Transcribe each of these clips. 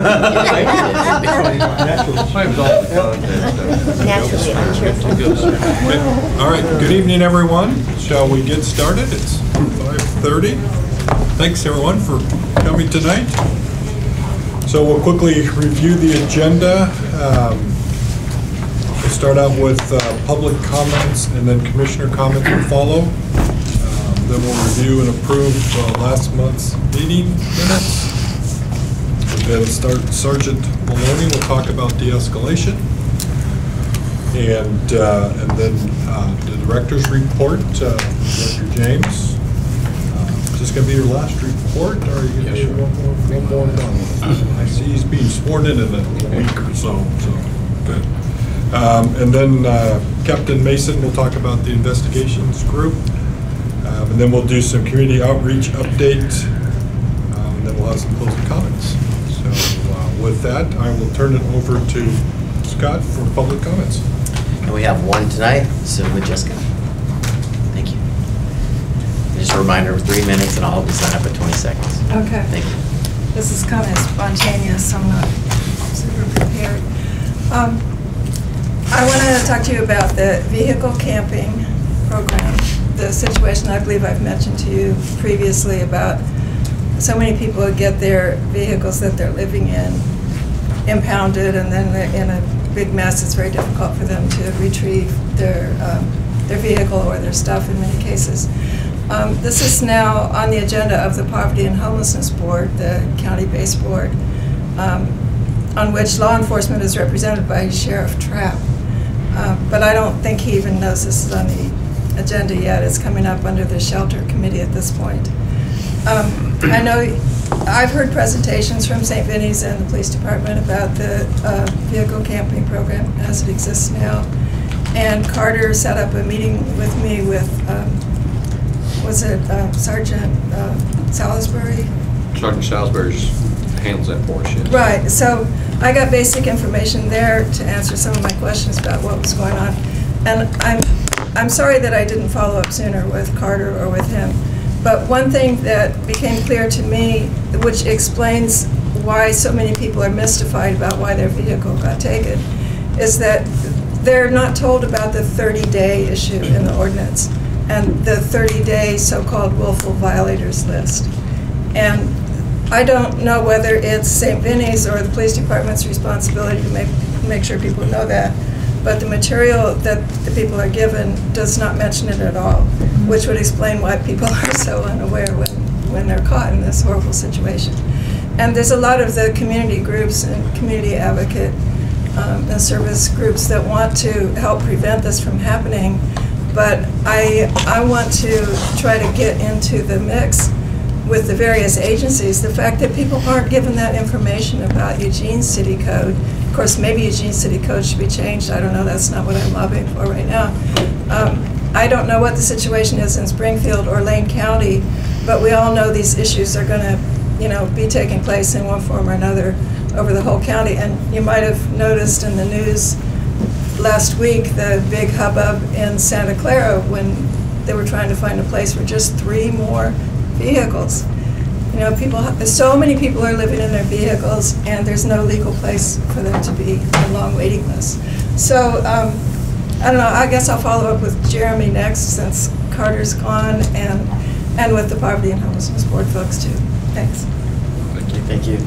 Naturally uncheerful. Okay. All right, good evening, everyone. Shall we get started? It's 5:30. Thanks, everyone, for coming tonight. So we'll quickly review the agenda. We'll start out with public comments, and then commissioner comments will follow. Then we'll review and approve last month's meeting minutes. Then Sergeant Felony will talk about de-escalation, and then the director's report. Director James, is this going to be your last report, or are you going to do one more? I see he's being sworn in a week or so. So good. And then Captain Mason will talk about the investigations group, and then we'll do some community outreach update, and then we'll have some closing comments. So with that, I will turn it over to Scott for public comments. And we have one tonight, so with Jessica. Thank you. Just a reminder, 3 minutes, and I'll help you sign up at 20 seconds. Okay. Thank you. This is kind of spontaneous. I'm not super prepared. I want to talk to you about the vehicle camping program. The situation I believe I've mentioned to you previously about so many people get their vehicles that they're living in impounded, and then they're in a big mess. It's very difficult for them to retrieve their vehicle or their stuff in many cases. This is now on the agenda of the Poverty and Homelessness Board, the county-based board, on which law enforcement is represented by Sheriff Trapp. But I don't think he even knows this is on the agenda yet. It's coming up under the shelter committee at this point. I know I've heard presentations from St. Vinny's and the police department about the vehicle camping program as it exists now. And Carter set up a meeting with me with, was it Sergeant Salisbury? Sergeant Salisbury handles that for us, yes. Right, so I got basic information there to answer some of my questions about what was going on. And I'm sorry that I didn't follow up sooner with Carter or with him. But one thing that became clear to me, which explains why so many people are mystified about why their vehicle got taken, is that they're not told about the 30-day issue in the ordinance and the 30-day so-called willful violators list. And I don't know whether it's St. Vinny's or the police department's responsibility to make sure people know that. But the material that the people are given does not mention it at all, which would explain why people are so unaware when they're caught in this horrible situation. And there's a lot of the community groups and community advocate and service groups that want to help prevent this from happening, but I want to try to get into the mix with the various agencies. The fact that people aren't given that information about Eugene City Code. Of course, maybe Eugene City Code should be changed. I don't know. That's not what I'm lobbying for right now. I don't know what the situation is in Springfield or Lane County, but we all know these issues are going to, be taking place in one form or another over the whole county. And you might have noticed in the news last week the big hubbub in Santa Clara when they were trying to find a place for just 3 more vehicles. So many people are living in their vehicles, and there's no legal place for them to be on a long waiting list. So I don't know. I guess I'll follow up with Jeremy next, since Carter's gone, and with the Poverty and Homelessness Board folks too. Thanks. Thank you. Thank you.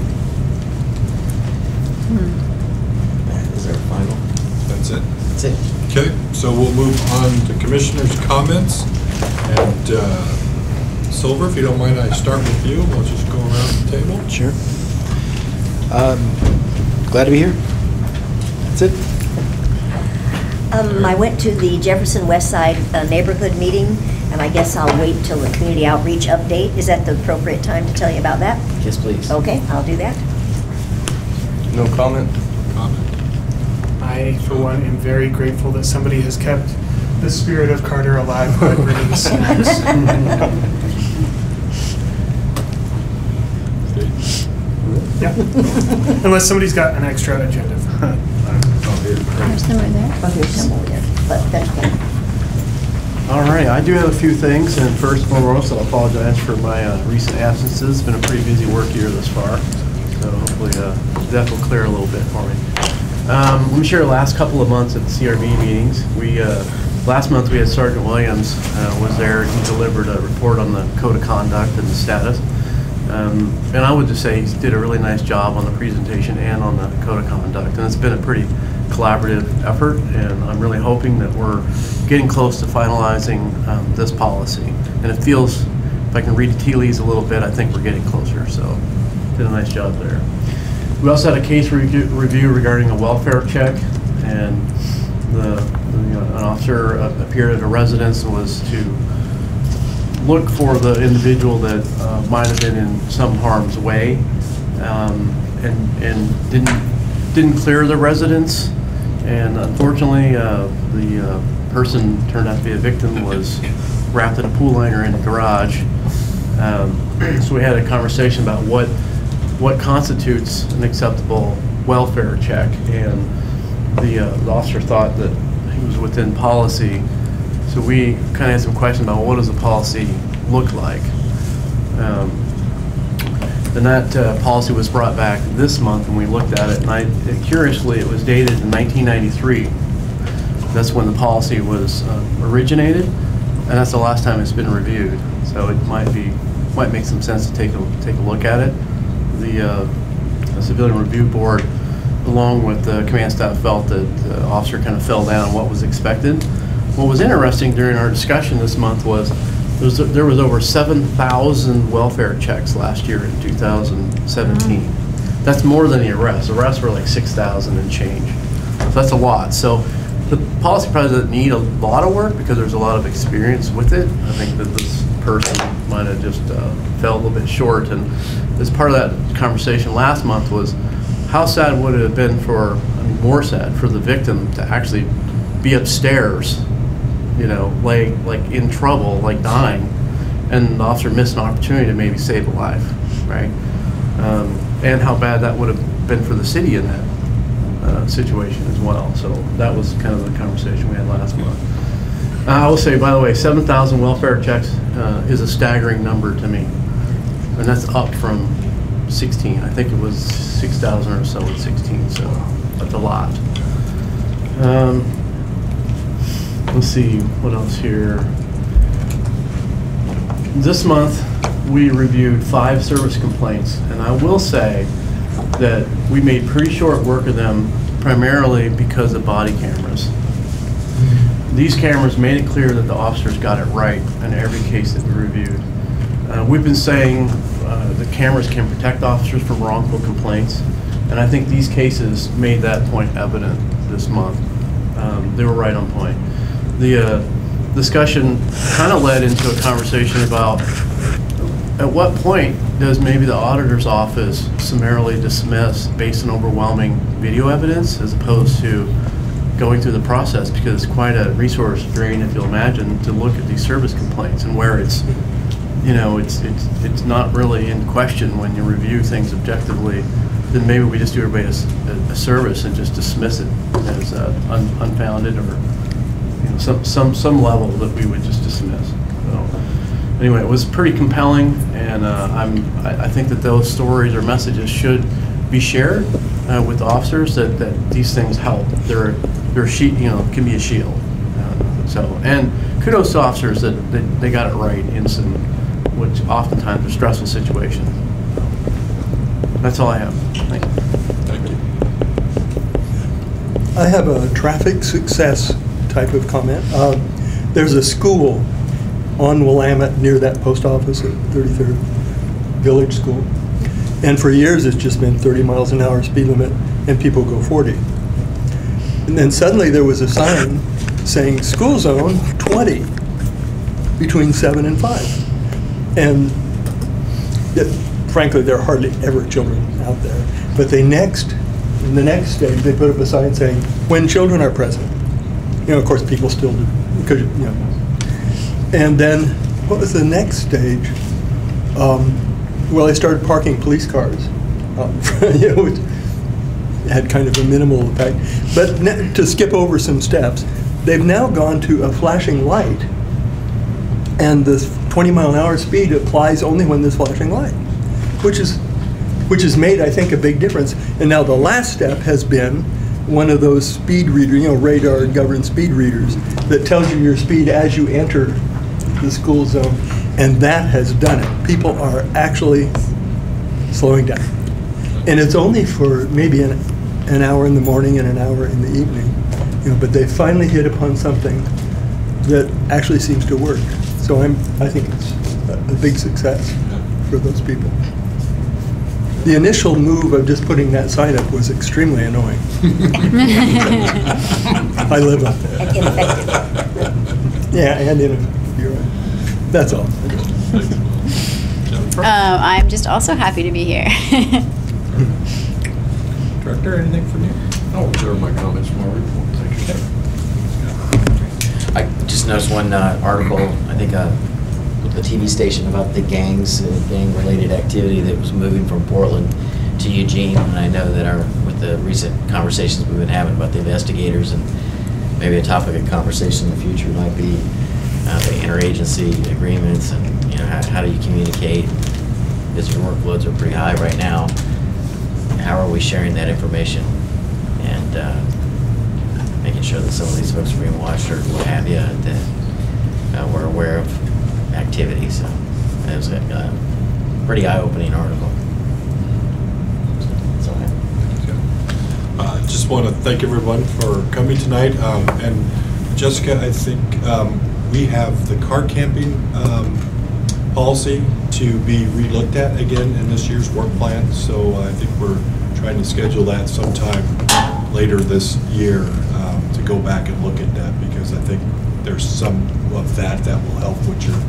Is there a final? That's it. That's it. Okay, so we'll move on to commissioners' comments. And Silver, if you don't mind, I start with you. We'll just go around the table. Sure. Glad to be here. That's it. I went to the Jefferson West Side neighborhood meeting, and I guess I'll wait till the community outreach update. Is that the appropriate time to tell you about that? Yes, please. Okay, I'll do that. No comment? I, for one, am very grateful that somebody has kept the spirit of Carter alive by bringing snacks. Yeah. Unless somebody's got an extra agenda. There's some right there. Oh, here's some over there. But that's fine. All right, I do have a few things, and first and foremost, I'll apologize for my recent absences. It's been a pretty busy work year thus far, so hopefully that will clear a little bit for me. Let me share the last couple of months at the CRB meetings. Last month we had Sergeant Williams was there. He delivered a report on the code of conduct and the status. And I would just say he did a really nice job on the presentation and on the code of conduct. And it's been a pretty collaborative effort, and I'm really hoping that we're getting close to finalizing this policy. And it feels, if I can read the tea leaves a little bit, I think we're getting closer. So did a nice job there. We also had a case review regarding a welfare check, and an officer appeared at a residence and was to look for the individual that might have been in some harm's way, and didn't clear the residence. And unfortunately, the person turned out to be a victim, was wrapped in a pool liner in the garage. So we had a conversation about what constitutes an acceptable welfare check, and the officer thought that he was within policy. So we kind of had some questions about what does the policy look like. And that policy was brought back this month, and we looked at it, and curiously, it was dated in 1993. That's when the policy was originated, and that's the last time it's been reviewed. So it might make some sense to take a look at it. The Civilian Review Board, along with the command staff, felt that the officer kind of fell down what was expected. What was interesting during our discussion this month was there was over 7,000 welfare checks last year in 2017. That's more than the arrests. Arrests were like 6,000 and change. So that's a lot. So the policy probably doesn't need a lot of work because there's a lot of experience with it. I think that this person might have just fell a little bit short. And as part of that conversation last month was how sad would it have been for, more sad, for the victim to actually be upstairs, you know, like in trouble, like dying, and the officer missed an opportunity to maybe save a life, right? And how bad that would have been for the city in that situation as well. So that was kind of the conversation we had last month. I will say, by the way, 7,000 welfare checks is a staggering number to me, and that's up from 16. I think it was 6,000 or so in 16, so that's a lot. Let's see, what else here? This month, we reviewed 5 service complaints, and I will say that we made pretty short work of them, primarily because of body cameras. These cameras made it clear that the officers got it right in every case that we reviewed. We've been saying the cameras can protect officers from wrongful complaints, and I think these cases made that point evident this month. They were right on point. The discussion kind of led into a conversation about at what point does maybe the auditor's office summarily dismiss based on overwhelming video evidence as opposed to going through the process, because it's quite a resource drain, if you'll imagine, to look at these service complaints, and where it's, you know, it's not really in question when you review things objectively. Then maybe we just do everybody a service and just dismiss it as unfounded, or some level that we would just dismiss. So anyway, it was pretty compelling, and I think that those stories or messages should be shared with officers, that these things help. They're can be a shield. And kudos to officers that they got it right in some, which oftentimes are stressful situations. That's all I have. Thank you. Thank you. I have a traffic success type of comment. There's a school on Willamette near that post office at 33rd Village School. And for years it's just been 30 miles an hour speed limit, and people go 40. And then suddenly there was a sign saying school zone 20 between 7 and 5. And frankly, there are hardly ever children out there. But in the next stage, they put up a sign saying, when children are present. Of course, people still do, because, And then, what was the next stage? Well, they started parking police cars, which had kind of a minimal effect. But to skip over some steps, they've now gone to a flashing light, and the 20-mile-an-hour speed applies only when there's flashing light, which is which has made, I think, a big difference. And now the last step has been one of those speed readers, radar governed speed readers that tells you your speed as you enter the school zone, and that has done it. People are actually slowing down. And it's only for maybe an hour in the morning and an hour in the evening, but they finally hit upon something that actually seems to work. So I think it's a big success for those people. The initial move of just putting that sign up was extremely annoying. I live up there. And ineffective. Yeah, and ineffective, you're right. That's all. I'm just also happy to be here. Director, anything from you? I'll reserve my comments for my report. Thank you. I just noticed one article, I think with the TV station about the gangs, gang-related activity that was moving from Portland to Eugene, and I know that with the recent conversations we've been having about the investigators, and maybe a topic of conversation in the future might be the interagency agreements, and how do you communicate? Because your workloads are pretty high right now. How are we sharing that information and making sure that some of these folks are being watched or what have you, that we're aware of activity. So it was a pretty eye-opening article. So just want to thank everyone for coming tonight. And Jessica, I think we have the car camping policy to be re-looked at again in this year's work plan. So I think we're trying to schedule that sometime later this year to go back and look at that, because I think there's some of that will help what you're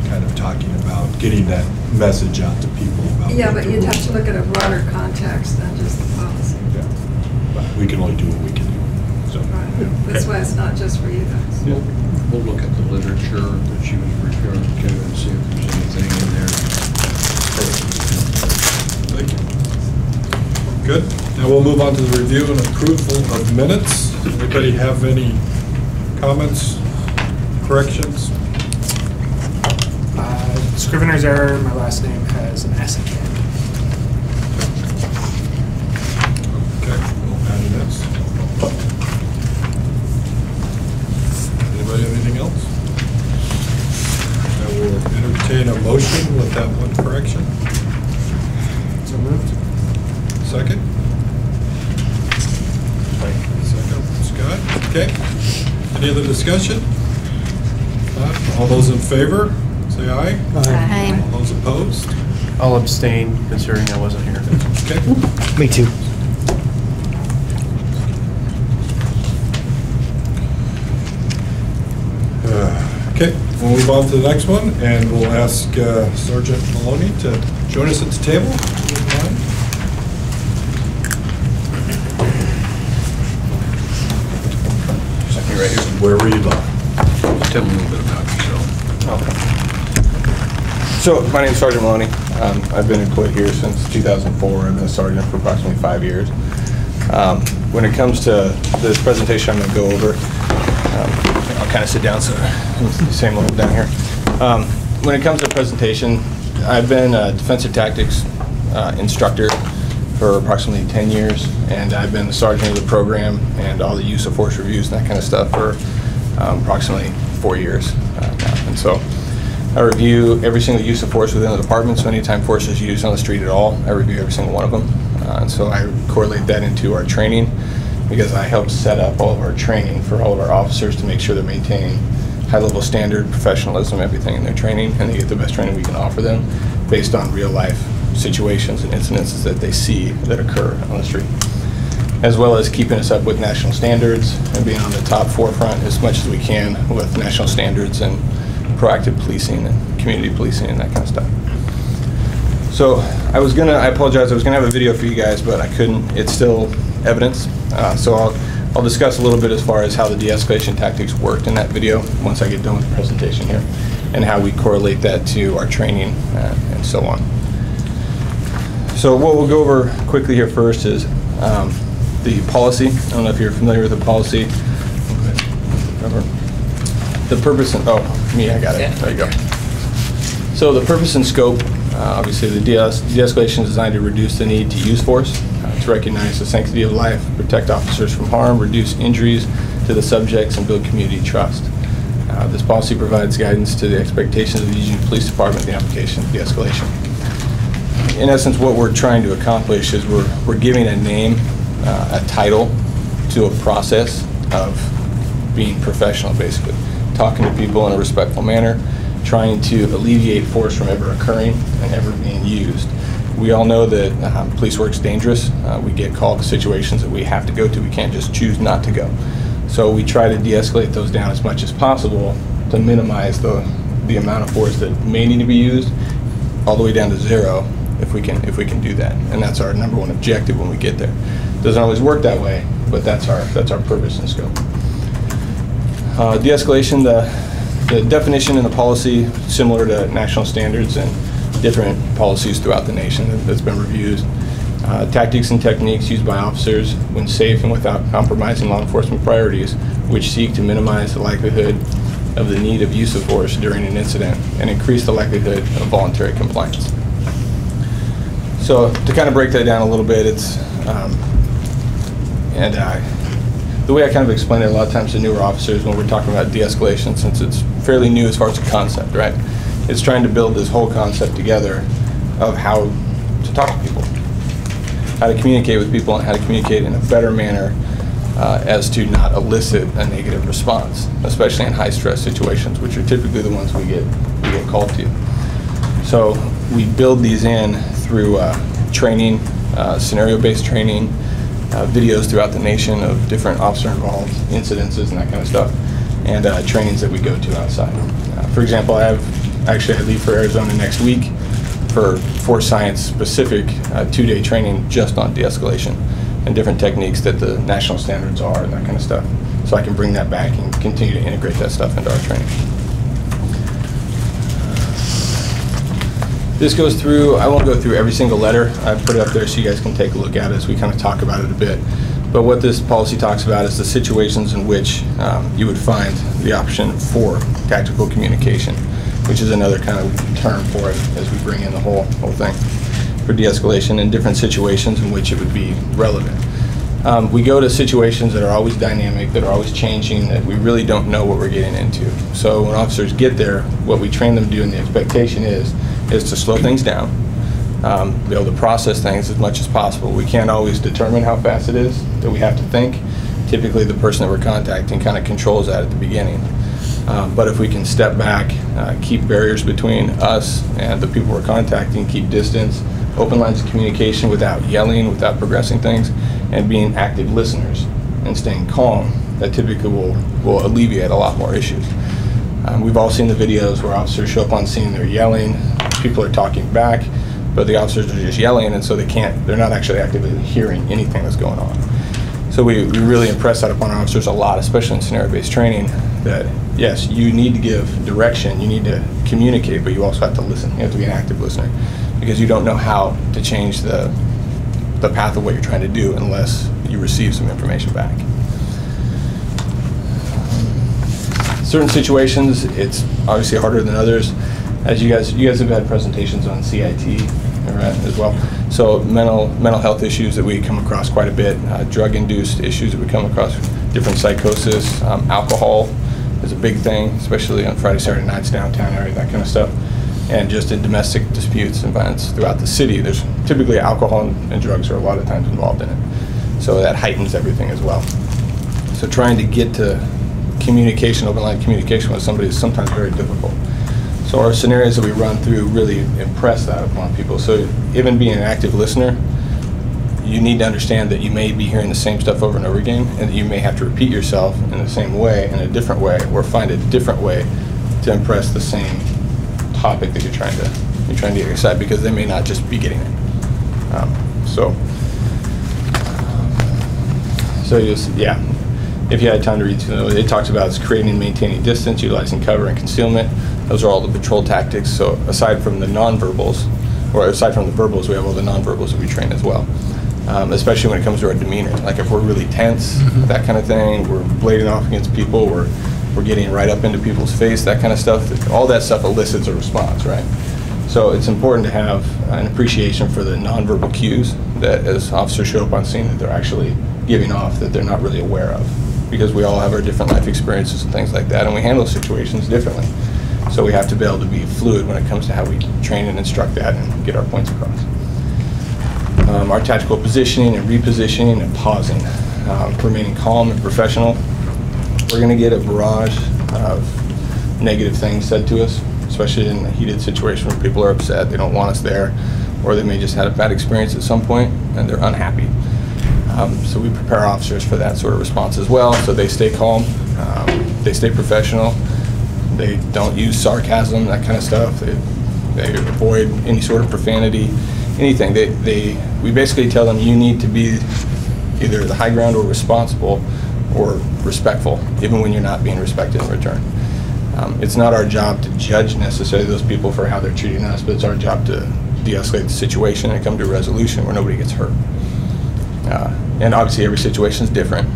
kind of talking about, getting that message out to people about. Yeah, what but the you'd have rules to are. look at a broader context than just the policy. Yeah. But we can only do what we can do. So, Right. yeah. That's Okay. why it's not just for you guys. Yeah. We'll look at the literature that she was referring to and see if there's anything in there. Thank you. Good. Now we'll move on to the review and approval of minutes. Anybody have any comments, corrections? Scrivener's error, my last name has an S at the end. Okay, we'll add an S. Anybody have anything else? I will entertain a motion with that one correction. So moved. Second? Second, Scott. Okay. Any other discussion? Not? All those in favor, say aye. Hi. All those opposed? I'll abstain, considering I wasn't here. Okay. Me too. Okay, we'll move on to the next one, and we'll ask Sergeant Felony to join us at the table. if you wouldn't mind. Second right here. Wherever you'd like. Tell me a little bit about yourself. So, my name's Sergeant Maloney. I've been employed here since 2004. I've been a sergeant for approximately 5 years. When it comes to this presentation I'm going to go over, I'll kind of sit down so it's the same level down here. When it comes to presentation, I've been a defensive tactics instructor for approximately 10 years, and I've been the sergeant of the program and all the use of force reviews and that kind of stuff for approximately 4 years now. And so I review every single use of force within the department, so anytime force is used on the street at all, I review every single one of them. And so I correlate that into our training, because I help set up all of our training for all of our officers to make sure they're maintaining high-level standard, professionalism, everything in their training, and they get the best training we can offer them based on real-life situations and incidences that they see that occur on the street, as well as keeping us up with national standards and being on the top forefront as much as we can with national standards and proactive policing and community policing and that kind of stuff. So I apologize, I was gonna have a video for you guys, but I couldn't. It's still evidence. So I'll discuss a little bit as far as how the de-escalation tactics worked in that video once I get done with the presentation here, and how we correlate that to our training and so on. So what we'll go over quickly here first is the policy. I don't know if you're familiar with the policy. The purpose and, oh, me, I got it. There you go. So the purpose and scope Obviously, the de-escalation is designed to reduce the need to use force, to recognize the sanctity of life, protect officers from harm, reduce injuries to the subjects, and build community trust. This policy provides guidance to the expectations of the Eugene Police Department in the application of de-escalation. In essence, what we're trying to accomplish is we're giving a name, a title to a process of being professional, basically. Talking to people in a respectful manner, trying to alleviate force from ever occurring and ever being used. We all know that police work's dangerous. We get called to situations that we have to go to. We can't just choose not to go. So we try to de-escalate those down as much as possible to minimize the amount of force that may need to be used, all the way down to zero if we can do that. And that's our number one objective when we get there. Doesn't always work that way, but that's our purpose and scope. De-escalation, the definition in the policy, similar to national standards and different policies throughout the nation that's been reviewed. Tactics and techniques used by officers when safe and without compromising law enforcement priorities, which seek to minimize the likelihood of the need of use of force during an incident and increase the likelihood of voluntary compliance. So to kind of break that down a little bit, it's the way I kind of explain it a lot of times to newer officers when we're talking about de-escalation, since it's fairly new as far as a concept, right? It's trying to build this whole concept together of how to talk to people, how to communicate with people, and how to communicate in a better manner as to not elicit a negative response, especially in high-stress situations, which are typically the ones we get called to. So we build these in through training, scenario-based training, videos throughout the nation of different officer-involved incidences and that kind of stuff, and trainings that we go to outside. For example, I leave for Arizona next week for force science specific 2-day training just on de-escalation and different techniques that the national standards are and that kind of stuff. So I can bring that back and continue to integrate that stuff into our training. This goes through, I won't go through every single letter. I put it up there so you guys can take a look at it as we kind of talk about it a bit. But what this policy talks about is the situations in which you would find the option for tactical communication, which is another kind of term for it as we bring in the whole thing for de-escalation, and different situations in which it would be relevant. We go to situations that are always dynamic, that are always changing, that we really don't know what we're getting into. So when officers get there, what we train them to do and the expectation is to slow things down, be able to process things as much as possible. We can't always determine how fast it is that we have to think. Typically the person that we're contacting kind of controls that at the beginning. But if we can step back, keep barriers between us and the people we're contacting, keep distance, open lines of communication without yelling, without progressing things, and being active listeners and staying calm, that typically will alleviate a lot more issues. We've all seen the videos where officers show up on scene, they're yelling, people are talking back, but the officers are just yelling, and so they're not actually actively hearing anything that's going on. So we really impress that upon officers a lot, especially in scenario-based training, that yes, you need to give direction, you need to communicate, but you also have to listen. You have to be an active listener, because you don't know how to change the path of what you're trying to do unless you receive some information back. Certain situations, it's obviously harder than others. As you guys have had presentations on CIT as well. So mental health issues that we come across quite a bit, drug-induced issues that we come across, different psychosis, alcohol is a big thing, especially on Friday, Saturday nights, downtown area, that kind of stuff. And just in domestic disputes and violence throughout the city, there's typically alcohol and drugs are a lot of times involved in it. So that heightens everything as well. So trying to get to communication, open line communication with somebody is sometimes very difficult. So our scenarios that we run through really impress that upon people. So even being an active listener, you need to understand that you may be hearing the same stuff over and over again, and that you may have to repeat yourself in the same way, in a different way, or find a different way to impress the same topic that you're trying to get excited, because they may not just be getting it. So just, yeah, if you had time to read through those, it talks about creating and maintaining distance, utilizing cover and concealment. Those are all the patrol tactics. So aside from the nonverbals, or aside from the verbals, we have all the nonverbals that we train as well. Especially when it comes to our demeanor. Like if we're really tense, that kind of thing, we're blading off against people, we're getting right up into people's face, that kind of stuff. All that stuff elicits a response, right? So it's important to have an appreciation for the nonverbal cues that as officers show up on scene that they're actually giving off that they're not really aware of, because we all have our different life experiences and things like that, and we handle situations differently. So we have to be able to be fluid when it comes to how we train and instruct that and get our points across. Our tactical positioning and repositioning and pausing, remaining calm and professional. We're going to get a barrage of negative things said to us, especially in a heated situation where people are upset, they don't want us there, or they may just had a bad experience at some point and they're unhappy. So we prepare officers for that sort of response as well, so they stay calm, they stay professional, they don't use sarcasm, that kind of stuff, they avoid any sort of profanity, anything. We basically tell them you need to be either the high ground or responsible or respectful, even when you're not being respected in return. It's not our job to judge necessarily those people for how they're treating us, but it's our job to de-escalate the situation and come to a resolution where nobody gets hurt. And obviously every situation is different.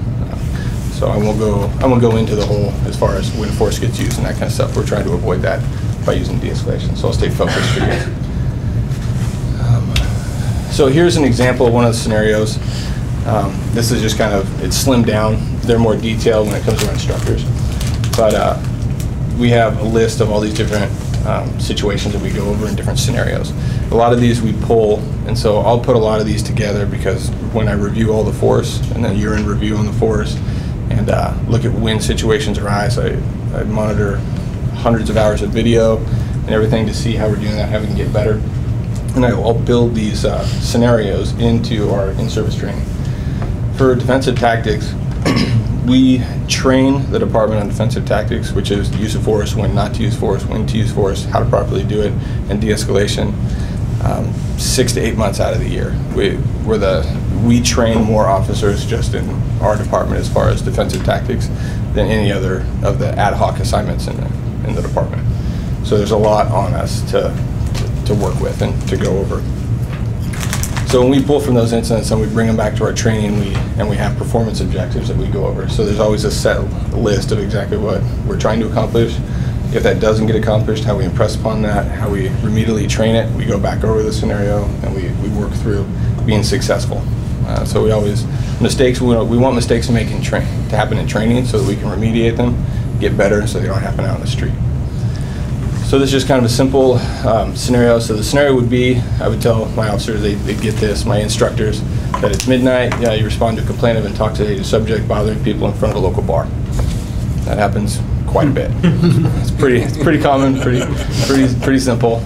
So I won't go into the whole as far as when force gets used and that kind of stuff. We're trying to avoid that by using de-escalation. So I'll stay focused for you. So here's an example of one of the scenarios. This is just kind of, it's slimmed down. They're more detailed when it comes to our instructors. But we have a list of all these different situations that we go over in different scenarios. A lot of these we pull, and so I'll put a lot of these together because when I review all the force, and then you're in review on the force, and look at when situations arise, I monitor hundreds of hours of video and everything to see how we're doing that, how we can get better. And I'll build these scenarios into our in-service training. For defensive tactics, we train the Department on defensive tactics, which is use of force, when not to use force, when to use force, how to properly do it, and de-escalation 6 to 8 months out of the year. We train more officers just in our department as far as defensive tactics than any other of the ad hoc assignments in the department. So there's a lot on us to work with and to go over. So when we pull from those incidents and we bring them back to our training, we have performance objectives that we go over. So there's always a set list of exactly what we're trying to accomplish. If that doesn't get accomplished, how we impress upon that, how we remedially train it, we go back over the scenario and we work through being successful. So we always, mistakes, we want mistakes to happen in training so that we can remediate them, get better so they don't happen out in the street. So this is just kind of a simple scenario. So the scenario would be, I would tell my officers, they get this, my instructors, that it's midnight, you respond to a complaint of intoxicated subject bothering people in front of a local bar. That happens quite a bit. It's pretty common, pretty simple.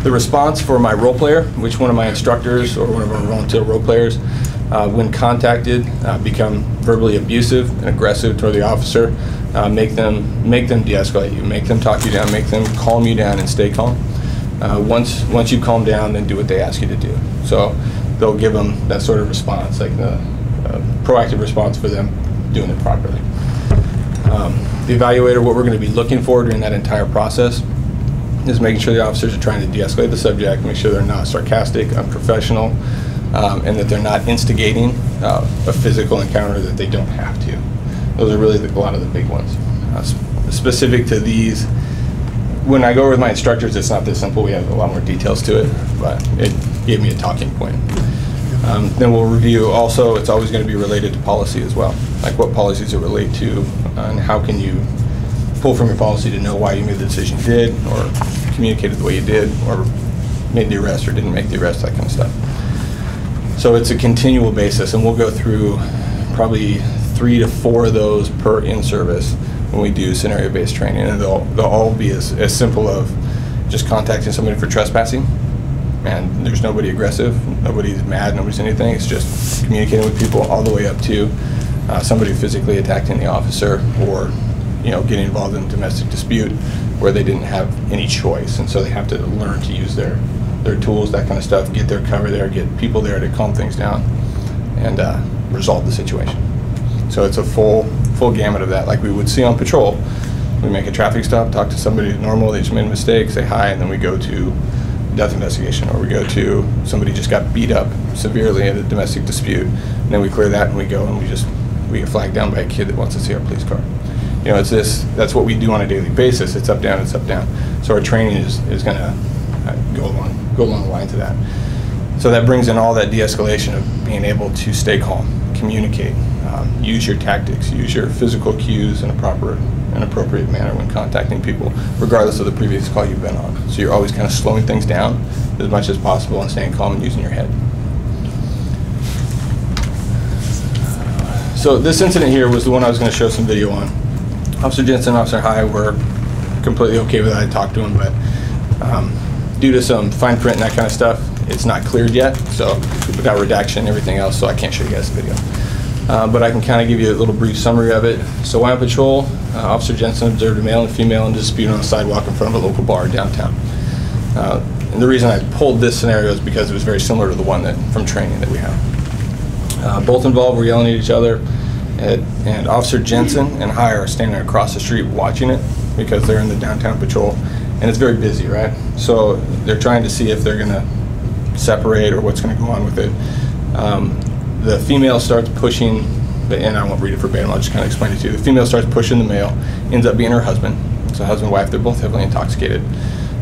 The response for my role player, which one of my instructors or one of our volunteer role players, when contacted, become verbally abusive and aggressive toward the officer, make them de-escalate you, make them talk you down, make them calm you down and stay calm. Once you calm down, then do what they ask you to do. So they'll give them that sort of response, like the proactive response for them doing it properly. The evaluator, what we're going to be looking for during that entire process is making sure the officers are trying to de-escalate the subject, make sure they're not sarcastic, unprofessional, and that they're not instigating a physical encounter that they don't have to. Those are really a lot of the big ones. Specific to these, when I go over with my instructors, it's not this simple. We have a lot more details to it, but it gave me a talking point. Then we'll review also, it's always going to be related to policy as well, like what policies it relate to, and how can you pull from your policy to know why you made the decision you did, or communicated the way you did, or made the arrest or didn't make the arrest, that kind of stuff. So it's a continual basis, and we'll go through probably 3 to 4 of those per in-service when we do scenario-based training, and they'll all be as simple of just contacting somebody for trespassing, and there's nobody aggressive, nobody's mad, nobody's anything. It's just communicating with people all the way up to somebody physically attacking the officer, or getting involved in a domestic dispute where they didn't have any choice, and so they have to learn to use their tools, that kind of stuff, get their cover there, get people there to calm things down, and resolve the situation. So it's a full gamut of that, like we would see on patrol. We make a traffic stop, talk to somebody normal, they just made a mistake, say hi, and then we go to death investigation, or we go to somebody just got beat up severely in a domestic dispute, and then we clear that and we go and we get flagged down by a kid that wants to see our police car. It's this, that's what we do on a daily basis. It's up, down, it's up, down. So our training is going to go along the line to that. So that brings in all that de-escalation of being able to stay calm, communicate, use your tactics, use your physical cues in an appropriate manner when contacting people, regardless of the previous call you've been on. So you're always kind of slowing things down as much as possible and staying calm and using your head. So this incident here was the one I was going to show some video on. Officer Jensen and Officer High were completely okay with it. I talked to him, but due to some fine print and that kind of stuff, it's not cleared yet. So we got redaction and everything else, so I can't show you guys the video. But I can kind of give you a little brief summary of it. So while on patrol, Officer Jensen observed a male and female in dispute on the sidewalk in front of a local bar downtown. And the reason I pulled this scenario is because it was very similar to the one from training that we have. Both involved were yelling at each other, and Officer Jensen and High are standing across the street watching it because they're in the downtown patrol, and it's very busy, right? So they're trying to see if they're going to separate or what's going to go on with it. The female starts pushing, and I won't read it verbatim, I'll just kind of explain it to you. The female starts pushing the male, ends up being her husband. It's a husband and wife, they're both heavily intoxicated.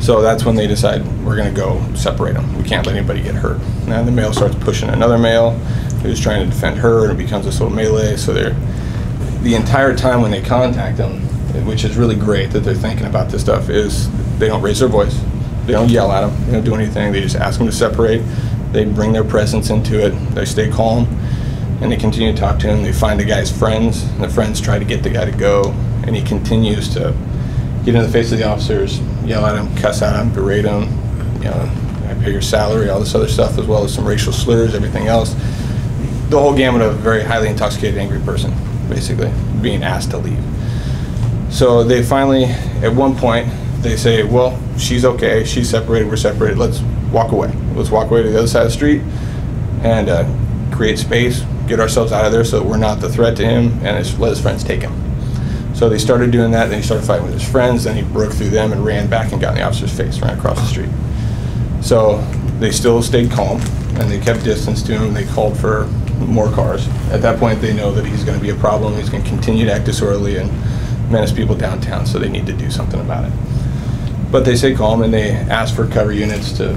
So that's when they decide, we're going to go separate them. We can't let anybody get hurt. And the male starts pushing another male who's trying to defend her, and it becomes this little melee. So the entire time when they contact them, which is really great that they're thinking about this stuff, is they don't raise their voice, they don't yell at them, they don't do anything, they just ask them to separate. They bring their presence into it, they stay calm, and they continue to talk to him. They find the guy's friends, and the friends try to get the guy to go, and he continues to get in the face of the officers, yell at him, cuss at him, berate him, I pay your salary, all this other stuff, as well as some racial slurs, everything else. The whole gamut of a very highly intoxicated, angry person, basically, being asked to leave. So they finally, at one point, they say, well, she's okay, she's separated, we're separated, let's walk away. Let's walk away to the other side of the street and create space, get ourselves out of there so that we're not the threat to him, and let his friends take him. So they started doing that, then he started fighting with his friends, then he broke through them and ran back and got in the officer's face, ran across the street. So they still stayed calm, and they kept distance to him. They called for more cars. At that point, they know that he's going to be a problem. He's going to continue to act disorderly and menace people downtown, so they need to do something about it. But they stay calm, and they ask for cover units to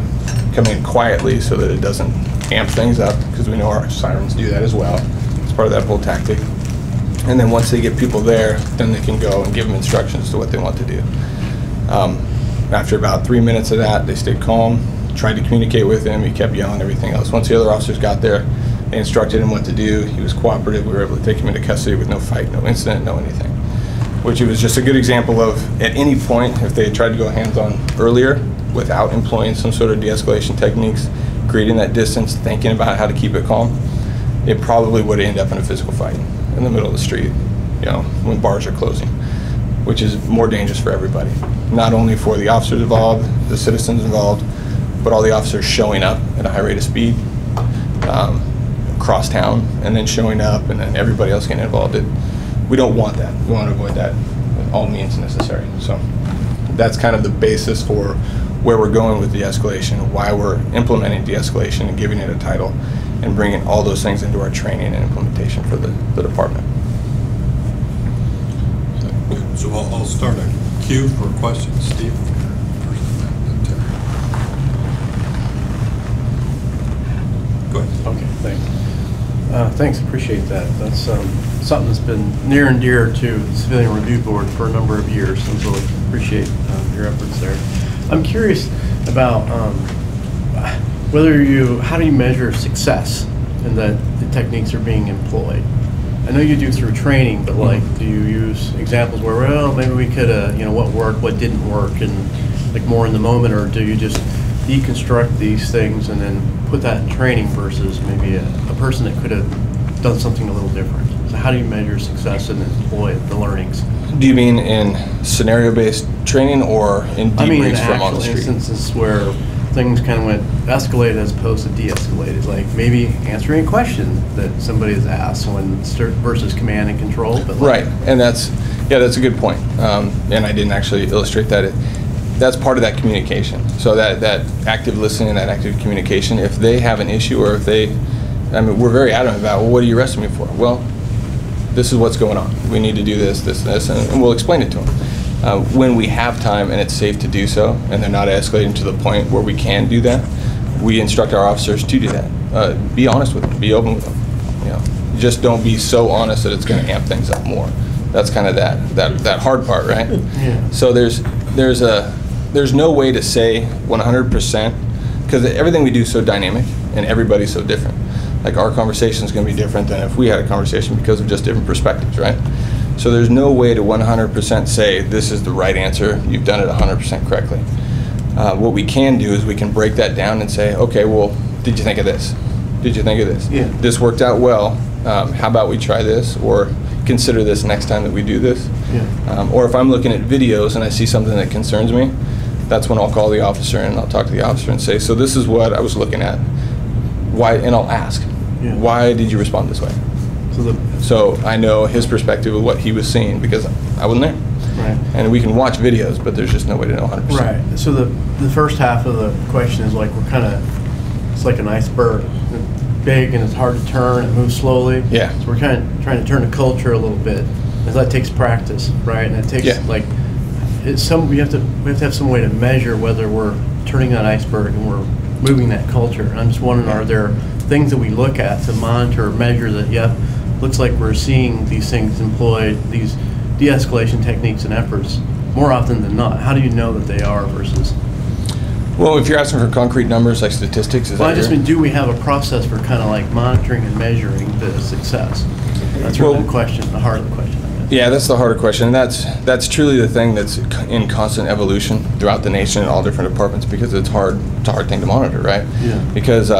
come in quietly so that it doesn't amp things up, because we know our sirens do that as well. It's part of that whole tactic. And then once they get people there, then they can go and give them instructions to what they want to do. After about 3 minutes of that, they stayed calm, tried to communicate with him. He kept yelling, everything else. Once the other officers got there, they instructed him what to do. He was cooperative. We were able to take him into custody with no fight, no incident, no anything. Which it was just a good example of, at any point, if they had tried to go hands-on earlier without employing some sort of de-escalation techniques, creating that distance, thinking about how to keep it calm, it probably would end up in a physical fight in the middle of the street, when bars are closing, which is more dangerous for everybody. Not only for the officers involved, the citizens involved, but all the officers showing up at a high rate of speed, across town, and then showing up, and then everybody else getting involved. We don't want that. We want to avoid that with all means necessary. So that's kind of the basis for where we're going with de-escalation, why we're implementing de-escalation and giving it a title, and bringing all those things into our training and implementation for the department. So I'll start a queue for questions. Steve? Go ahead. Okay, thanks. Thanks, appreciate that. That's something that's been near and dear to the Civilian Review Board for a number of years, so really appreciate your efforts there. I'm curious about how do you measure success in that the techniques are being employed? I know you do through training, but do you use examples where, well, maybe we could, what worked, what didn't work, and like more in the moment, or do you just deconstruct these things and then put that in training versus maybe a person that could have done something a little different? So how do you measure success and employ the learnings? Do you mean in scenario-based training or in debriefs from on the street? Instances where things kind of escalated as opposed to de-escalated, like maybe answering a question that somebody has asked versus command and control. But right, and that's a good point. And I didn't actually illustrate that. That's part of that communication. So that active listening, that active communication, if they have an issue or if we're very adamant about, well, what are you arresting me for? Well, this is what's going on. We need to do this, and we'll explain it to them. When we have time and it's safe to do so, and they're not escalating to the point where we can do that, we instruct our officers to do that. Be honest with them, be open with them. You know, just don't be so honest that it's going to amp things up more. That's kind of that hard part, right? Yeah. So there's no way to say 100%, because everything we do is so dynamic and everybody's so different. Like our conversation is going to be different than if we had a conversation because of just different perspectives, right? So there's no way to 100% say this is the right answer, you've done it 100% correctly. What we can do is we can break that down and say, okay, well, did you think of this? Did you think of this? Yeah. This worked out well. How about we try this, or consider this next time that we do this? Yeah. Or if I'm looking at videos and I see something that concerns me, that's when I'll call the officer and I'll talk to the officer and say, so this is what I was looking at. Why? And I'll ask, Yeah. why did you respond this way? So I know his perspective of what he was seeing because I wasn't there. Right. And we can watch videos, but there's just no way to know 100%. Right. So the first half of the question is like it's like an iceberg. It's big and it's hard to turn. It moves slowly. Yeah. So we're kind of trying to turn the culture a little bit. And that takes practice, right? And it takes like we have to have some way to measure whether we're turning that iceberg and we're moving that culture. And I'm just wondering, are there things that we look at to monitor or measure that? Yep, looks like we're seeing these things employed, these de-escalation techniques and efforts more often than not. How do you know that they are versus? Well, if you're asking for concrete numbers like statistics, Well, I just mean, do we have a process for kind of like monitoring and measuring the success? That's really the question, the heart of the question. Yeah, that's the harder question, and that's truly the thing that's in constant evolution throughout the nation in all different departments, because it's a hard thing to monitor, right? Yeah. Because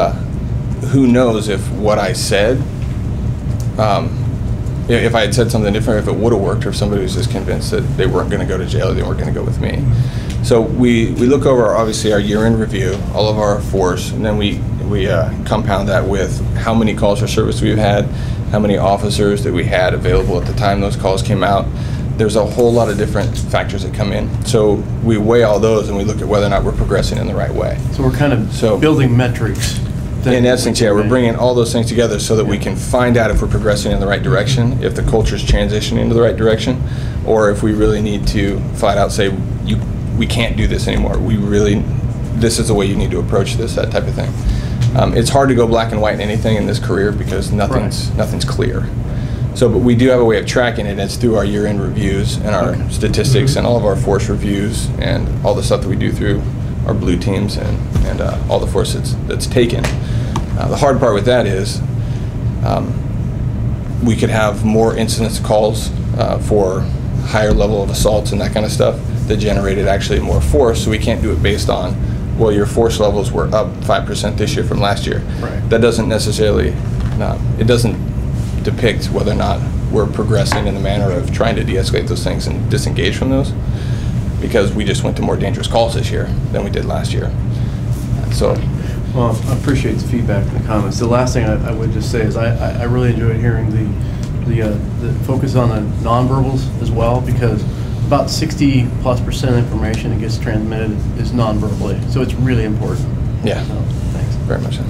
who knows if what I said, if I had said something different, if it would have worked, or if somebody was just convinced that they weren't going to go to jail, or they weren't going to go with me. So we look over obviously our year-end review, all of our force, and then we compound that with how many calls for service we've had, how many officers that we had available at the time those calls came out. There's a whole lot of different factors that come in. So we weigh all those and we look at whether or not we're progressing in the right way. So we're kind of building metrics. In essence, yeah, we're bringing all those things together so that we can find out if we're progressing in the right direction, if the culture's transitioning into the right direction, or if we really need to flat out say, we can't do this anymore. This is the way you need to approach this, that type of thing. It's hard to go black and white in anything in this career because nothing's clear. So, but we do have a way of tracking it. It's through our year-end reviews and our statistics and all of our force reviews and all the stuff that we do through our blue teams and all the force that's taken. The hard part with that is we could have more incidents calls for higher level of assaults and that kind of stuff that generated actually more force, so we can't do it based on, well, your force levels were up 5% this year from last year. Right. That doesn't necessarily, it doesn't depict whether or not we're progressing in the manner of trying to de-escalate those things and disengage from those, because we just went to more dangerous calls this year than we did last year. So. Well, I appreciate the feedback and the comments. The last thing I would just say is I really enjoyed hearing the focus on the nonverbals as well, because about 60+% of information that gets transmitted is nonverbally, so it's really important. Yeah. So, thanks. Very much so.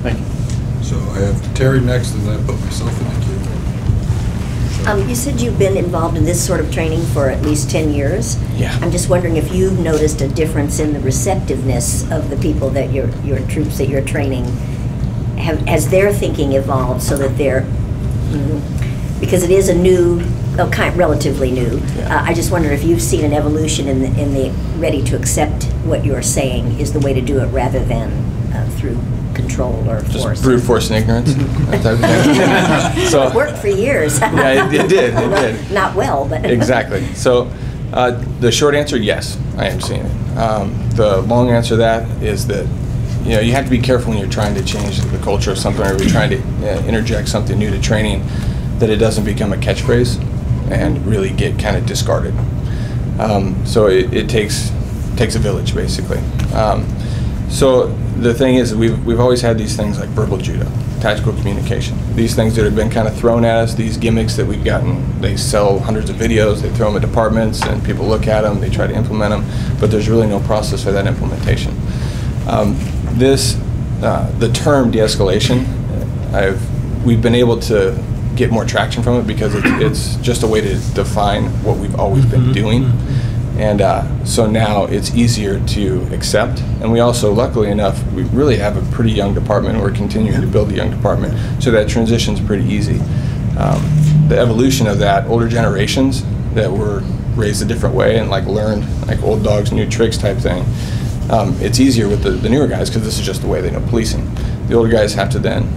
Thank you. So I have Terry next, and then I put myself in the queue. You said you've been involved in this sort of training for at least 10 years. Yeah. I'm just wondering if you've noticed a difference in the receptiveness of the people that your troops that you're training. Has their thinking evolved so that they're, because it is a new, relatively new. Yeah. I just wonder if you've seen an evolution in the ready to accept what you're saying is the way to do it, rather than through control or Just force. brute force and ignorance, that type of thing. So It worked for years. Yeah, it did. It did. Not well, but Exactly. So the short answer, yes, I am seeing it. The long answer to that is that you have to be careful when you're trying to change the culture of something, or you're trying to interject something new to training, that it doesn't become a catchphrase and really get kind of discarded. So it takes a village, basically. So the thing is, we've always had these things like verbal judo, tactical communication. These things that have been kind of thrown at us, these gimmicks that we've gotten. They sell hundreds of videos, they throw them at departments, and people look at them, they try to implement them, but there's really no process for that implementation. The term de-escalation, we've been able to get more traction from it because it's just a way to define what we've always been doing. And so now it's easier to accept. And we also, luckily enough, we really have a pretty young department. We're continuing to build a young department. So that transition's pretty easy. The evolution of that, older generations that were raised a different way and like learned like old dogs, new tricks type thing, it's easier with the newer guys because this is just the way they know policing. The older guys have to then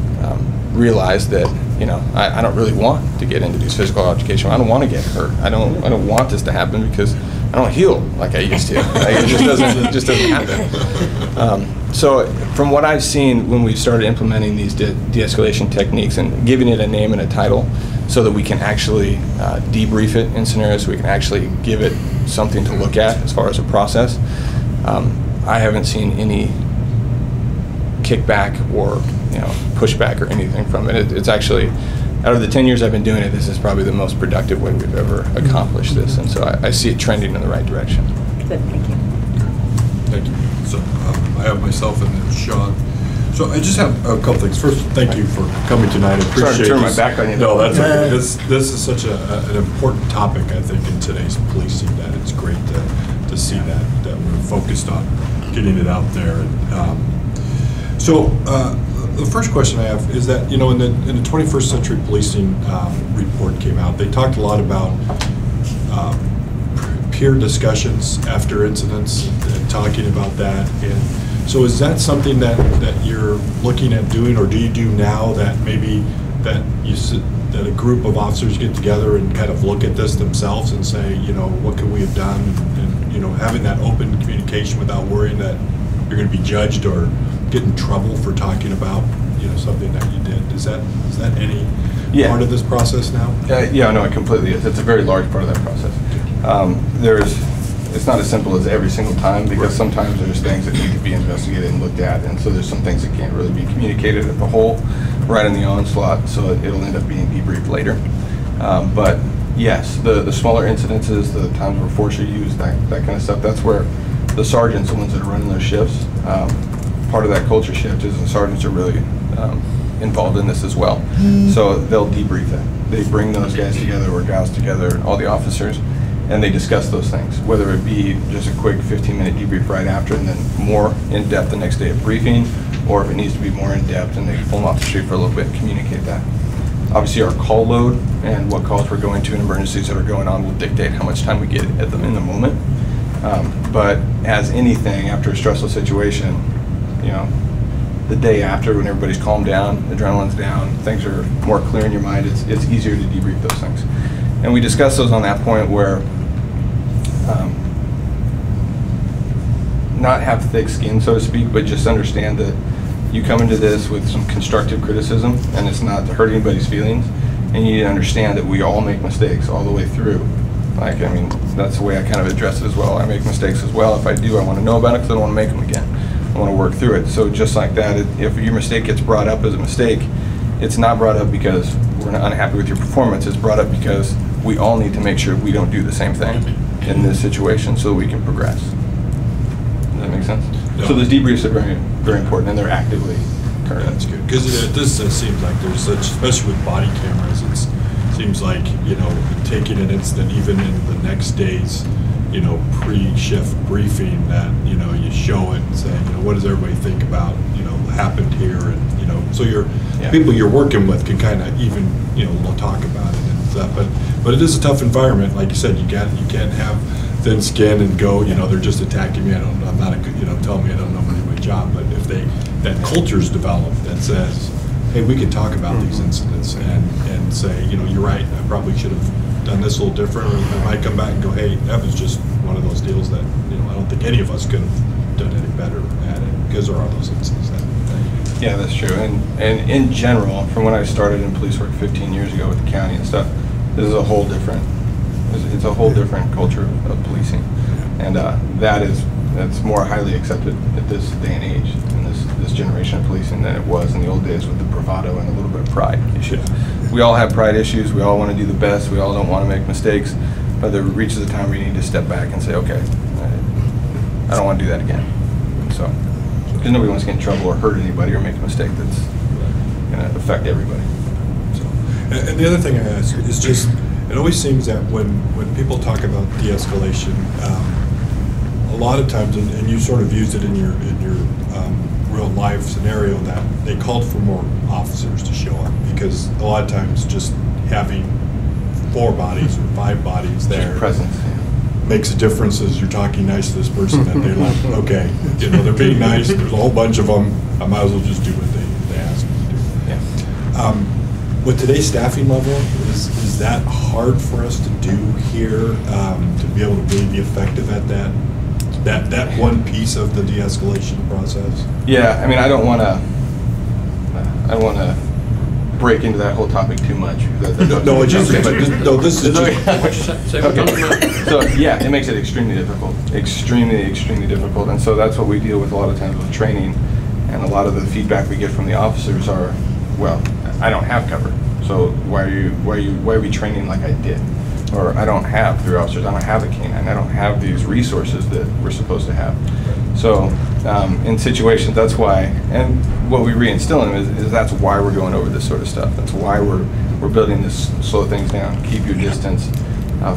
realize that, you know, I don't really want to get into these physical altercations. I don't want to get hurt. I don't want this to happen because I don't heal like I used to. Like, it just doesn't happen. So from what I've seen when we started implementing these de-escalation techniques and giving it a name and a title so that we can actually debrief it in scenarios, so we can actually give it something to look at as far as a process, I haven't seen any kickback or, you know, pushback or anything from it. It's actually, out of the 10 years I've been doing it, this is probably the most productive way we've ever accomplished this, and so I see it trending in the right direction. Good, thank you. Thank you. So I have myself and then Sean. So I just have a couple things. First, thank you for coming tonight. I appreciate Sorry to turn this. my back on you. No, that's okay. This is such an important topic, I think, in today's policing, that it's great to see that we're focused on getting it out there. And so the first question I have is that, you know, in the 21st Century Policing report came out, they talked a lot about peer discussions after incidents and talking about that. And so is that something that you're looking at doing, or do you do now, that maybe that a group of officers get together and kind of look at this themselves and say, you know, what could we have done, and you know, having that open communication without worrying that you're going to be judged or get in trouble for talking about, you know, something that you did? Is that any part of this process now? Yeah, no, it completely is. It's a very large part of that process. It's not as simple as every single time, because sometimes there's things that need to be investigated and looked at, and so there's some things that can't really be communicated at the whole right in the onslaught, so it'll end up being debriefed later. But yes, the smaller incidences, the times where force are used, that kind of stuff, that's where the sergeants, the ones that are running those shifts, part of that culture shift is the sergeants are really involved in this as well. So they'll debrief it. They bring those guys together or gals together, all the officers, and they discuss those things, whether it be just a quick 15-minute debrief right after and then more in-depth the next day at briefing, or if it needs to be more in-depth and they pull them off the street for a little bit and communicate that. Obviously our call load and what calls we're going to and emergencies that are going on will dictate how much time we get at them in the moment. But as anything, after a stressful situation, you know, the day after, when everybody's calmed down, adrenaline's down, things are more clear in your mind, it's easier to debrief those things. And we discuss those on that point where not have thick skin, so to speak, but just understand that you come into this with some constructive criticism, and it's not to hurt anybody's feelings, and you need to understand that we all make mistakes all the way through. Like, I mean, that's the way I kind of address it as well. I make mistakes as well. If I do, I want to know about it because I don't want to make them again. I want to work through it. So just like that, if your mistake gets brought up as a mistake, it's not brought up because we're not unhappy with your performance. It's brought up because we all need to make sure we don't do the same thing in this situation so we can progress. Does that make sense? No. So those debriefs are very, very important, and they're actively occurring. That's good, because this seems like there's such, especially with body cameras, it seems like, you know, taking an incident even in the next day's, you know, pre-shift briefing, that, you know, you show it and say, you know, what does everybody think about, you know, happened here, and, you know, so people you're working with can kind of even, you know, talk about it and stuff. But it is a tough environment, like you said. You can't have thin skin and go, you know, they're just attacking me. I'm not a good, you know, tell me I don't know my job. But if that culture's developed that says, hey, we can talk about these incidents and say, you know, you're right, I probably should have done this a little different, or I might come back and go, hey, that was just one of those deals that, you know, I don't think any of us could have done any better at it, because there are those incidents that. Yeah, that's true. And in general, from when I started in police work 15 years ago with the county and stuff, this is a whole different, it's a whole different culture of policing. And that's more highly accepted at this day and age, in this generation of policing, than it was in the old days with the bravado and a little bit of pride issues. We all have pride issues. We all want to do the best. We all don't want to make mistakes. But there reaches a time where you need to step back and say, okay, I don't want to do that again. So, because nobody wants to get in trouble or hurt anybody or make a mistake that's going to affect everybody. So, And the other thing I ask is just, it always seems that when people talk about de-escalation, a lot of times, and you sort of used it in your real life scenario, that they called for more officers to show up, because a lot of times just having 4 bodies or 5 bodies there presence makes a difference as you're talking nice to this person, that they're like, okay, you know, they're being nice, there's a whole bunch of them, I might as well just do what they ask me to do. Yeah. With today's staffing level, is that hard for us to do here, to be able to really be effective at that one piece of the de-escalation process? Yeah, I mean, I don't want to break into that whole topic too much. No, it's just, no, this is just. Okay. So yeah, it makes it extremely difficult, extremely difficult, and so that's what we deal with a lot of times with training, and a lot of the feedback we get from the officers are, well, I don't have cover, so why are we training like I did? Or I don't have 3 officers, I don't have a canine, I don't have these resources that we're supposed to have. So in situations, that's why, and what we reinstill in them is that's why we're going over this sort of stuff. That's why we're building this, slow things down, keep your distance,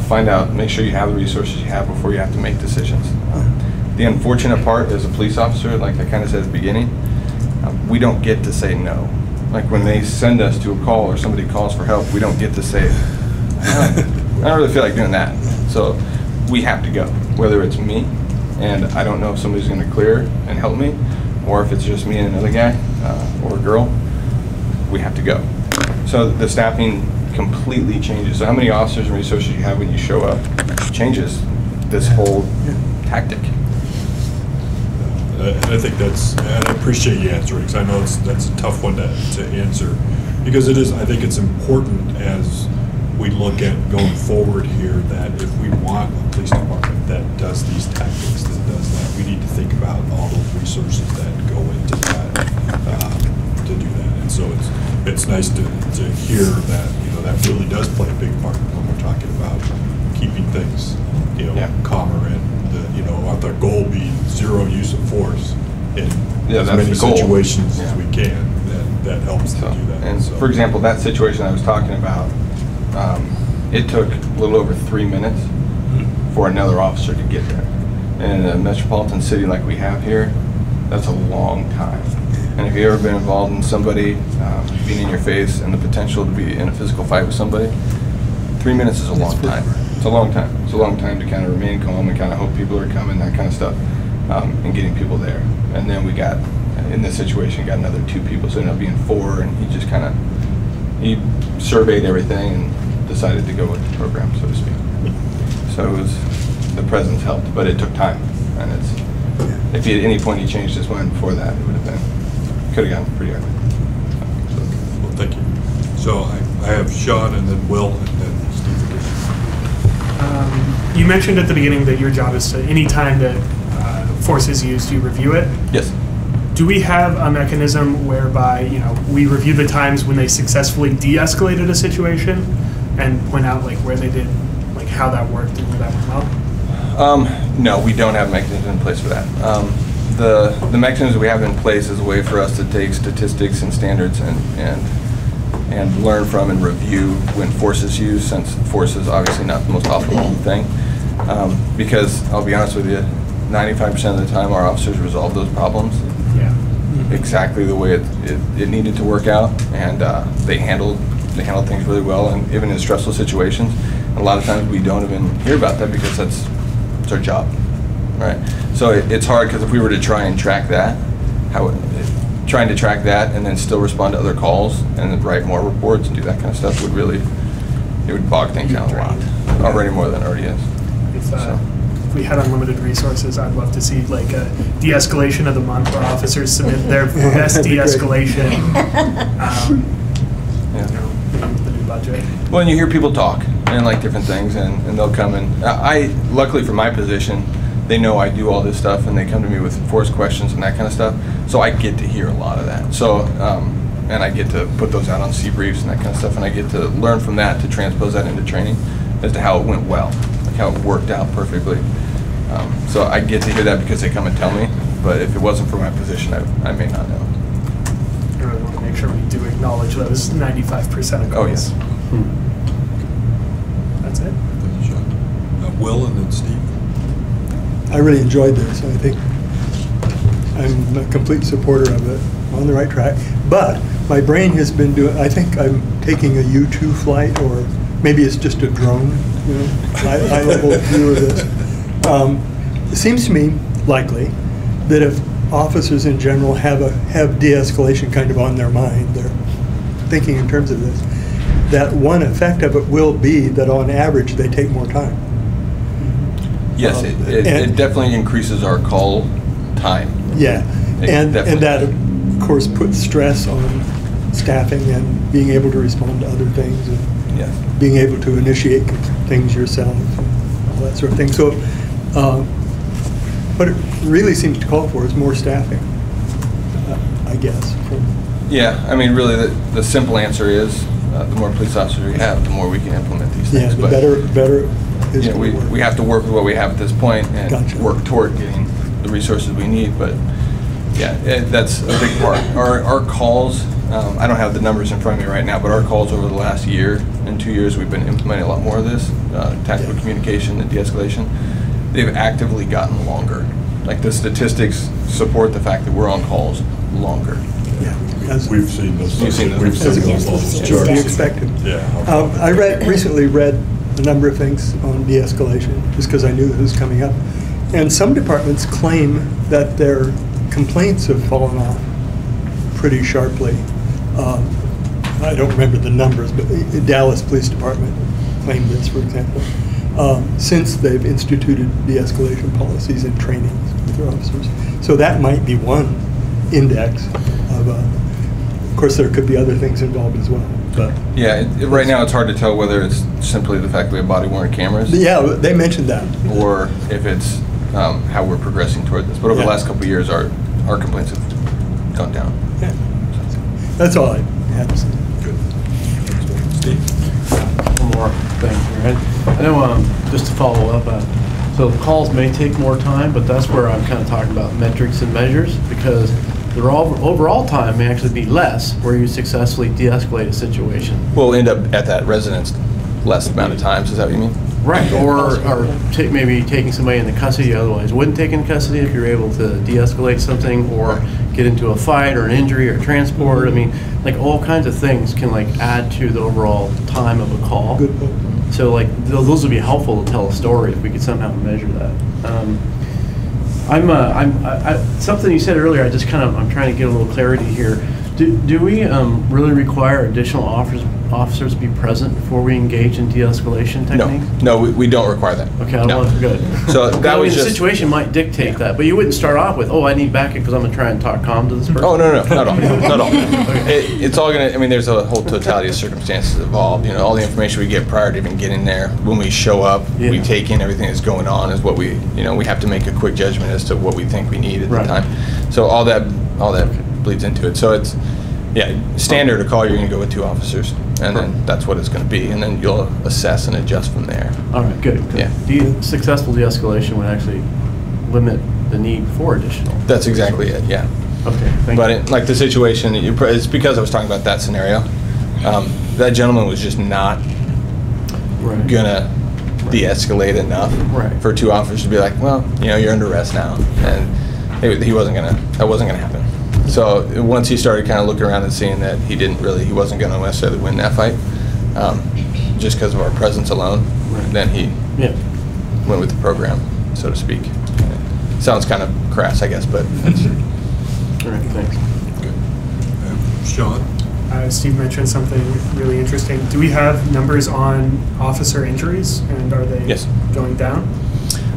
find out, make sure you have the resources you have before you have to make decisions. The unfortunate part as a police officer, like I kind of said at the beginning, we don't get to say no. Like when they send us to a call or somebody calls for help, we don't get to say, I don't really feel like doing that. So we have to go, whether it's me and I don't know if somebody's going to clear and help me, or if it's just me and another guy or a girl, we have to go. So the staffing completely changes. So how many officers and resources you have when you show up changes this whole tactic. I think that's, and I appreciate you answering, because I know that's a tough one to answer, because it is, I think it's important as we look at going forward here, that if we want a police department that does these tactics, that does that, we need to think about all those resources that go into that, to do that. And so it's nice to hear that, you know, that really does play a big part when we're talking about keeping things, you know, calmer, and you know, the goal being 0 use of force in as many situations as we can. That helps to do that. And for example, that situation I was talking about, it took a little over 3 minutes for another officer to get there. And in a metropolitan city like we have here, that's a long time. And if you've ever been involved in somebody being in your face and the potential to be in a physical fight with somebody, 3 minutes is a long time. It's a long time. It's a long time to kind of remain calm and kind of hope people are coming, that kind of stuff, and getting people there. And then we got, in this situation, got another 2 people, so it ended up being 4, and he just kind of, he surveyed everything and decided to go with the program, so to speak. So it was, the presence helped, but it took time. And it's, if he at any point he changed his mind before that, it would have been, could have gotten pretty ugly. Well, thank you. So I have Sean, and then Will, and then Steve. You mentioned at the beginning that your job is to, any time that force is used, you review it. Yes. Do we have a mechanism whereby, you know, we review the times when they successfully de-escalated a situation and point out like where they did, like how that worked and where that went well? No, we don't have a mechanism in place for that. The mechanism we have in place is a way for us to take statistics and standards and learn from and review when force is used, since force is obviously not the most optimal thing. Because I'll be honest with you, 95% of the time our officers resolve those problems exactly the way it needed to work out, and they handled things really well, and even in stressful situations. A lot of times we don't even hear about that because it's our job, right? So it's hard, because if we were to try and track that, trying to track that and then still respond to other calls and then write more reports and do that kind of stuff would really, it would bog things down a lot, already more than it already is. If we had unlimited resources, I'd love to see like a de-escalation of the month where officers submit their best de-escalation. The new budget. Well, and you hear people talk and like different things, and they'll come and luckily for my position, they know I do all this stuff, and they come to me with force questions and that kind of stuff. So I get to hear a lot of that. So, and I get to put those out on C-briefs and that kind of stuff, and I get to learn from that to transpose that into training as to how it went well, like how it worked out perfectly. So I get to hear that because they come and tell me, but if it wasn't for my position, I may not know. I really want to make sure we do acknowledge those 95% of calls. Oh, yes. That's it. Will and then Steve. I really enjoyed this. I think I'm a complete supporter of it. On the right track. But my brain has been doing, I think I'm taking a U-2 flight, or maybe it's just a drone, you know, high-level view of this. It seems to me likely that if officers in general have de-escalation kind of on their mind, they're thinking in terms of this, that one effect of it will be that on average they take more time. Yes, it definitely increases our call time. Yeah, and that of course puts stress on staffing and being able to respond to other things, and being able to initiate things yourself and all that sort of thing. So what it really seems to call for is more staffing, I guess. Yeah, I mean, really, the simple answer is the more police officers we have, the more we can implement these things. Yeah, the better is you know, going to work. we have to work with what we have at this point and Gotcha. work toward getting the resources we need. But yeah, that's a big part. Our calls, I don't have the numbers in front of me right now, but our calls over the last year and 2 years, we've been implementing a lot more of this, tactical communication and de-escalation. They've actively gotten longer. Like, the statistics support the fact that we're on calls longer. Yeah, We've seen those. You've seen those. We've seen Yes, those we've seen charts. those. you expected. Yeah. I recently read a number of things on de-escalation, just because I knew it was coming up. And some departments claim that their complaints have fallen off pretty sharply. I don't remember the numbers, but the Dallas Police Department claimed this, for example, since they've instituted de-escalation policies and trainings with their officers. So that might be one index of course, there could be other things involved as well. But Yeah, right now it's hard to tell whether it's simply the fact that we have body-worn cameras. yeah, they mentioned that. Or if it's how we're progressing toward this. But over the last couple of years, our complaints have gone down. Yeah. That's all I had to say. Good. Steve? One more thing here. I know, just to follow up, so calls may take more time, but that's where I'm kind of talking about metrics and measures, because their overall time may actually be less where you successfully de-escalate a situation. We'll end up at that residence less amount of times, is that what you mean? Right, or maybe taking somebody into custody otherwise wouldn't take into custody if you're able to de-escalate something, or get into a fight or an injury or transport. I mean, like, all kinds of things can like add to the overall time of a call. Good point. So like those would be helpful to tell a story if we could somehow measure that. Something you said earlier, I'm trying to get a little clarity here. Do we really require additional officers to be present before we engage in de-escalation techniques? No, we don't require that. Okay, I don't want good. So that was the just situation might dictate that, but you wouldn't start off with, oh, I need backup because I'm gonna try and talk calm to this person. Oh, no, not at all, not at all. It's all gonna, I mean, there's a whole totality of circumstances involved. You know, all the information we get prior to even getting there. When we show up, we take in everything that's going on. Is what we have to make a quick judgment as to what we think we need at the time. So all that bleeds into it. So it's, standard a call, you're gonna go with 2 officers, and then that's what it's gonna be, and then you'll assess and adjust from there. All right, good. Yeah. Successful de-escalation would actually limit the need for additional. That's exactly it, yeah. Okay, thank you. But like the situation, it's because I was talking about that scenario. That gentleman was just not gonna de-escalate enough for 2 officers to be like, well, you're under arrest now, and that wasn't gonna happen. So once he started kind of looking around and seeing that he wasn't going to necessarily win that fight, just because of our presence alone, then he went with the program, so to speak. Sounds kind of crass, I guess, but that's all right, thanks. Good. Sean? Steve mentioned something really interesting. Do we have numbers on officer injuries, and are they going down?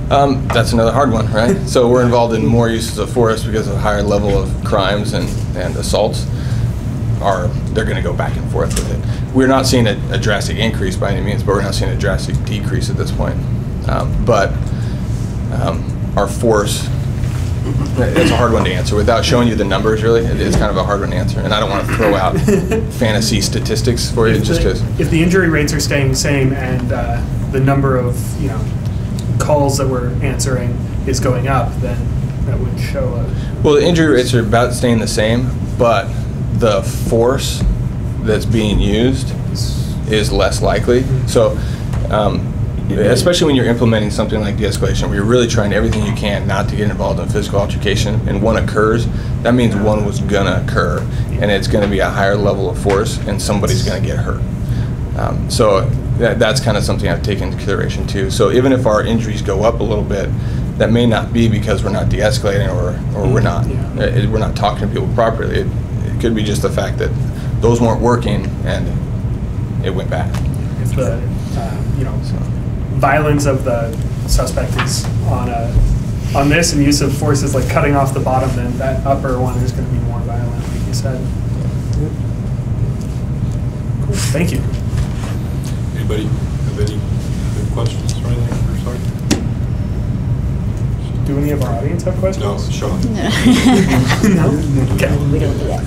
That's another hard one, right? So we're involved in more uses of force because of higher level of crimes and assaults. They're going to go back and forth with it. We're not seeing a drastic increase by any means, but we're not seeing a drastic decrease at this point. But our force, it's a hard one to answer. Without showing you the numbers, really, it's kind of a hard one to answer. And I don't want to throw out fantasy statistics for you just because. If the injury rates are staying the same and the number of, calls that we're answering is going up, then that would show Well, the injury rates are about staying the same, but the force that's being used is less likely. So, especially when you're implementing something like de-escalation, where you're really trying everything you can not to get involved in physical altercation, and one occurs, that means one was gonna occur, and it's gonna be a higher level of force, and somebody's gonna get hurt. So that's kind of something I've taken into consideration too. So even if our injuries go up a little bit, that may not be because we're not de-escalating or we're not talking to people properly. It could be just the fact that those weren't working and it went bad. If the violence of the suspect is on this, and use of force is like cutting off the bottom, then that upper one is going to be more violent, like you said. Cool. Thank you. Anybody have any good questions or anything for Sergeant? Do any of our audience have questions? No, Sean. No? Okay. We don't do that.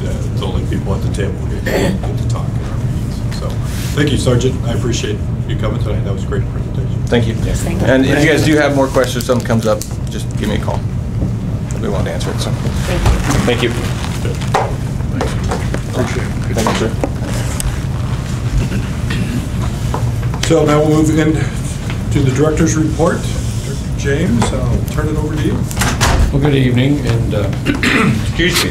Yeah, it's only people at the table who get to talk in our meetings. So, thank you, Sergeant. I appreciate you coming tonight. That was a great presentation. Thank you. Yes, thank you. And if you guys do have more questions, something comes up, just give me a call. We want to answer it. So, thank you. Appreciate it. Thank you, sir. So now we'll move into the director's report. Director James, I'll turn it over to you. Well, good evening, and excuse me.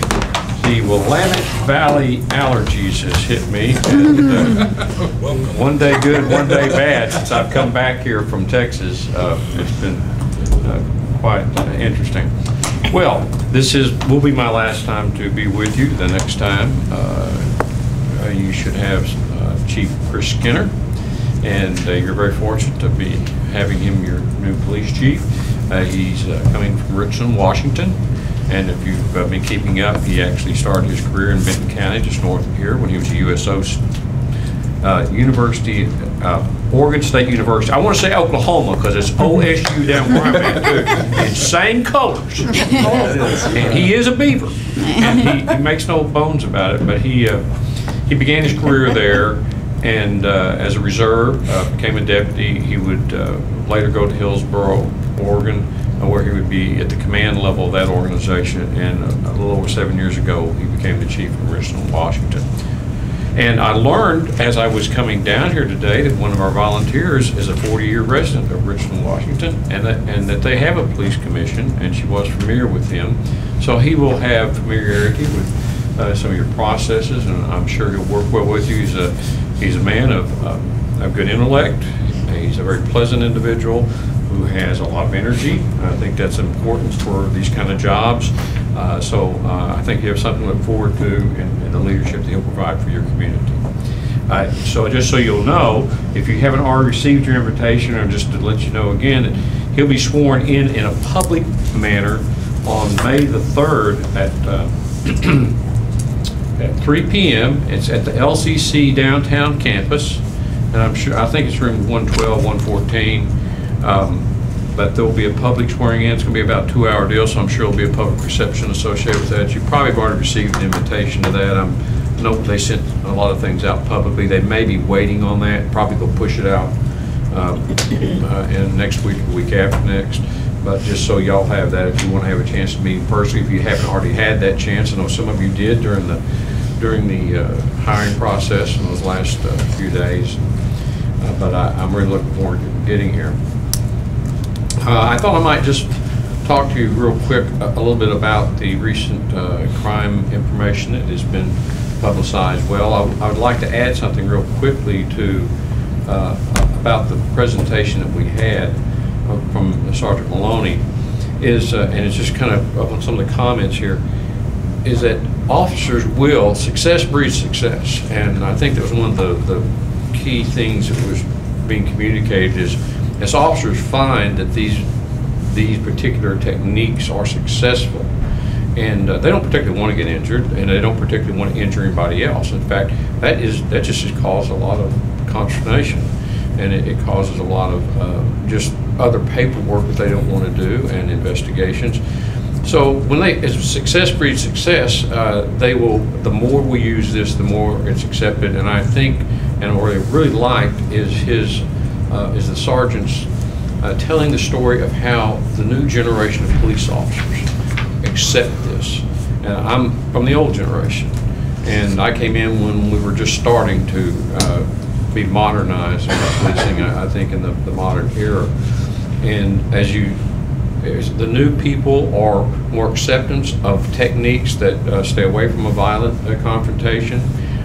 The Willamette Valley allergies has hit me, and one day good, one day bad. Since I've come back here from Texas, it's been quite interesting. Well, this will be my last time to be with you. The next time, you should have Chief Chris Skinner, and you're very fortunate to be having him your new police chief. He's coming from Richland, Washington. And if you've been keeping up, he actually started his career in Benton County, just north of here, when he was a USO University, Oregon State University. I want to say Oklahoma because it's OSU down where I'm at too. In same colors. And he is a Beaver. And he makes no bones about it. But he began his career there, and as a reserve, became a deputy. He would later go to Hillsboro, Oregon, where he would be at the command level of that organization, and a little over 7 years ago he became the chief in Richland, Washington. And I learned as I was coming down here today that one of our volunteers is a 40-year resident of Richland, Washington, and that they have a police commission, and she was familiar with him. So he will have familiarity with some of your processes, and I'm sure he'll work well with you. He's a man of good intellect. He's a very pleasant individual who has a lot of energy. I think that's important for these kind of jobs. So I think you have something to look forward to in the leadership that he'll provide for your community. So just so you'll know, if you haven't already received your invitation, or just to let you know again, that he'll be sworn in a public manner on May the 3rd at 3 p.m. It's at the LCC downtown campus, and I think it's room 112, 114. But there will be a public swearing in. It's going to be about a 2-hour deal, so I'm sure there will be a public reception associated with that. You probably have already received an invitation to that. I know they sent a lot of things out publicly. They may be waiting on that. Probably they'll push it out in next week or the week after next. But just so y'all have that, if you want to have a chance to meet personally, if you haven't already had that chance. I know some of you did during the hiring process in those last few days. But I'm really looking forward to getting here. I thought I might just talk to you real quick a little bit about the recent crime information that has been publicized. Well, I would like to add something real quickly to about the presentation that we had from Sergeant Maloney, and it's just kind of up on some of the comments here, is that officers will, success breeds success. And I think that was one of the key things that was being communicated is, as officers find that these particular techniques are successful, and they don't particularly want to get injured, and they don't particularly want to injure anybody else. In fact, that just causes a lot of consternation, and it causes a lot of just other paperwork that they don't want to do, and investigations. So when as success breeds success, the more we use this, the more it's accepted. And I think, and what I really liked is the sergeants telling the story of how the new generation of police officers accept this. And I'm from the old generation, And I came in when we were just starting to be modernized in our policing, I think, in the modern era. And as the new people are more acceptance of techniques that stay away from a violent confrontation.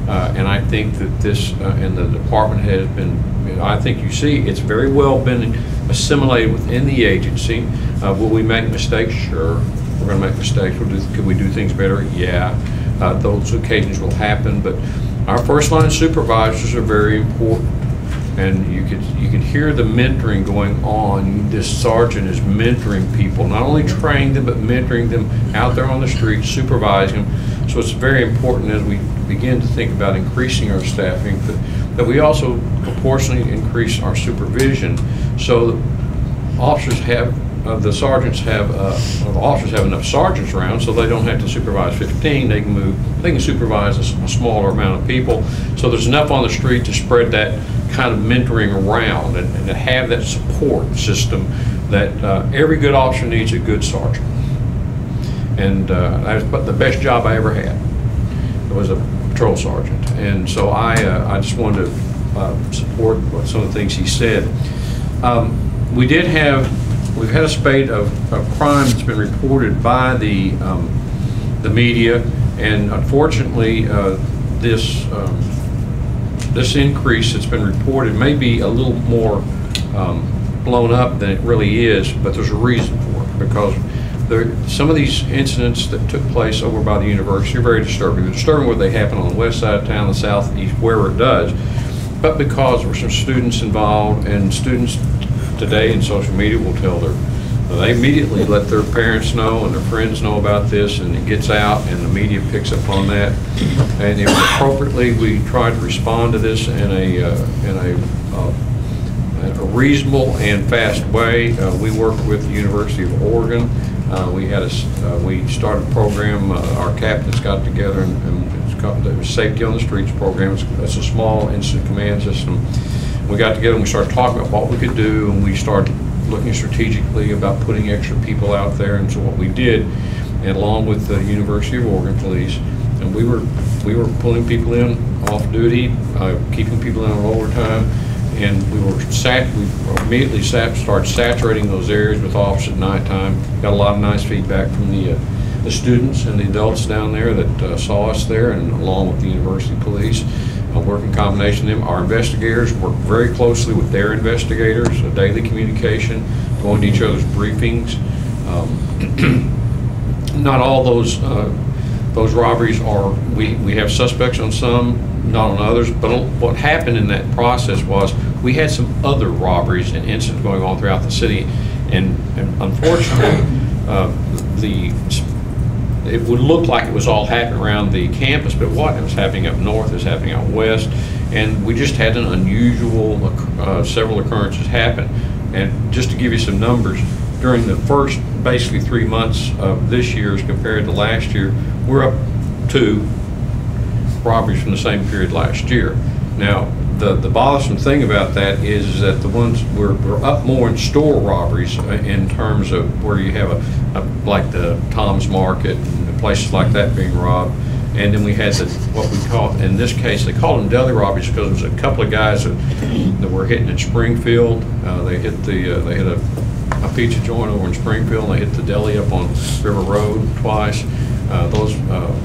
And I think that this, and the department has been, I think you see, it's very well been assimilated within the agency. Will we make mistakes? Sure. We're going to make mistakes. Could we do things better? Yeah. Those occasions will happen, but our first line supervisors are very important. And you could hear the mentoring going on. This sergeant is mentoring people, not only training them, but mentoring them out there on the street, supervising them. So it's very important as we begin to think about increasing our staffing, that we also proportionally increase our supervision, so that officers have, the sergeants have, the officers have enough sergeants around, so they don't have to supervise 15. They can supervise a smaller amount of people. So there's enough on the street to spread that kind of mentoring around, and to have that support system that every good officer needs a good sergeant. And that was the best job I ever had. It was a patrol sergeant. And so I just wanted to support some of the things he said. We've had a spate of crime that's been reported by the media, and unfortunately this increase that's been reported may be a little more blown up than it really is, but there's a reason for it, because some of these incidents that took place over by the university are very disturbing. They're disturbing where they happen on the west side of town, the southeast, wherever it does, but because there were some students involved, and students today in social media will tell they immediately let their parents know and their friends know about this, and it gets out and the media picks up on that. And appropriately, we try to respond to this in a reasonable and fast way. We work with the University of Oregon. We started a program, our captains got together, and it's called the Safety on the Streets program. It's a small incident command system. We got together and we started talking about what we could do, and we started looking strategically about putting extra people out there. And so what we did, and along with the University of Oregon Police, and we were pulling people in off duty, keeping people in on overtime, and we immediately started saturating those areas with officers at nighttime. Got a lot of nice feedback from the students and the adults down there that saw us there, and along with the University Police. Work in combination with them. Our investigators work very closely with their investigators, a daily communication, going to each other's briefings. Not all those robberies are, we have suspects on some, not on others, but what happened in that process was we had some other robberies and incidents going on throughout the city, and unfortunately, it would look like it was all happening around the campus, but what? It was happening up north, it was happening out west, and we just had an unusual, several occurrences happen. And just to give you some numbers, during the first basically 3 months of this year as compared to last year, we're up 2 robberies from the same period last year. Now, the bothersome thing about that is that the ones we're up more in store robberies in terms of where you have like the Tom's Market and places like that being robbed. And then we had what we call, in this case, they called them deli robberies because there was a couple of guys that were hitting in Springfield. They hit a pizza joint over in Springfield, and they hit the deli up on River Road twice.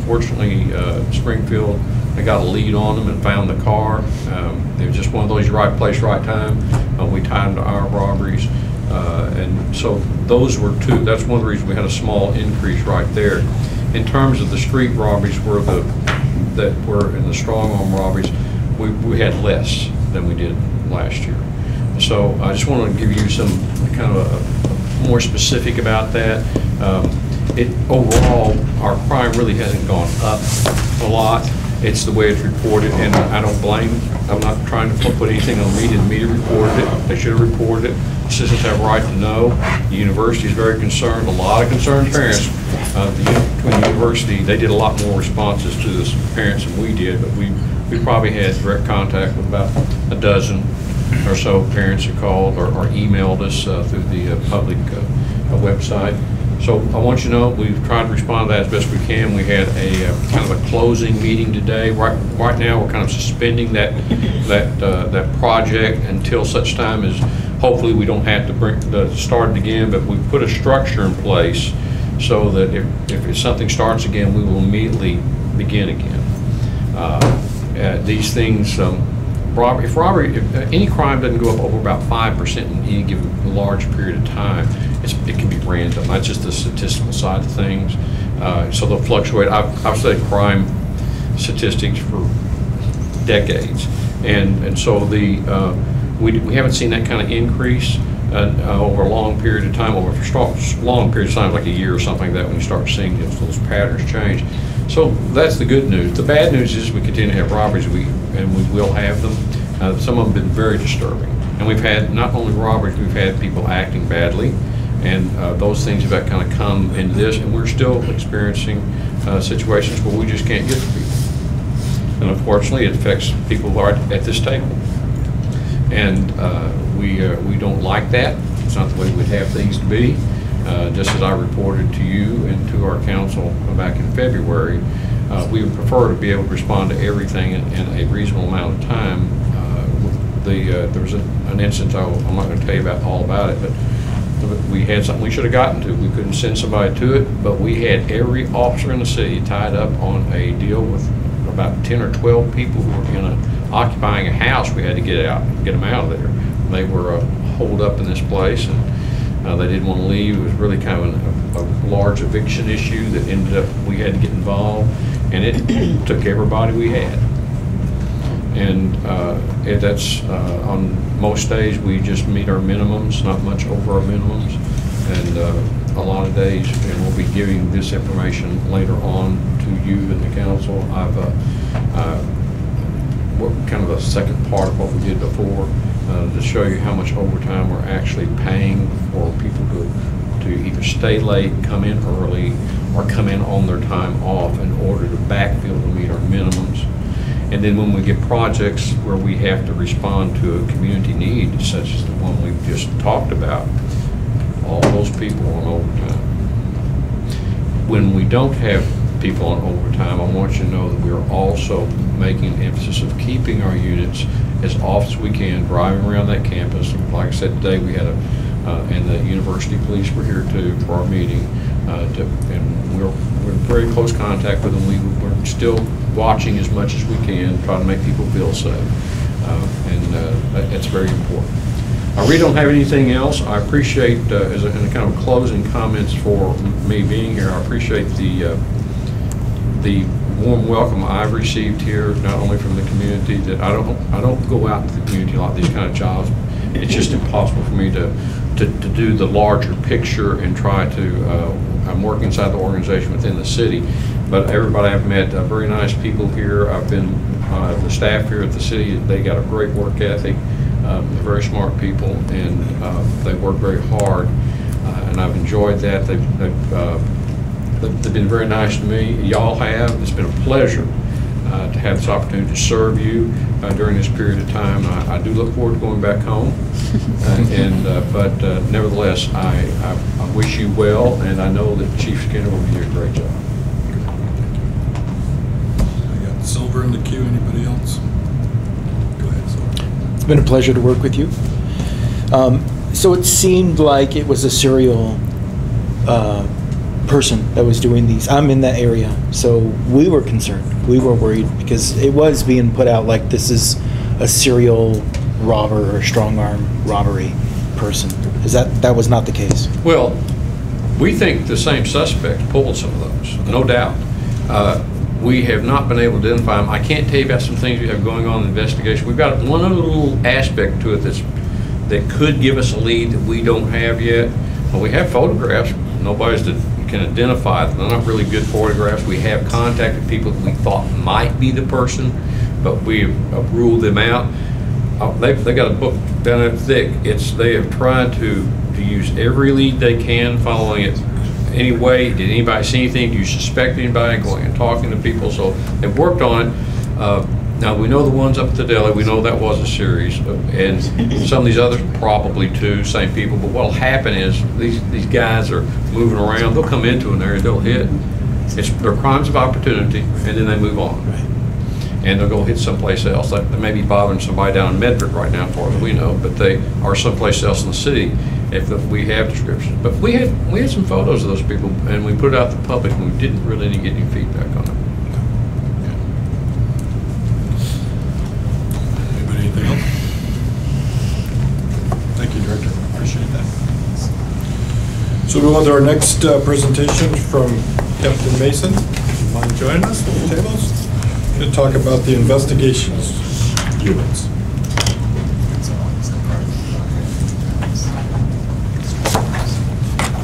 Fortunately, Springfield, they got a lead on them and found the car. It was just one of those right place, right time. We timed our robberies. And so those were 2, that's one of the reasons we had a small increase right there. In terms of the street robberies that were in the strong arm robberies, we had less than we did last year. So I just wanted to give you some kind of a more specific about that. Overall, our crime really hasn't gone up a lot. It's the way it's reported, and I don't blame. I'm not trying to put anything on the media. The media reported it. They should have reported it. Citizens have a right to know. The university is very concerned. A lot of concerned parents. Between the university, they did a lot more responses to the parents than we did, but we probably had direct contact with about a dozen or so parents who called or emailed us through the public website. So I want you to know we've tried to respond to that as best we can. We had a kind of a closing meeting today. Right now, we're kind of suspending that project until such time as hopefully we don't have to start it again. But we put a structure in place so that if something starts again, we will immediately begin again. These things, if any crime doesn't go up over about 5% in any given large period of time, it can be random. That's just the statistical side of things. So they'll fluctuate. I've studied crime statistics for decades, and so we haven't seen that kind of increase over a long period of time. Over a long period of time, like a year or something like that, when you start seeing those patterns change. So that's the good news. The bad news is we continue to have robberies, and we will have them. Some of them have been very disturbing. And we've had not only robberies, we've had people acting badly, and those things have kind of come into this, and we're still experiencing situations where we just can't get to people. And unfortunately, it affects people who are at this table. And we don't like that. It's not the way we'd have things to be. Just as I reported to you and to our council back in February, we would prefer to be able to respond to everything in a reasonable amount of time. There was an instance, I'm not going to tell you all about it, but we had something we should have gotten to. We couldn't send somebody to it, but we had every officer in the city tied up on a deal with about 10 or 12 people who were occupying a house. We had to get them out of there. They were holed up in this place, and they didn't want to leave. It was really kind of a large eviction issue that ended up we had to get involved, and it took everybody we had. And that's on most days we just meet our minimums, not much over our minimums, and a lot of days, and we'll be giving this information later on to you and the council. I've kind of a second part of what we did before to show you how much overtime we're actually paying for people to either stay late, come in early, or come in on their time off in order to backfill to meet our minimums. And then when we get projects where we have to respond to a community need, such as the one we've just talked about, all those people on overtime. When we don't have people on overtime, I want you to know that we are also making an emphasis of keeping our units as often as we can, driving around that campus. Like I said today, we had and the university police were here too for our meeting, and we're in very close contact with them. We're still watching as much as we can, trying to make people feel safe, and that's very important. I really don't have anything else. I appreciate, as a kind of closing comments for me being here, I appreciate the warm welcome I've received here, not only from the community. That I don't go out to the community a lot, these kind of jobs. It's just impossible for me to do the larger picture and try to. I'm working inside the organization within the city, but everybody I've met, very nice people here. I've been the staff here at the city. They got a great work ethic. They're very smart people, and they work very hard, and I've enjoyed that. They've been very nice to me. Y'all have. It's been a pleasure to have this opportunity to serve you during this period of time. I do look forward to going back home, but nevertheless, I wish you well, and I know that Chief Skinner will do a great job. I got Silver in the queue. Anybody else? Go ahead, Silver. It's been a pleasure to work with you. So it seemed like it was a serial person that was doing these. I'm in that area, so we were concerned. We were worried because it was being put out like this is a serial robber or strong arm robbery person. Is that was not the case? Well, we think the same suspect pulled some of those, no doubt. We have not been able to identify them. I can't tell you about some things we have going on in the investigation. We've got one other little aspect to it that could give us a lead that we don't have yet. Well, we have photographs. Nobody's that can identify them. They're not really good photographs. We have contacted people that we thought might be the person, but we have ruled them out. They got a book down there thick. They have tried to use every lead they can, following it anyway. Did anybody see anything? Do you suspect anybody? Going and talking to people. So they've worked on it. Now, we know the ones up at the deli, we know that was a series, and some of these others probably too, same people, but what'll happen is these guys are moving around, they'll come into an area, they'll hit, they're crimes of opportunity, and then they move on. And they'll go hit someplace else. They may be bothering somebody down in Medford right now, as far as we know, but they are someplace else in the city if we have descriptions. But we had some photos of those people, and we put it out to the public, and we didn't really get any feedback on it. Anything else? Thank you, Director. Appreciate that. So we'll move on to our next presentation from Captain Mason. Mind joining us at the tables to talk about the investigations units.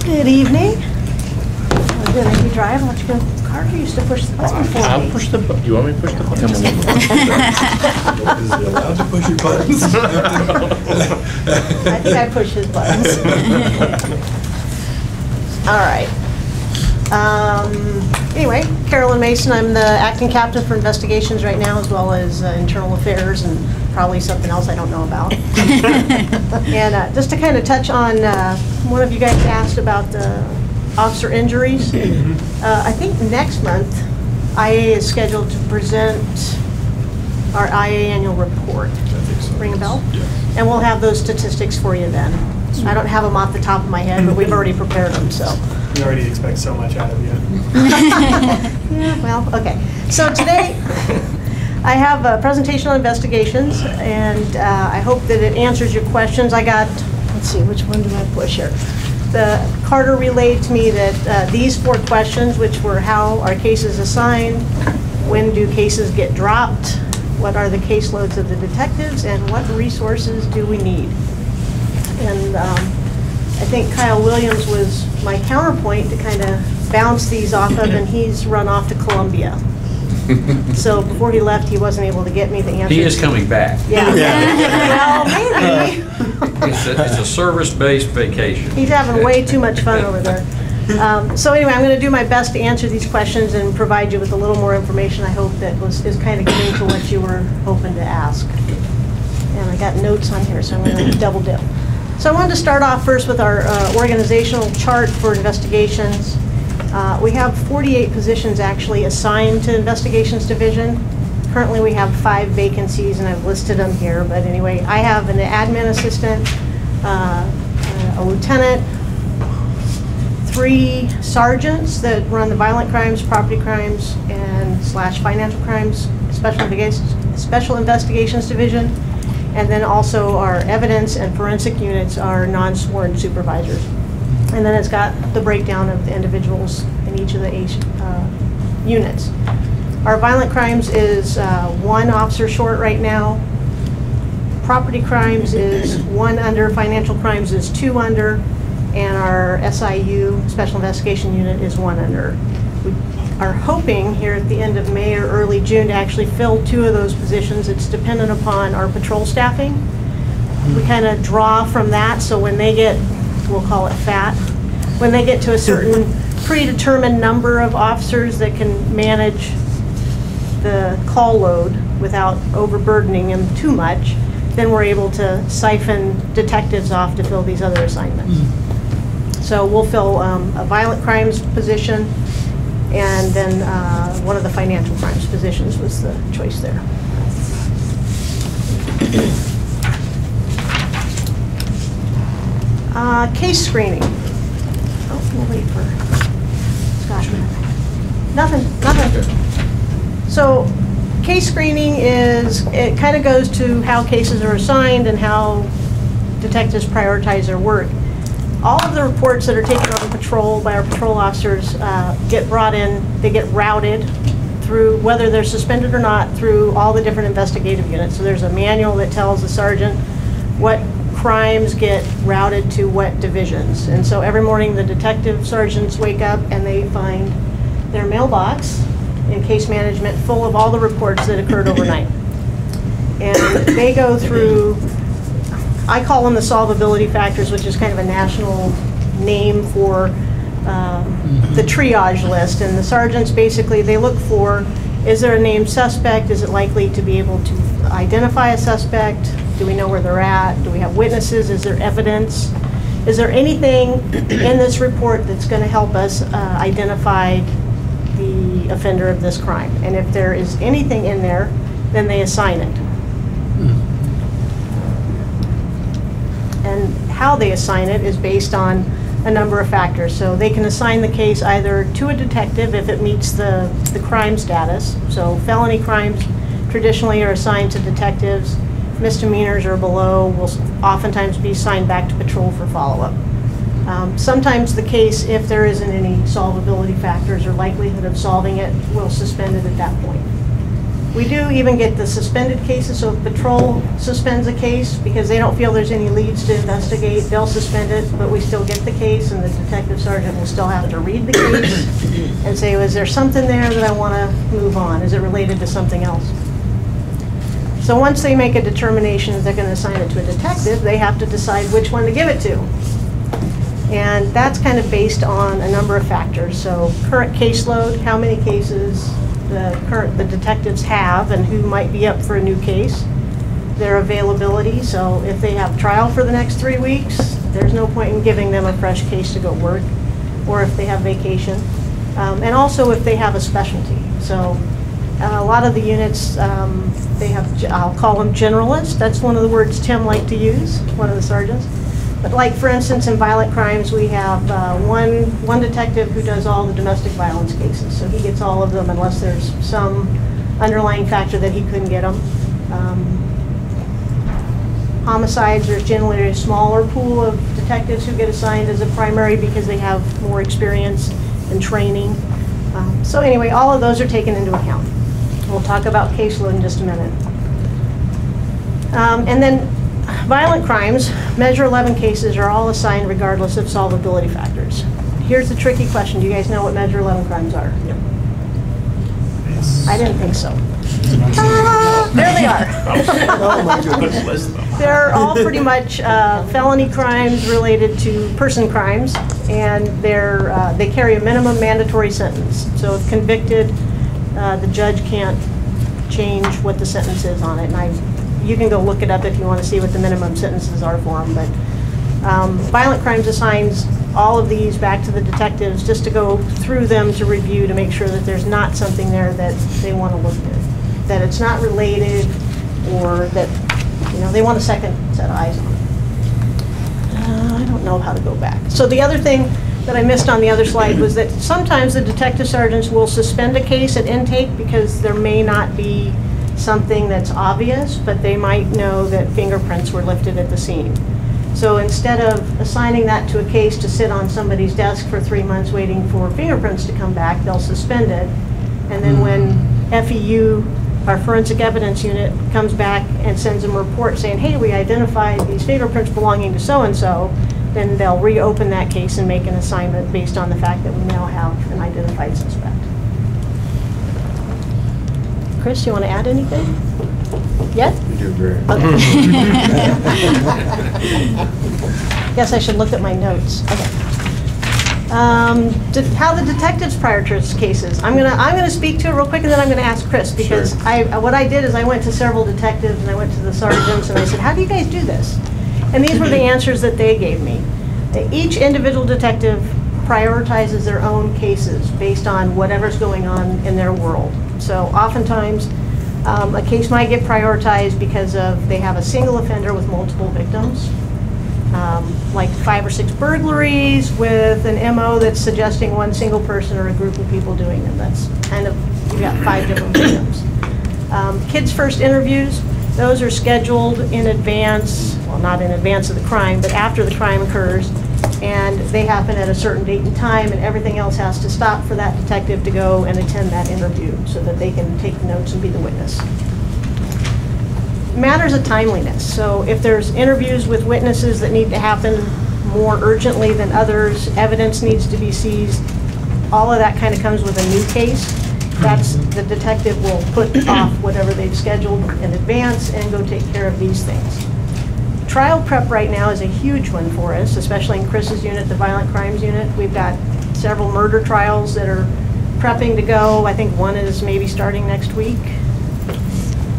Good evening. I'm going to let you drive. I'll let you go. Carter used to push the button for me. I'll push the button. You want me to push the button? Is he allowed to push your buttons? I think I push his buttons. All right. Anyway, Carolyn Mason, I'm the acting captain for investigations right now, as well as internal affairs and probably something else I don't know about. And just to kind of touch on, one of you guys asked about officer injuries. I think next month, IA is scheduled to present our IA annual report. Ring a bell? Yeah. And we'll have those statistics for you then. I don't have them off the top of my head, but we've already prepared them, so. We already expect so much out of you. Yeah, well, okay. So today, I have a presentation on investigations, and I hope that it answers your questions. I got, let's see, which one do I push here? Carter relayed to me that these 4 questions, which were how are cases assigned, when do cases get dropped, what are the caseloads of the detectives, and what resources do we need? And I think Kyle Williams was my counterpoint to kind of bounce these off of, and he's run off to Columbia. So before he left, he wasn't able to get me the answer. He is coming back. Yeah. Well, maybe. It's a service-based vacation. He's having way too much fun over there. So anyway, I'm going to do my best to answer these questions and provide you with a little more information. I hope that is kind of getting to what you were hoping to ask. And I got notes on here, so I'm going to double dip. So I wanted to start off first with our organizational chart for investigations. We have 48 positions actually assigned to Investigations Division. Currently we have 5 vacancies, and I've listed them here. But anyway, I have an admin assistant, a lieutenant, 3 sergeants that run the violent crimes, property crimes, and / financial crimes special investigations division. And then also our evidence and forensic units are non-sworn supervisors. And then it's got the breakdown of the individuals in each of the units. Our violent crimes is 1 officer short right now. Property crimes is 1 under, financial crimes is 2 under, and our SIU, Special Investigation Unit, is 1 under. We are hoping here at the end of May or early June to actually fill 2 of those positions. It's dependent upon our patrol staffing. We kind of draw from that, so when they get, we'll call it fat, when they get to a certain predetermined number of officers that can manage the call load without overburdening them too much, then we're able to siphon detectives off to fill these other assignments. So we'll fill a violent crimes position, and then one of the financial crimes positions was the choice there. Case screening. Oh, we'll wait for Scott. Nothing. So case screening it kind of goes to how cases are assigned and how detectives prioritize their work. All of the reports that are taken on patrol by our patrol officers get brought in, they get routed through, whether they're suspended or not, through all the different investigative units. So there's a manual that tells the sergeant what crimes get routed to what divisions. And so every morning the detective sergeants wake up and they find their mailbox in case management full of all the reports that occurred overnight. And they go through, I call them the solvability factors, which is kind of a national name for the triage list. And the sergeants basically, they look for Is there a named suspect? Is it likely to be able to identify a suspect? Do we know where they're at? Do we have witnesses? Is there evidence? Is there anything in this report that's going to help us identify the offender of this crime? And if there is anything in there, then they assign it. And how they assign it is based on a number of factors. So they can assign the case either to a detective if it meets the crime status. So felony crimes traditionally are assigned to detectives. Misdemeanors or below will oftentimes be assigned back to patrol for follow-up. Sometimes the case, if there isn't any solvability factors or likelihood of solving it, we'll suspend it at that point. We do even get the suspended cases, so if patrol suspends a case because they don't feel there's any leads to investigate, they'll suspend it, but we still get the case, and the detective sergeant will still have to read the case and say, is there something there that I want to move on? Is it related to something else? So once they make a determination that they're going to assign it to a detective, they have to decide which one to give it to. And that's kind of based on a number of factors. So current caseload, how many cases the detectives have and who might be up for a new case. Their availability, so if they have trial for the next 3 weeks, there's no point in giving them a fresh case to go work, or if they have vacation. And also if they have a specialty. So a lot of the units, they have, I'll call them generalists. That's one of the words Tim liked to use, one of the sergeants. But like, for instance, in violent crimes, we have one detective who does all the domestic violence cases. So he gets all of them unless there's some underlying factor that he couldn't get them. Homicides, there's generally a smaller pool of detectives who get assigned as a primary because they have more experience and training. So anyway, all of those are taken into account. We'll talk about caseload in just a minute. And then violent crimes, Measure 11 cases are all assigned regardless of solvability factors. Here's the tricky question. Do you guys know what Measure 11 crimes are? Yep. I didn't think so. There they are. Oh my goodness. They're all pretty much felony crimes related to person crimes, and they carry a minimum mandatory sentence. So if convicted, the judge can't change what the sentence is on it. And you can go look it up if you want to see what the minimum sentences are for them. But violent crimes assigns all of these back to the detectives just to go through them to review to make sure that there's not something there that they want to look at, that it's not related, or that they want a second set of eyes on it. I don't know how to go back. So the other thing that I missed on the other slide was that sometimes the detective sergeants will suspend a case at intake because there may not be something that's obvious, but they might know that fingerprints were lifted at the scene. So instead of assigning that to a case to sit on somebody's desk for 3 months waiting for fingerprints to come back, they'll suspend it. And then when FEU, our forensic evidence unit, comes back and sends them a report saying, hey, we identified these fingerprints belonging to so-and-so, then they'll reopen that case and make an assignment based on the fact that we now have an identified suspect. Chris, you want to add anything? Yet? You do great. Okay. Guess I should look at my notes. Okay. How the detectives prioritize cases. I'm gonna speak to it real quick, and then I'm gonna ask Chris, because Sure. what I did is I went to several detectives and I went to the sergeants and I said, how do you guys do this? And these were the answers that they gave me. Each individual detective prioritizes their own cases based on whatever's going on in their world. So oftentimes, a case might get prioritized because they have a single offender with multiple victims, like 5 or 6 burglaries with an MO that's suggesting one single person or a group of people doing them. That's kind of, you've got 5 different victims. Kids' first interviews, those are scheduled in advance, well, not in advance of the crime, but after the crime occurs, and they happen at a certain date and time, and everything else has to stop for that detective to go and attend that interview so that they can take notes and be the witness. Matters of timeliness. So if there's interviews with witnesses that need to happen more urgently than others, evidence needs to be seized, all of that kind of comes with a new case. That's, the detective will put off whatever they've scheduled in advance and go take care of these things. Trial prep right now is a huge one for us, especially in Chris's unit, the violent crimes unit. We've got several murder trials that are prepping to go. I think one is maybe starting next week.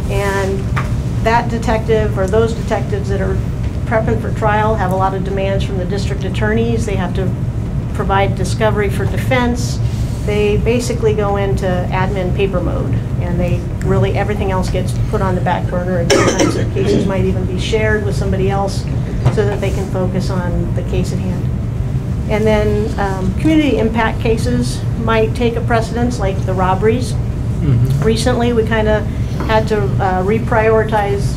And that detective, or those detectives that are prepping for trial, have a lot of demands from the district attorneys. They have to provide discovery for defense. They basically go into admin paper mode, and they really, everything else gets put on the back burner, and sometimes their cases might even be shared with somebody else so that they can focus on the case at hand. And then community impact cases might take a precedence, like the robberies. Recently, we kind of had to reprioritize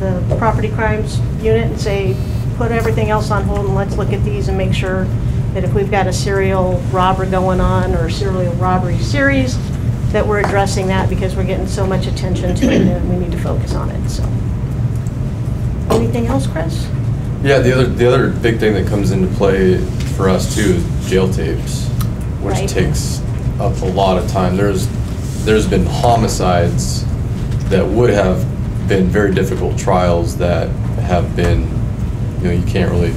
the property crimes unit and say, put everything else on hold and let's look at these and make sure that if we've got a serial robber going on or serial robbery series, that we're addressing that, because we're getting so much attention to it and we need to focus on it. So, anything else, Chris? Yeah, the other big thing that comes into play for us too is jail tapes, which Right. takes up a lot of time. There's been homicides that would have been very difficult trials that have been, you can't really.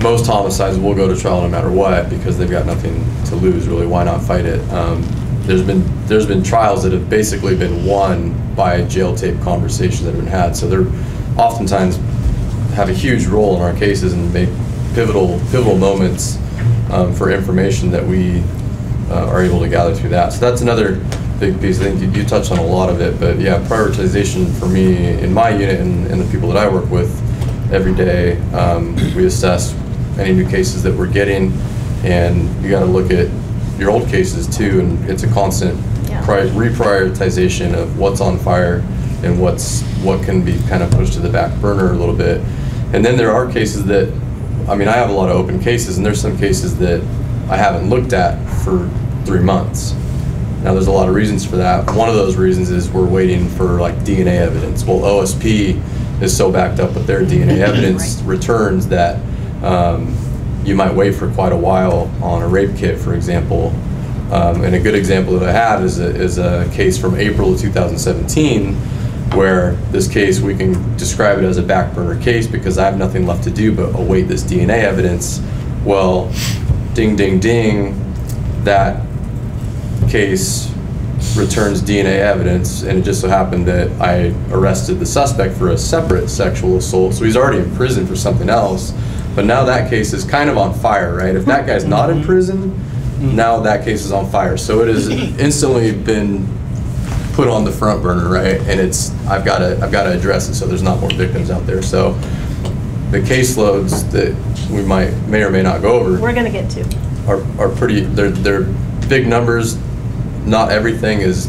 Most homicides will go to trial no matter what, because they've got nothing to lose, really. Why not fight it? There's been trials that have basically been won by jail tape conversations that have been had. So they're oftentimes have a huge role in our cases and make pivotal moments for information that we are able to gather through that. So that's another big piece. I think you touched on a lot of it, but yeah, prioritization for me in my unit and the people that I work with every day, we assess any new cases that we're getting, and you got to look at your old cases too, and it's a constant reprioritization of what's on fire and what can be kind of pushed to the back burner a little bit. And then there are cases that, I mean, I have a lot of open cases, and there's some cases that I haven't looked at for 3 months. Now, there's a lot of reasons for that. One of those reasons is we're waiting for like DNA evidence. Well, OSP is so backed up with their DNA evidence returns that you might wait for quite a while on a rape kit, for example. And a good example that I have is a case from April of 2017, where this case, we can describe it as a back burner case because I have nothing left to do but await this DNA evidence. Well, ding, ding, ding, that case returns DNA evidence, and it just so happened that I arrested the suspect for a separate sexual assault, so he's already in prison for something else. But now that case is kind of on fire, right? If that guy's not in prison, now that case is on fire. So it has instantly been put on the front burner, right? And I've got to address it so there's not more victims out there. So the caseloads that we may or may not go over, We're going to get to. Are pretty. They're big numbers. Not everything is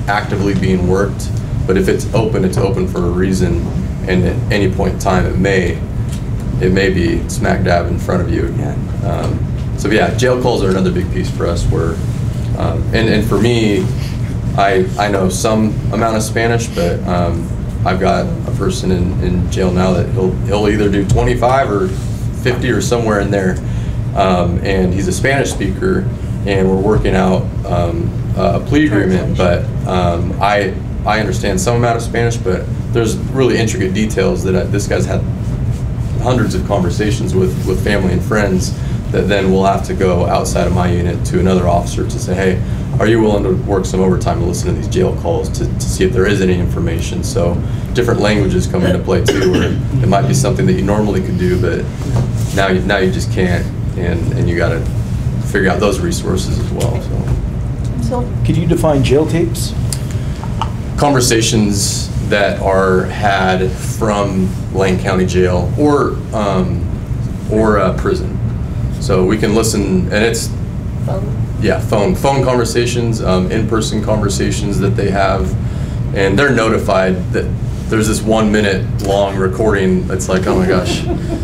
actively being worked, but if it's open for a reason, and at any point in time it may be smack dab in front of you again. So yeah, jail calls are another big piece for us. Where and for me, I know some amount of Spanish, but I've got a person in jail now that he'll either do 25 or 50 or somewhere in there, and he's a Spanish speaker, and we're working out a plea agreement. But I understand some amount of Spanish, but there's really intricate details that this guy's had hundreds of conversations with family and friends that then we'll have to go outside of my unit to another officer to say, hey, are you willing to work some overtime to listen to these jail calls to see if there is any information? So different languages come into play too, where it might be something that you normally could do, but now you just can't, and you got to figure out those resources as well. So, Could you define jail tapes? Conversations that are had from Lane County Jail or prison. So we can listen, and it's phone conversations, in-person conversations that they have, and they're notified that there's this 1 minute long recording. It's like, oh my gosh,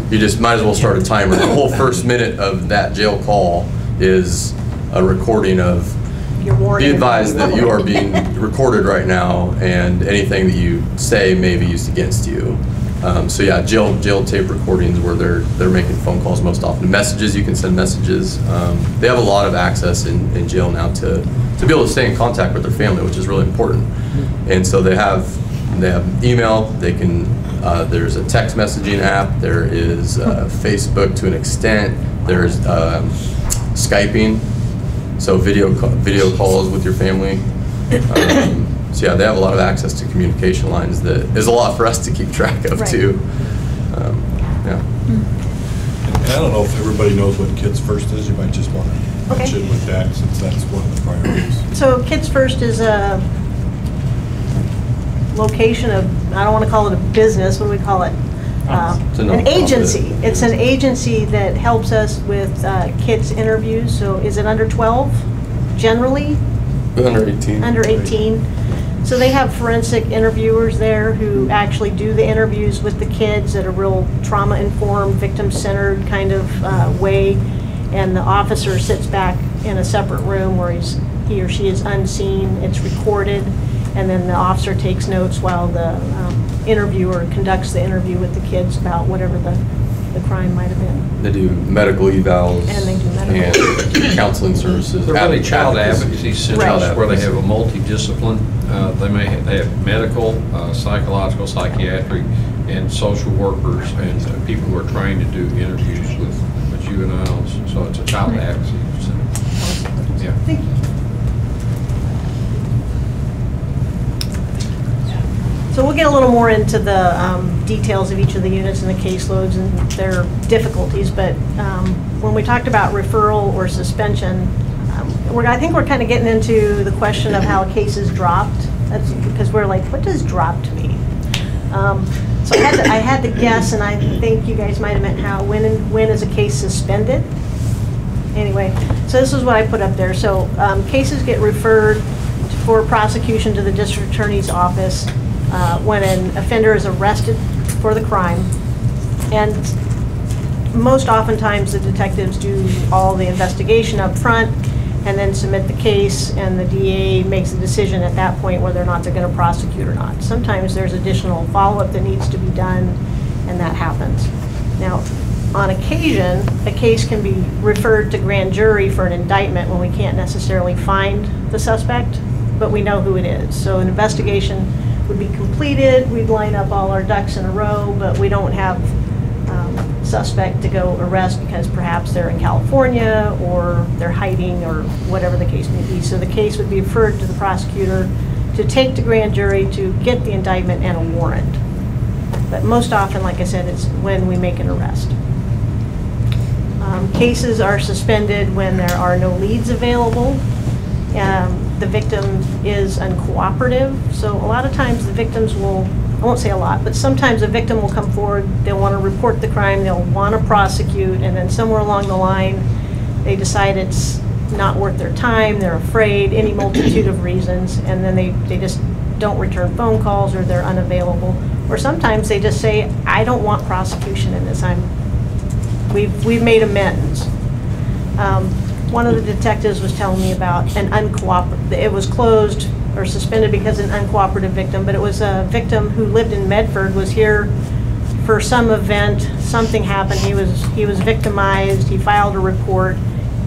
you just might as well start a timer. The whole first minute of that jail call is a recording of, be advised that you are being recorded right now, and anything that you say may be used against you. So yeah, jail tape recordings where they're making phone calls most often. Messages, you can send messages. They have a lot of access in jail now to be able to stay in contact with their family, which is really important. And so they have email. They can. There's a text messaging app. There is Facebook to an extent. There's Skyping. So video calls with your family. So yeah, they have a lot of access to communication lines that is a lot for us to keep track of too. Yeah. And I don't know if everybody knows what Kids First is. You might just want to mention with that, since that's one of the priorities. So Kids First is a location of, I don't want to call it a business, what do we call it? An agency. It's an agency that helps us with kids interviews. So is it under 12 generally? Under 18. Under 18. So they have forensic interviewers there who actually do the interviews with the kids at a real trauma-informed, victim-centered kind of way. And the officer sits back in a separate room where he or she is unseen. It's recorded. And then the officer takes notes while the interviewer conducts the interview with the kids about whatever the crime might have been. They do medical evals. And they do medical. And counseling services. They're really child advocacy centers where they have a multidiscipline. They have medical, psychological, psychiatric, and social workers and people who are trained to do interviews with juveniles. So it's a child advocacy center. Yeah. Thank you. So we'll get a little more into the details of each of the units and the caseloads and their difficulties, but when we talked about referral or suspension, I think we're kind of getting into the question of how a case is dropped. That's because we're like, what does dropped mean? So I had to guess, and I think you guys might have meant when is a case suspended? Anyway, so this is what I put up there. So cases get referred for prosecution to the district attorney's office when an offender is arrested for the crime. And most oftentimes the detectives do all the investigation up front and then submit the case, and the DA makes a decision at that point whether or not they're going to prosecute or not. Sometimes there's additional follow-up that needs to be done, and that happens. Now, on occasion, a case can be referred to grand jury for an indictment when we can't necessarily find the suspect, but we know who it is. So an investigation would be completed, we'd line up all our ducks in a row, but we don't have suspect to go arrest because perhaps they're in California or they're hiding or whatever the case may be. So the case would be referred to the prosecutor to take to grand jury to get the indictment and a warrant. But most often, like I said, it's when we make an arrest. Cases are suspended when there are no leads available. The victim is uncooperative. So a lot of times the victims will, I won't say a lot, but sometimes a victim will come forward, they'll want to report the crime, they'll want to prosecute, and then somewhere along the line, they decide it's not worth their time, they're afraid, any multitude of reasons, and then they just don't return phone calls or they're unavailable. Or sometimes they just say, I don't want prosecution in this, we've made amends. One of the detectives was telling me about it was closed or suspended because an uncooperative victim, but it was a victim who lived in Medford, was here for some event, something happened, he was victimized, he filed a report,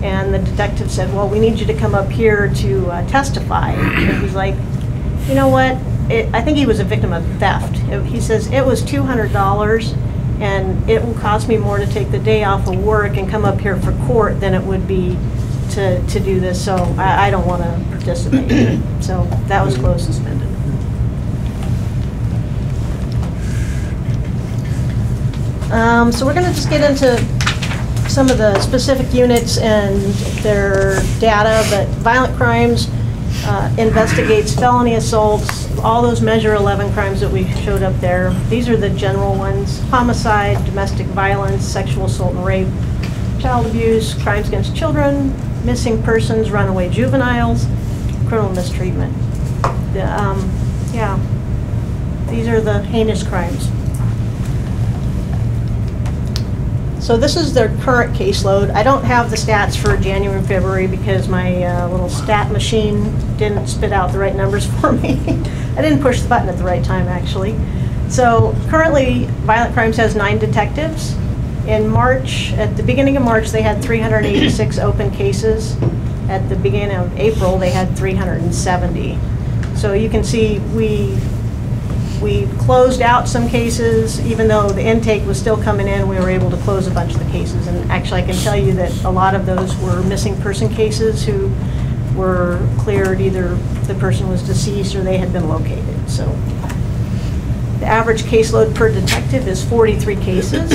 and the detective said, well, we need you to come up here to testify. And he's like, you know what, I think he was a victim of theft. He says, it was $200, and it will cost me more to take the day off of work and come up here for court than it would be to do this, so I don't want to participate in it. So that was closed, suspended. So we're going to just get into some of the specific units and their data, but violent crimes investigates felony assaults, all those Measure 11 crimes that we showed up there. These are the general ones: homicide, domestic violence, sexual assault and rape, child abuse, crimes against children, missing persons, runaway juveniles, criminal mistreatment. Yeah, these are the heinous crimes. So this is their current caseload. I don't have the stats for January and February because my little stat machine didn't spit out the right numbers for me. I didn't push the button at the right time, actually. So currently, Violent Crimes has 9 detectives. In March, at the beginning of March, they had 386 open cases. At the beginning of April, they had 370. So you can see We closed out some cases, even though the intake was still coming in, we were able to close a bunch of the cases. And actually, I can tell you that a lot of those were missing person cases who were cleared, either the person was deceased or they had been located. So the average caseload per detective is 43 cases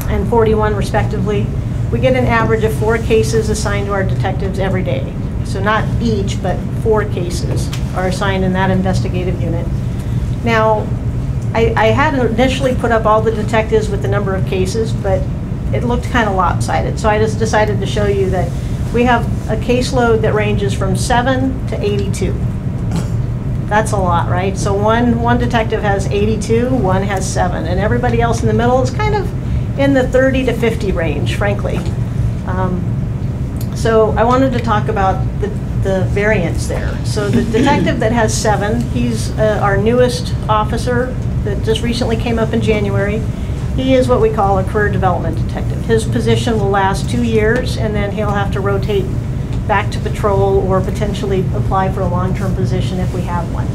and 41 respectively. We get an average of 4 cases assigned to our detectives every day. So not each, but 4 cases are assigned in that investigative unit. Now, I had initially put up all the detectives with the number of cases, but it looked kind of lopsided. So I just decided to show you that we have a caseload that ranges from 7 to 82. That's a lot, right? So one detective has 82, one has 7, and everybody else in the middle is kind of in the 30 to 50 range, frankly. So I wanted to talk about the variance there. So the detective that has 7, he's our newest officer that just recently came up in January. He is what we call a career development detective. His position will last 2 years, and then he'll have to rotate back to patrol or potentially apply for a long-term position if we have one.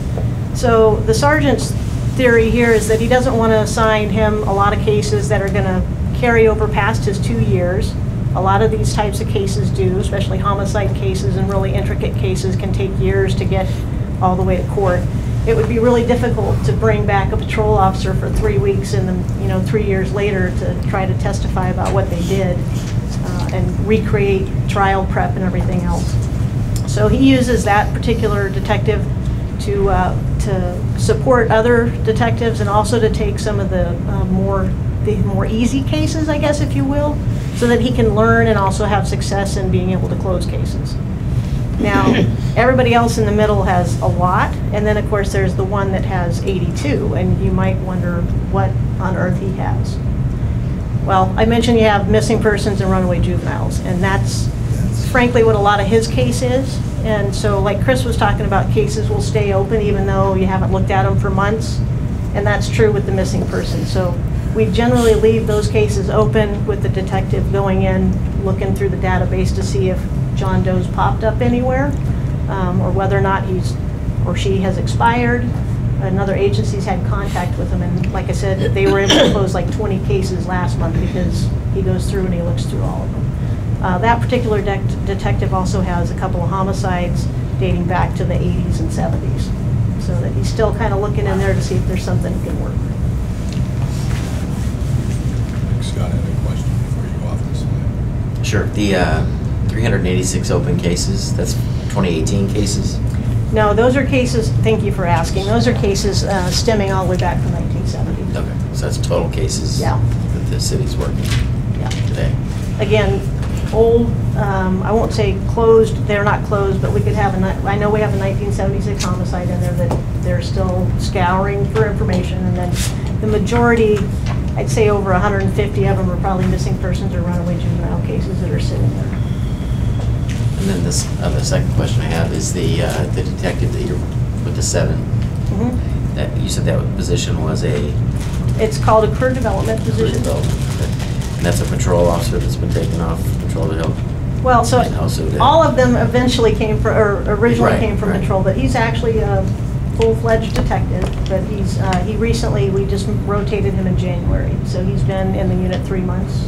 So the sergeant's theory here is that he doesn't want to assign him a lot of cases that are going to carry over past his 2 years. A lot of these types of cases do, especially homicide cases and really intricate cases can take years to get all the way to court. It would be really difficult to bring back a patrol officer for 3 weeks and then, 3 years later to try to testify about what they did and recreate trial prep and everything else. So he uses that particular detective to support other detectives and also to take some of the more easy cases, I guess, if you will, so that he can learn and also have success in being able to close cases. Now, everybody else in the middle has a lot, and then of course there's the one that has 82, and you might wonder what on earth he has. Well, I mentioned you have missing persons and runaway juveniles, and that's frankly what a lot of his case is. And so like Chris was talking about, cases will stay open even though you haven't looked at them for months, and that's true with the missing person. So we generally leave those cases open with the detective going in, looking through the database to see if John Doe's popped up anywhere, or whether or not he's or she has expired. Another agency's had contact with him, and like I said, they were able to close like 20 cases last month because he goes through and he looks through all of them. That particular detective also has a couple of homicides dating back to the 80s and 70s, so that he's still kind of looking in there to see if there's something he can work with. Scott, any question before you go off this way? Sure. The 386 open cases, that's 2018 cases? No, those are cases, thank you for asking, those are cases stemming all the way back from 1970. Okay, so that's total cases Yeah. that the city's working today. Again, old, I won't say closed, they're not closed, but we could have, I know we have a 1976 homicide in there that they're still scouring for information, and then the majority, I'd say over 150 of them are probably missing persons or runaway juvenile cases that are sitting there. And then this other second question I have is the detective that you're with the 7. Mm-hmm. That you said that position was a. It's called a career development position. And that's a patrol officer that's been taken off patrol to help. Well, so also all of them eventually came from, or originally came from right. patrol, but he's actually a full-fledged detective. But he's he recently, we just rotated him in January, so he's been in the unit 3 months.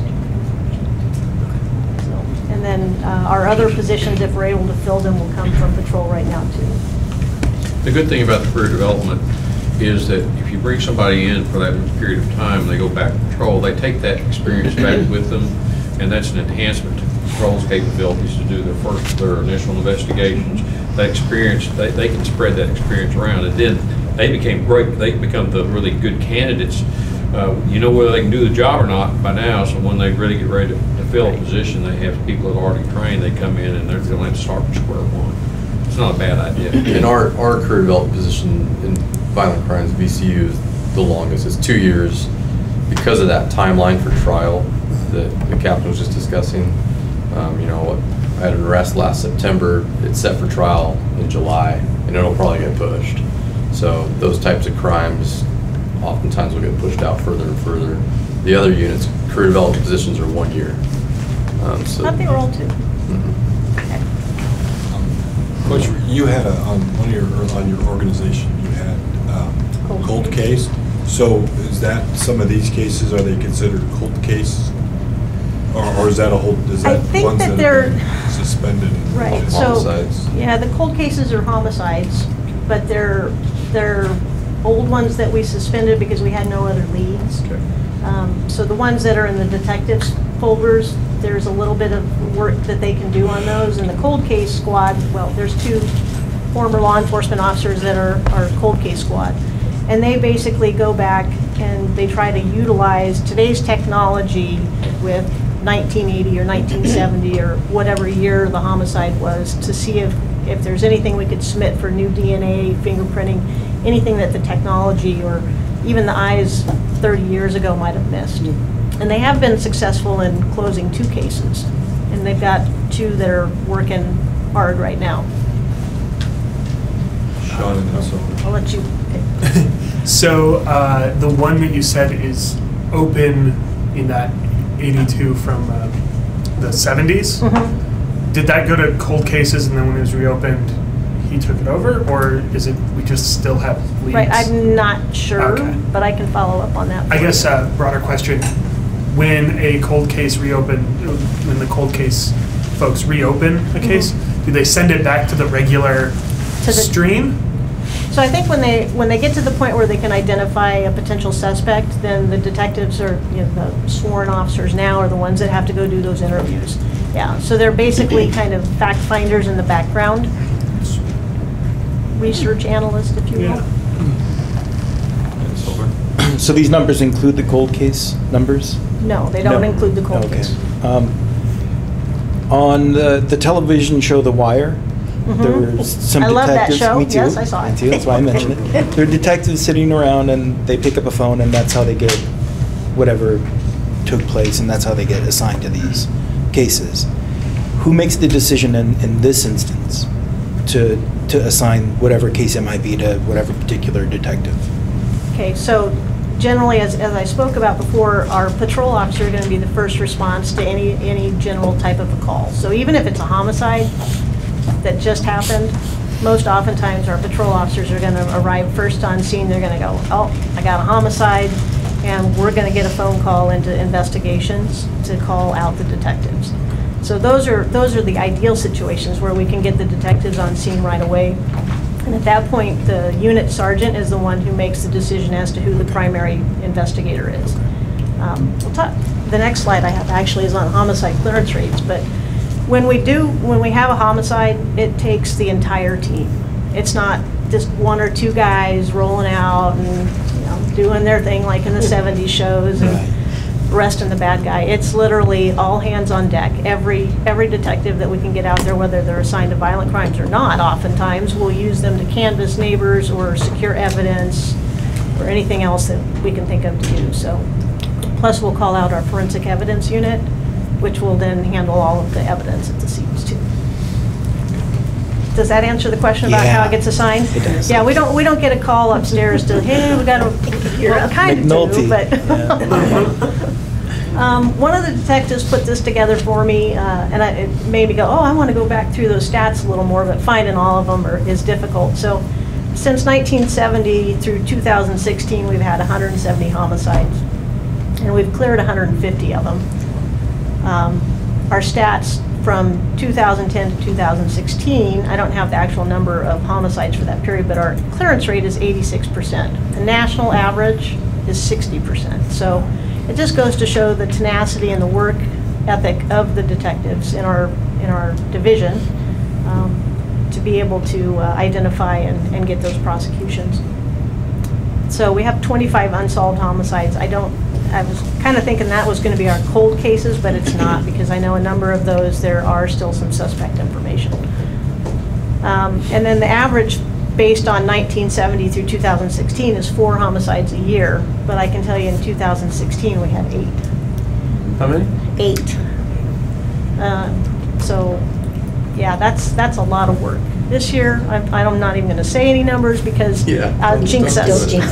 And then our other positions, if we're able to fill them, will come from patrol right now too. The good thing about the career development is that if you bring somebody in for that period of time, they go back to patrol, they take that experience back with them, and that's an enhancement to patrol's capabilities to do their initial investigations. That experience, they can spread that experience around, and then they become the really good candidates. You know whether they can do the job or not by now, so when they really get ready to fill a position, they have people that are already trained, they come in and they're going to have to start from square one. It's not a bad idea. In our career development position in violent crimes, VCU is the longest. It's 2 years because of that timeline for trial that the captain was just discussing. I had an arrest last September. It's set for trial in July, and it'll probably get pushed. So those types of crimes oftentimes will get pushed out further and further. The other units, career development positions are 1 year. I thought they were all 2. Coach, you had on your organization, you had Cold case? So is that, some of these cases, are they considered cold cases? Or is that a whole, is I that think ones that that they're- have been suspended? Right, and so, homicides? yeah, the cold cases are homicides, but they're old ones that we suspended because we had no other leads. Okay. So the ones that are in the detectives folders, there's a little bit of work that they can do on those. And the cold case squad, well, there's 2 former law enforcement officers that are cold case squad. And they basically go back and they try to utilize today's technology with 1980 or 1970 or whatever year the homicide was to see if there's anything we could submit for new DNA, fingerprinting, anything that the technology or even the eyes 30 years ago might have missed. And they have been successful in closing 2 cases. And they've got 2 that are working hard right now. Sean and then so. I'll let you pick. So the one that you said is open in that 82 from the 70s. Did that go to cold cases and then when it was reopened, he took it over? Or is it we just still have leads? Right, I'm not sure, Okay. but I can follow up on that. I for guess you. a broader question, when a cold case when the cold case folks reopen a case, do they send it back to the regular stream? So I think when they get to the point where they can identify a potential suspect, then the detectives or the sworn officers now are the ones that have to go do those interviews. Yeah, so they're basically kind of fact finders in the background, research analysts, if you will. So these numbers include the cold case numbers? No, they don't include the cold Okay. case. On the television show The Wire, there were some I love that detectives. show. Me too. Yes, I saw it. Me too. That's why I mentioned it. There are detectives sitting around, and they pick up a phone, and that's how they get whatever took place, and that's how they get assigned to these cases. Who makes the decision in this instance to assign whatever case it might be to whatever particular detective? Okay, so generally, as I spoke about before, our patrol officer are going to be the first response to any general type of a call. So even if it's a homicide that just happened, most oftentimes our patrol officers are going to arrive first on scene. They're going to go, oh, I got a homicide, and we're going to get a phone call into investigations to call out the detectives. So those are the ideal situations where we can get the detectives on scene right away. And at that point, the unit sergeant is the one who makes the decision as to who the primary investigator is. We'll talk. The next slide I have actually is on homicide clearance rates, but when we have a homicide, it takes the entire team. It's not just 1 or 2 guys rolling out and doing their thing like in the 70s shows and arresting the bad guy. It's literally all hands on deck. Every detective that we can get out there, whether they're assigned to violent crimes or not, oftentimes we'll use them to canvass neighbors or secure evidence or anything else that we can think of to do. So, plus we'll call out our forensic evidence unit, which will then handle all of the evidence at the scenes too. Does that answer the question about how it gets assigned? It does. Yeah, we don't get a call upstairs to, hey, we got to, well, kind of do, but. One of the detectives put this together for me, and it made me go, oh, I want to go back through those stats a little more, but finding all of them is difficult. So since 1970 through 2016, we've had 170 homicides, and we've cleared 150 of them. Our stats from 2010 to 2016, I don't have the actual number of homicides for that period, but our clearance rate is 86%. The national average is 60%. So it just goes to show the tenacity and the work ethic of the detectives in our division to be able to identify and get those prosecutions. So we have 25 unsolved homicides. I was kind of thinking that was going to be our cold cases, but it's not, because I know a number of those there are still some suspect information. And then the average based on 1970 through 2016 is 4 homicides a year, but I can tell you in 2016 we had 8. How many? 8. So yeah, that's a lot of work. This year, I'm not even going to say any numbers because I'll jinx us. Don't jinx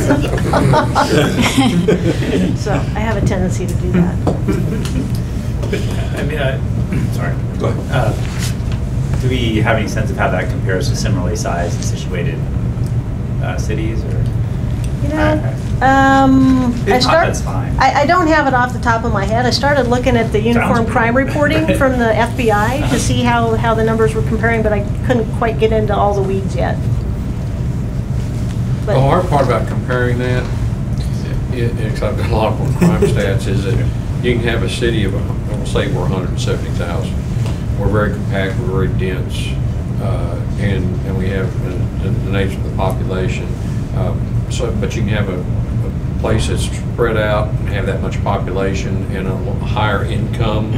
it. So I have a tendency to do that. I mean, sorry. Go ahead. Do we have any sense of how that compares to similarly sized and situated cities? Or? You know, That's fine. I don't have it off the top of my head. I started looking at the uniform good. crime reporting from the FBI to see how the numbers were comparing, but I couldn't quite get into all the weeds yet. The hard part about comparing that, because I've done a lot of crime stats, is that you can have a city of, I'll say we're 170,000. We're very compact, we're very dense, and we have the nature of the population. But you can have a place that's spread out and have that much population and a higher income,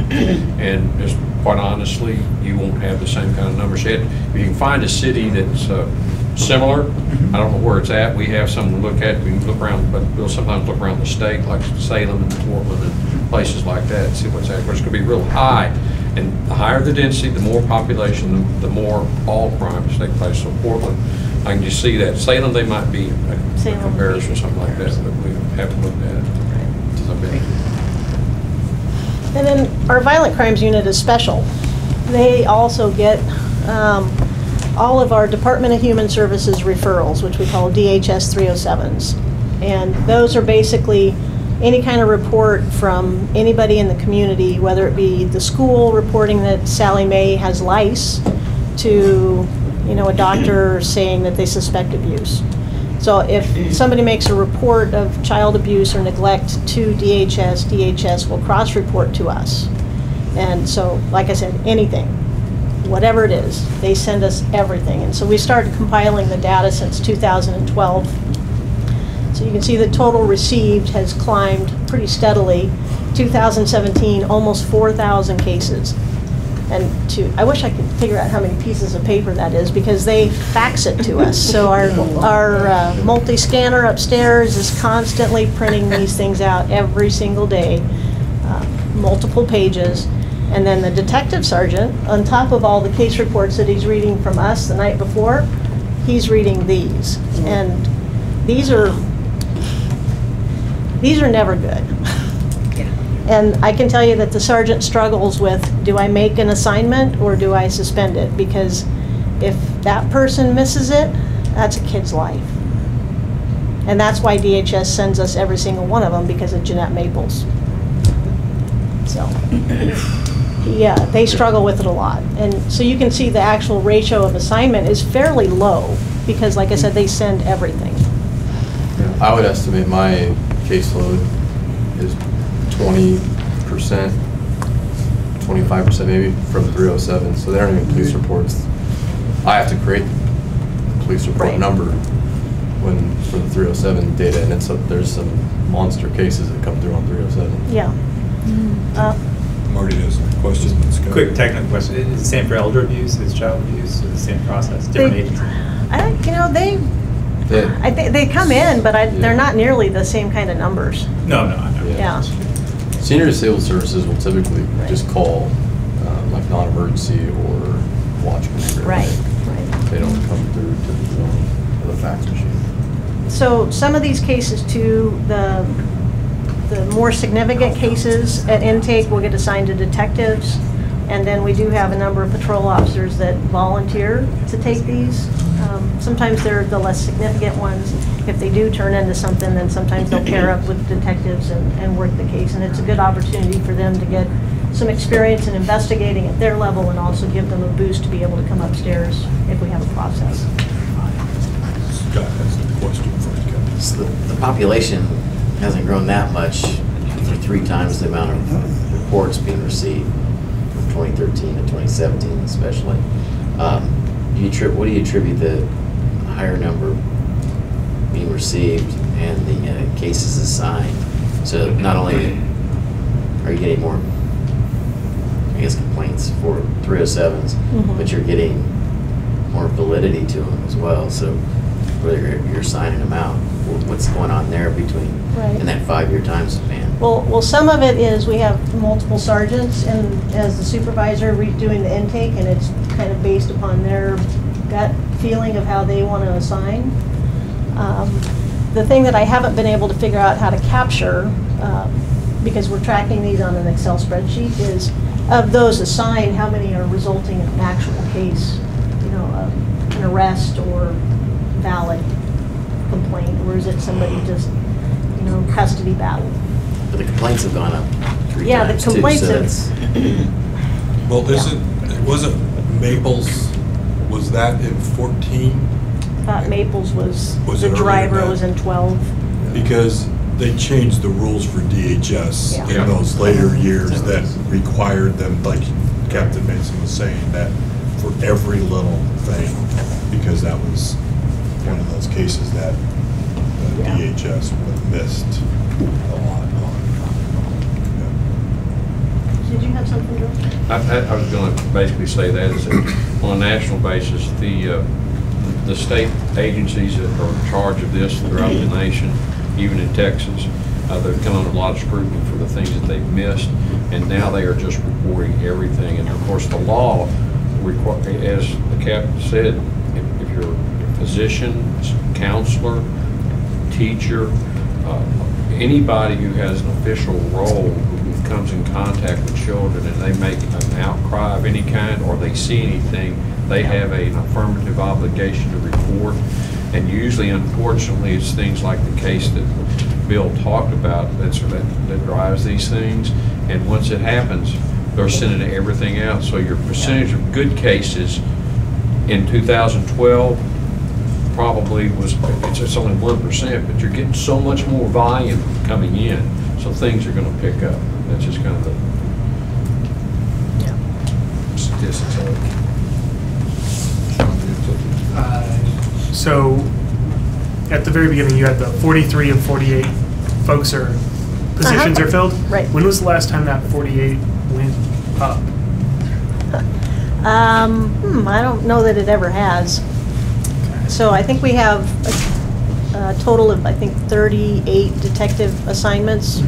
and just quite honestly, you won't have the same kind of numbers yet. If you can find a city that's similar, I don't know where it's at. We have something to look at. We can look around, but we'll sometimes look around the state, like Salem and Portland and places like that, and see what's at. Where it's going to be real high, and the higher the density, the more population, the more all crimes take place. So Portland, I can just see that. Salem, they might be a comparison or something like that, but we haven't looked at it. And then our violent crimes unit is special. They also get all of our Department of Human Services referrals, which we call DHS 307s. And those are basically any kind of report from anybody in the community, whether it be the school reporting that Sally Mae has lice, to a doctor saying that they suspect abuse. So if somebody makes a report of child abuse or neglect to DHS, DHS will cross-report to us. And so, like I said, anything, whatever it is, they send us everything. And so we started compiling the data since 2012. So you can see the total received has climbed pretty steadily. 2017, almost 4,000 cases. And I wish I could figure out how many pieces of paper that is, because they fax it to us. So our multi-scanner upstairs is constantly printing these things out every single day, multiple pages. And then the detective sergeant, on top of all the case reports that he's reading from us the night before, he's reading these. And these are never good. And I can tell you that the sergeant struggles with, do I make an assignment or do I suspend it? Because if that person misses it, that's a kid's life. And that's why DHS sends us every single one of them, because of Jeanette Maples. So, yeah, they struggle with it a lot. And so you can see the actual ratio of assignment is fairly low, because like I said, they send everything. I would estimate my caseload is 20%, 25% maybe from 307. So they aren't even police reports. I have to create the police report number for the 307 data, and there's some monster cases that come through on 307. Yeah. Marty has a question. Quick technical question. Is it the same for elder abuse as child abuse? Is it the same process? Different agencies? I think they come in, but they're not nearly the same kind of numbers. No, I know. Yeah. Senior disabled services will typically just call like non-emergency or watch group. Right. They don't come through to the fax machine. So some of these cases too, the more significant cases at intake will get assigned to detectives, and then we do have a number of patrol officers that volunteer to take these. Sometimes they're the less significant ones. If they do turn into something, then sometimes they'll pair up with detectives and work the case, and it's a good opportunity for them to get some experience in investigating at their level, and also give them a boost to be able to come upstairs if we have a process. Scott has a question for you. So the population hasn't grown that much for 3 times the amount of reports being received from 2013 to 2017 especially. What do you attribute the higher number being received and the cases assigned? So not only are you getting more, I guess, complaints for 307s, but you're getting more validity to them as well. So whether you're signing them out, what's going on there between in that 5-year time span? Well, some of it is we have multiple sergeants, and as the supervisor doing the intake, and it's kind of based upon their gut feeling of how they want to assign. The thing that I haven't been able to figure out how to capture, because we're tracking these on an Excel spreadsheet, is of those assigned, how many are resulting in an actual case, an arrest or valid complaint. complaint, or is it somebody just, you know, custody battle? But the complaints have gone up 3 Yeah, the times too, complaints so have- that's- Well, wasn't Maples, was that in 14? Thought Maples was Was the it earlier driver than was that? in 12. Because they changed the rules for DHS Yeah. in those later years that required them, like Captain Mason was saying, that for every little thing, because that was one of those cases that Yeah. DHS missed a lot on. Did you have something, Joe? I was going to basically say that is that on a national basis, the state agencies that are in charge of this throughout the nation, even in Texas, they've come under a lot of scrutiny for the things that they've missed, and now they are just reporting everything. And of course, the law, as the captain said, if you're a physician, counselor, teacher, anybody who has an official role who comes in contact with children and they make an outcry of any kind or they see anything, they have an affirmative obligation to report. And usually, unfortunately, it's things like the case that Bill talked about that drives these things. And once it happens, they're sending everything out. So your percentage of good cases in 2012 probably was, it's only 1%, but you're getting so much more volume coming in. So things are going to pick up. That's just kind of the statistics of it. So at the very beginning, you had the 43 of 48 folks or positions are filled. Right. When was the last time that 48 went up? I don't know that it ever has. So I think we have a total of, I think, 38 detective assignments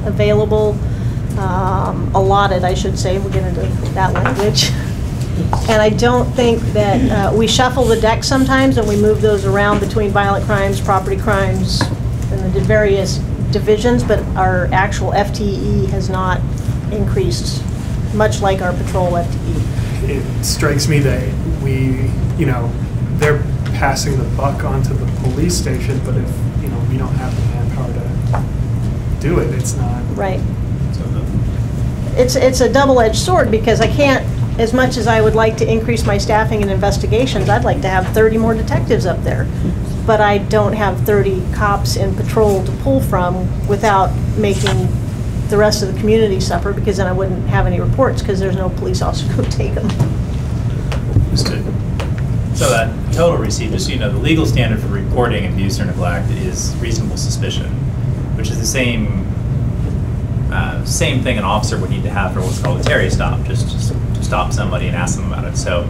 available, allotted, I should say. We'll get into that language. And I don't think that, we shuffle the deck sometimes and we move those around between violent crimes, property crimes, and the various divisions, but our actual FTE has not increased, much like our patrol FTE. It strikes me that we, you know, they're passing the buck onto the police station, but if, you know, we don't have the manpower to do it, it's not. Right. It's a double-edged sword because I can't, as much as I would like to increase my staffing and investigations, I'd like to have 30 more detectives up there. But I don't have 30 cops in patrol to pull from without making the rest of the community suffer, because then I wouldn't have any reports because there's no police officer who would take them. Understood. So that total receipt, just so you know, the legal standard for reporting abuse or neglect is reasonable suspicion, which is the same thing an officer would need to have for what's called a Terry stop, just to stop somebody and ask them about it. So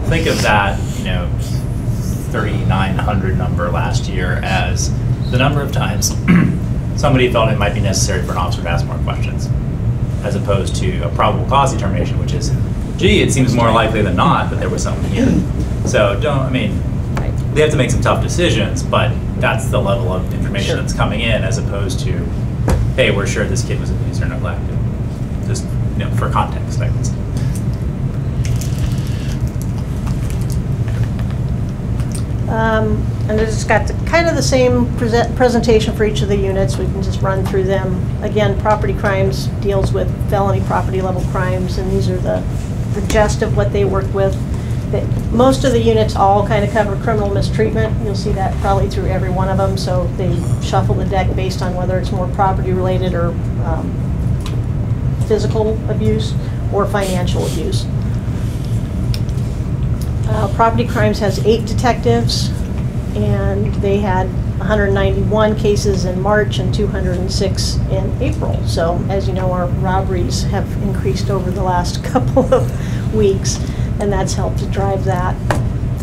think of that, you know, 3,900 number last year as the number of times somebody felt it might be necessary for an officer to ask more questions, as opposed to a probable cause determination, which is, gee, it seems more likely than not that there was someone here. So they have to make some tough decisions, but that's the level of information that's coming in, as opposed to, hey, we're sure this kid was abused or neglected. Just, you know, for context, I would say. And I just got kind of the same presentation for each of the units. We can just run through them. Again, property crimes deals with felony property level crimes, and these are the gist of what they work with. Most of the units all kind of cover criminal mistreatment. You'll see that probably through every one of them, so they shuffle the deck based on whether it's more property related or physical abuse or financial abuse. Property crimes has 8 detectives, and they had 191 cases in March and 206 in April. So as you know, our robberies have increased over the last couple of weeks, and that's helped to drive that.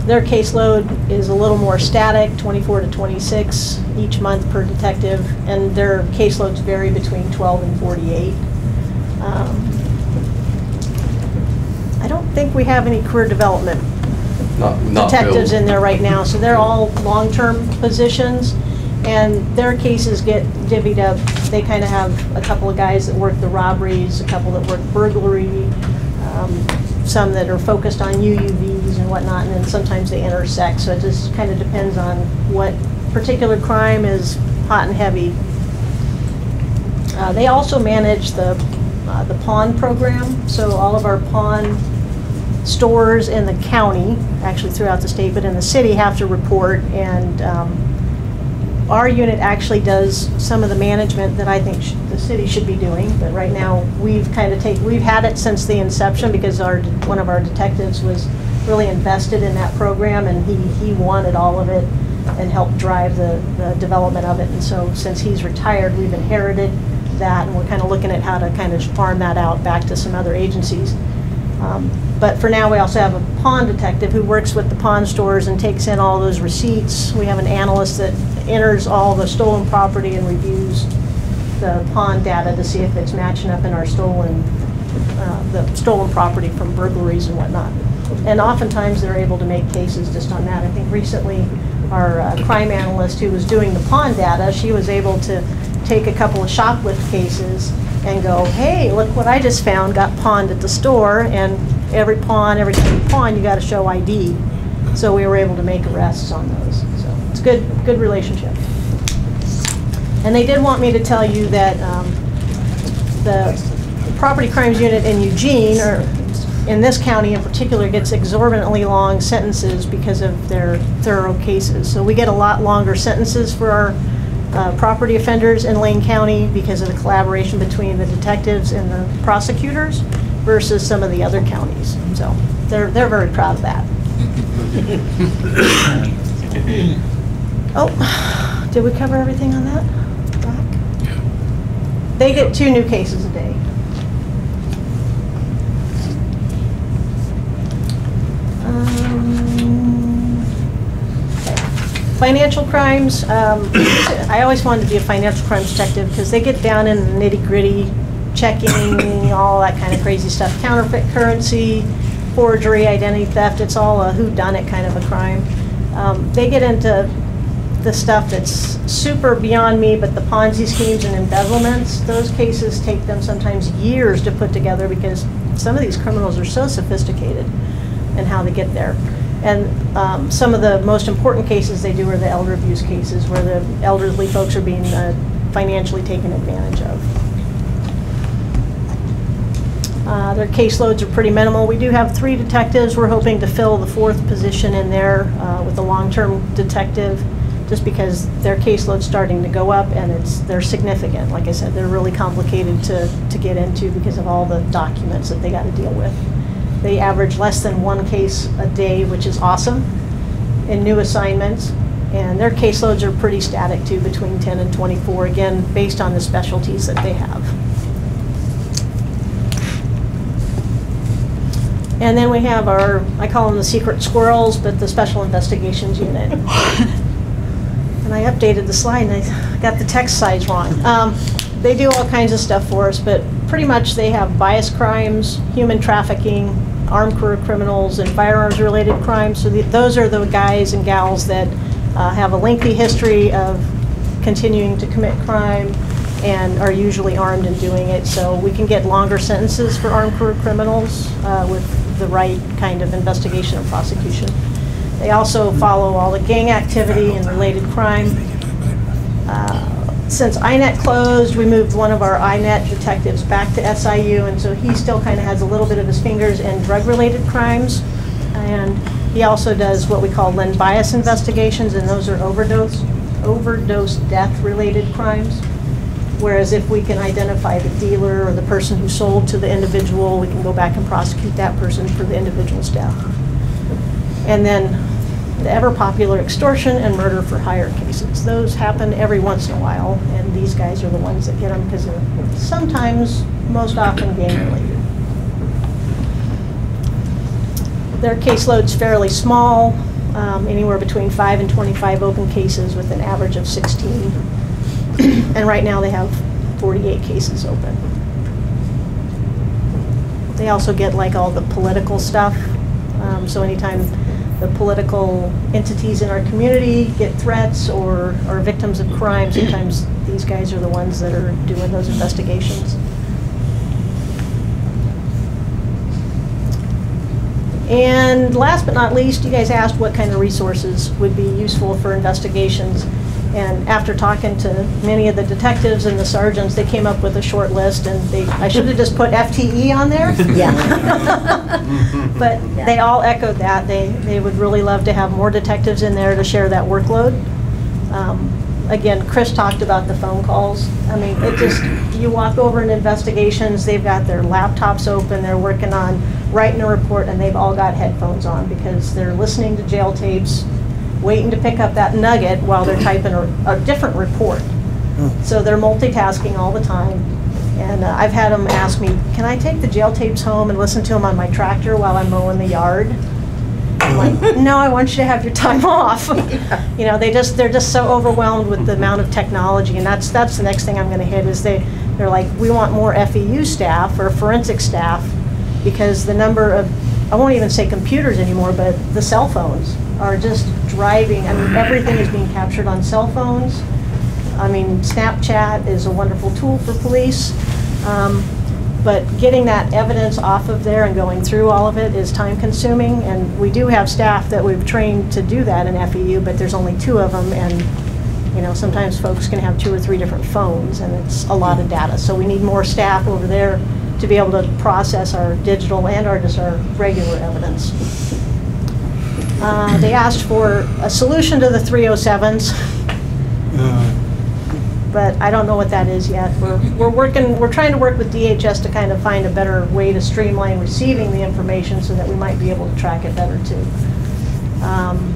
Their caseload is a little more static, 24 to 26 each month per detective, and their caseloads vary between 12 and 48. I don't think we have any career development Not detectives filled. in there right now, so they're all long-term positions, and their cases get divvied up. They kind of have a couple of guys that work the robberies, a couple that work burglary, some that are focused on UUVs and whatnot, and then sometimes they intersect. So it just kind of depends on what particular crime is hot and heavy. They also manage the pawn program. So all of our pawn stores in the county, actually throughout the state, but in the city, have to report, and our unit actually does some of the management that I think the city should be doing. But right now, we've had it since the inception because one of our detectives was really invested in that program, and he wanted all of it and helped drive the development of it. And so since he's retired, we've inherited that, and we're kind of looking at how to kind of farm that out back to some other agencies. But for now, we also have a pawn detective who works with the pawn stores and takes in all those receipts. We have an analyst that enters all the stolen property and reviews the pawn data to see if it's matching up in our the stolen property from burglaries and whatnot. And oftentimes they're able to make cases just on that. I think recently our crime analyst who was doing the pawn data, she was able to take a couple of shoplift cases and go, hey, look what I just found, got pawned at the store, and every time you pawn, you got to show ID. So we were able to make arrests on those. So it's a good relationship. And they did want me to tell you that the property crimes unit in Eugene, or in this county in particular, gets exorbitantly long sentences because of their thorough cases. So we get a lot longer sentences for our property offenders in Lane County because of the collaboration between the detectives and the prosecutors versus some of the other counties. So they're very proud of that. Oh, did we cover everything on that? They get 2 new cases a day. Financial crimes, I always wanted to be a financial crimes detective because they get down in the nitty-gritty, checking, all that kind of crazy stuff. Counterfeit currency, forgery, identity theft, it's all a whodunit kind of a crime. They get into the stuff that's super beyond me, but the Ponzi schemes and embezzlements, those cases take them sometimes years to put together because some of these criminals are so sophisticated in how they get there. And some of the most important cases they do are the elder abuse cases where the elderly folks are being financially taken advantage of. Their caseloads are pretty minimal. We do have 3 detectives. We're hoping to fill the 4th position in there with a long-term detective just because their caseload's starting to go up and they're significant. Like I said, they're really complicated to get into because of all the documents that they got to deal with. They average less than 1 case a day, which is awesome, in new assignments. And their caseloads are pretty static too, between 10 and 24, again, based on the specialties that they have. And then we have I call them the secret squirrels, but the special investigations unit. And I updated the slide and I got the text size wrong. They do all kinds of stuff for us, but pretty much they have bias crimes, human trafficking, armed career criminals, and firearms-related crimes. So those are the guys and gals that have a lengthy history of continuing to commit crime and are usually armed in doing it. So we can get longer sentences for armed career criminals with the right kind of investigation and prosecution. They also follow all the gang activity and related crime. Since INET closed, we moved one of our INET detectives back to SIU, and so he still kind of has a little bit of his fingers in drug-related crimes. And he also does what we call Len bias investigations, and those are overdose death-related crimes. Whereas if we can identify the dealer or the person who sold to the individual, we can go back and prosecute that person for the individual's death. And then the ever-popular extortion and murder for hire cases. Those happen every once in a while, and these guys are the ones that get them because they're sometimes, most often, gang-related. Their caseload's fairly small, anywhere between 5 and 25 open cases with an average of 16. And right now they have 48 cases open. They also get like all the political stuff. So anytime the political entities in our community get threats or are victims of crime, sometimes these guys are the ones that are doing those investigations. And last but not least, you guys asked what kind of resources would be useful for investigations. And after talking to many of the detectives and the sergeants, they came up with a short list, and I should have just put FTE on there. Yeah. But they all echoed that. They would really love to have more detectives in there to share that workload. Again, Chris talked about the phone calls. I mean, you walk over in investigations, they've got their laptops open, they're working on writing a report, and they've all got headphones on because they're listening to jail tapes, waiting to pick up that nugget while they're typing a different report. So they're multitasking all the time. And I've had them ask me, can I take the jail tapes home and listen to them on my tractor while I'm mowing the yard? I'm like, no, I want you to have your time off. You know, they're just so overwhelmed with the amount of technology, and that's the next thing I'm going to hit is they're like, we want more FEU staff or forensic staff, because the number of, I won't even say computers anymore, but the cell phones are just driving. I mean, everything is being captured on cell phones. I mean, Snapchat is a wonderful tool for police. But getting that evidence off of there and going through all of it is time consuming, and we do have staff that we've trained to do that in FEU, but there's only 2 of them, and you know, sometimes folks can have 2 or 3 different phones, and it's a lot of data. So we need more staff over there to be able to process our digital and our regular evidence. They asked for a solution to the 307s. But I don't know what that is yet. We're trying to work with DHS to kind of find a better way to streamline receiving the information so that we might be able to track it better too.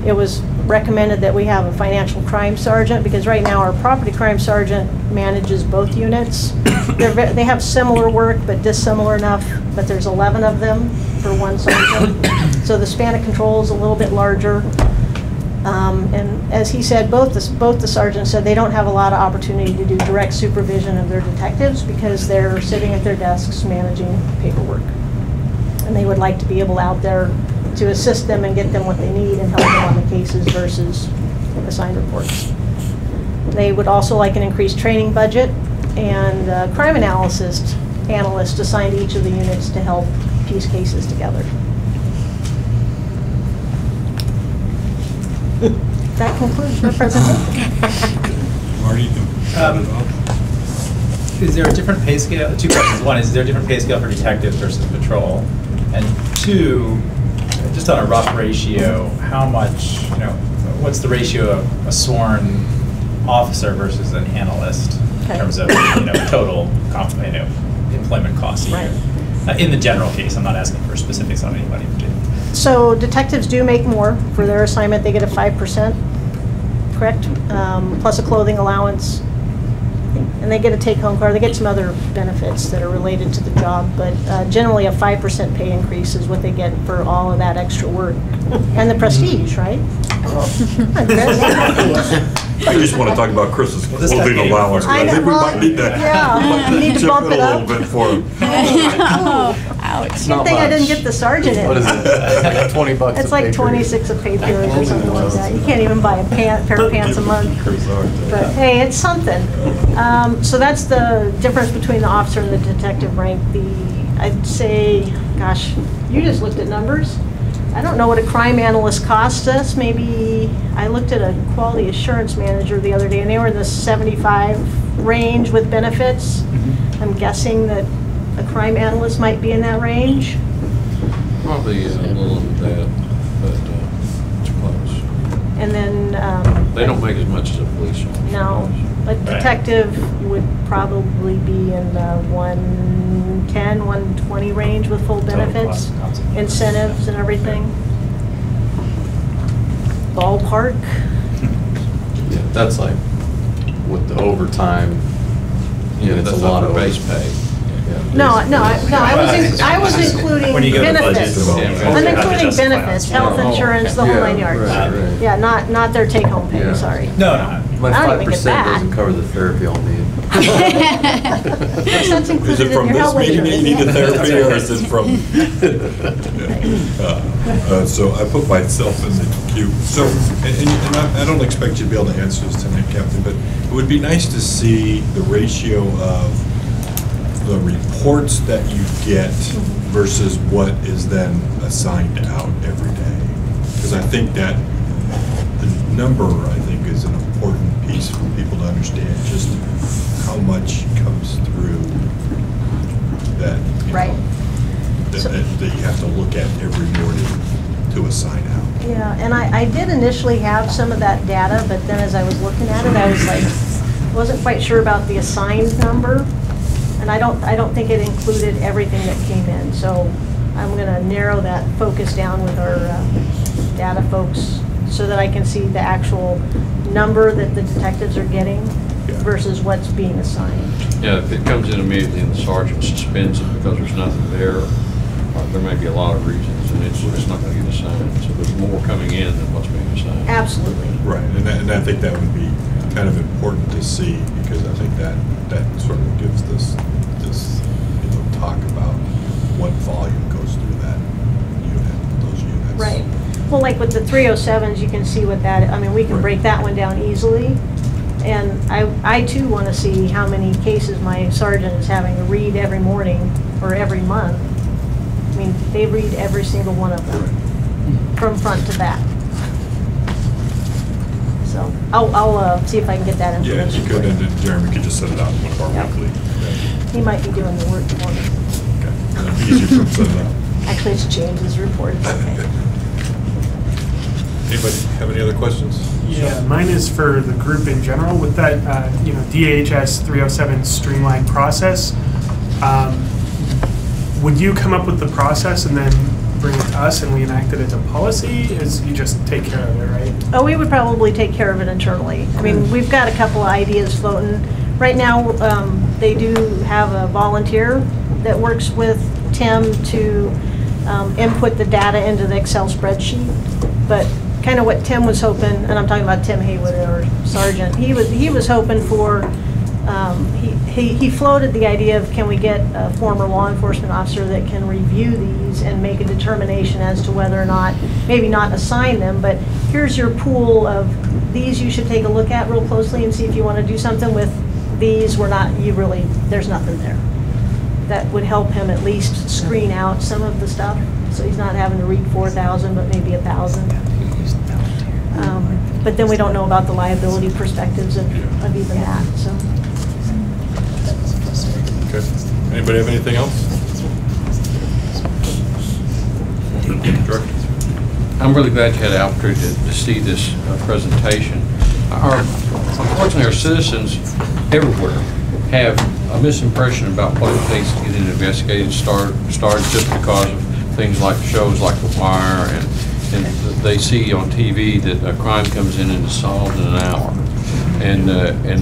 It was recommended that we have a financial crime sergeant, because right now our property crime sergeant manages both units. They have similar work but dissimilar enough, but there's 11 of them for one sergeant. So the span of control is a little bit larger. And as he said, both the sergeants said they don't have a lot of opportunity to do direct supervision of their detectives because they're sitting at their desks managing paperwork. And they would like to be able out there to assist them and get them what they need and help them on the cases versus assigned reports. They would also like an increased training budget and a crime analyst assigned to each of the units to help piece cases together. That concludes my presentation. Marty, is there a different pay scale? 2 questions. One, is there a different pay scale for detectives versus patrol? And 2, just on a rough ratio, how much, you know, what's the ratio of a sworn officer versus an analyst in terms of, you know, total employment costs a year? In the general case, I'm not asking for specifics on anybody in particular. So detectives do make more for their assignment. They get a 5%, correct? Plus a clothing allowance. And they get a take-home car. They get some other benefits that are related to the job. But generally a 5% pay increase is what they get for all of that extra work. And the prestige, right? I just want to talk about Chris's clothing allowance. I think we might need to, need to bump it up a little bit for him. Ouch. Good thing I didn't get the sergeant in. What is it? 20 bucks. It's like 26 a pay period or something like that. You can't even buy a pair of pants a month. But hey, it's something. So that's the difference between the officer and the detective rank. I'd say, gosh, you just looked at numbers. I don't know what a crime analyst costs us. Maybe I looked at a quality assurance manager the other day, and they were in the 75 range with benefits. I'm guessing that a crime analyst might be in that range. Probably a little of that, but it's close. And then they don't make as much as a police officer. No, a detective would probably be in the 110, 120 range with full benefits, incentives and everything. Ballpark. Yeah, that's like with the overtime. Yeah, it's that's a lot of base pay. No, I was including benefits. I'm including benefits, health insurance, the whole 9 yards. Yeah, not their take-home pay, sorry. No. My I don't even get 5% that. doesn't cover the therapy I'll need. That's included Is it from in your this health meeting that you need the therapy, or is it from? So I put myself in the queue. So, and I don't expect you to be able to answer this tonight, Captain, but it would be nice to see the ratio of the reports that you get versus what is then assigned out every day. Because I think that the number, I think, is an important piece for people to understand just how much comes through that, Right. that you have to look at every morning to assign out. Yeah, and I did initially have some of that data, but then as I was looking at it, I was like, wasn't quite sure about the assigned number. And I don't think it included everything that came in. So I'm going to narrow that focus down with our data folks so that I can see the actual number that the detectives are getting versus what's being assigned. Yeah, if it comes in immediately and the sergeant suspends it because there's nothing there, there may be a lot of reasons, and it's not going to get assigned. So there's more coming in than what's being assigned. Absolutely. Right, and I think that would be kind of important to see, because I think that sort of gives this talk about what volume goes through that unit, those units. Right. Well, like with the 307s, you can see what that, I mean, we can break that one down easily. And I too want to see how many cases my sergeant is having to read every morning or every month. I mean, they read every single one of them from front to back. So I'll see if I can get that information. Yeah, if you could, and then Jeremy could just set it out in one of our weekly. He might be doing the work for me. Okay, and it'd be easier for him to set it out. Actually, it's James's report. It's okay. Anybody have any other questions? Yeah, mine is for the group in general. With that, DHS 307 streamlined process, would you come up with the process and then bring it to us and we enact it as a policy? Is you just take care of it, right? Oh, we would probably take care of it internally. I mean, we've got a couple of ideas floating. Right now, they do have a volunteer that works with Tim to input the data into the Excel spreadsheet. But kind of what Tim was hoping, and I'm talking about Tim Haywood, our sergeant, he was hoping for, he floated the idea of, can we get a former law enforcement officer that can review these and make a determination as to whether or not, maybe not assign them, but here's your pool of these you should take a look at real closely and see if you want to do something with these. There's nothing there. That would help him at least screen out some of the stuff, so he's not having to read 4,000, but maybe 1,000. But then we don't know about the liability perspectives of even that, so. Okay. Anybody have anything else? Director? I'm really glad you had the opportunity to see this presentation. Unfortunately, our citizens everywhere have a misimpression about what it takes to get an investigation started just because of things like shows like The Wire, and they see on TV that a crime comes in and is solved in an hour. And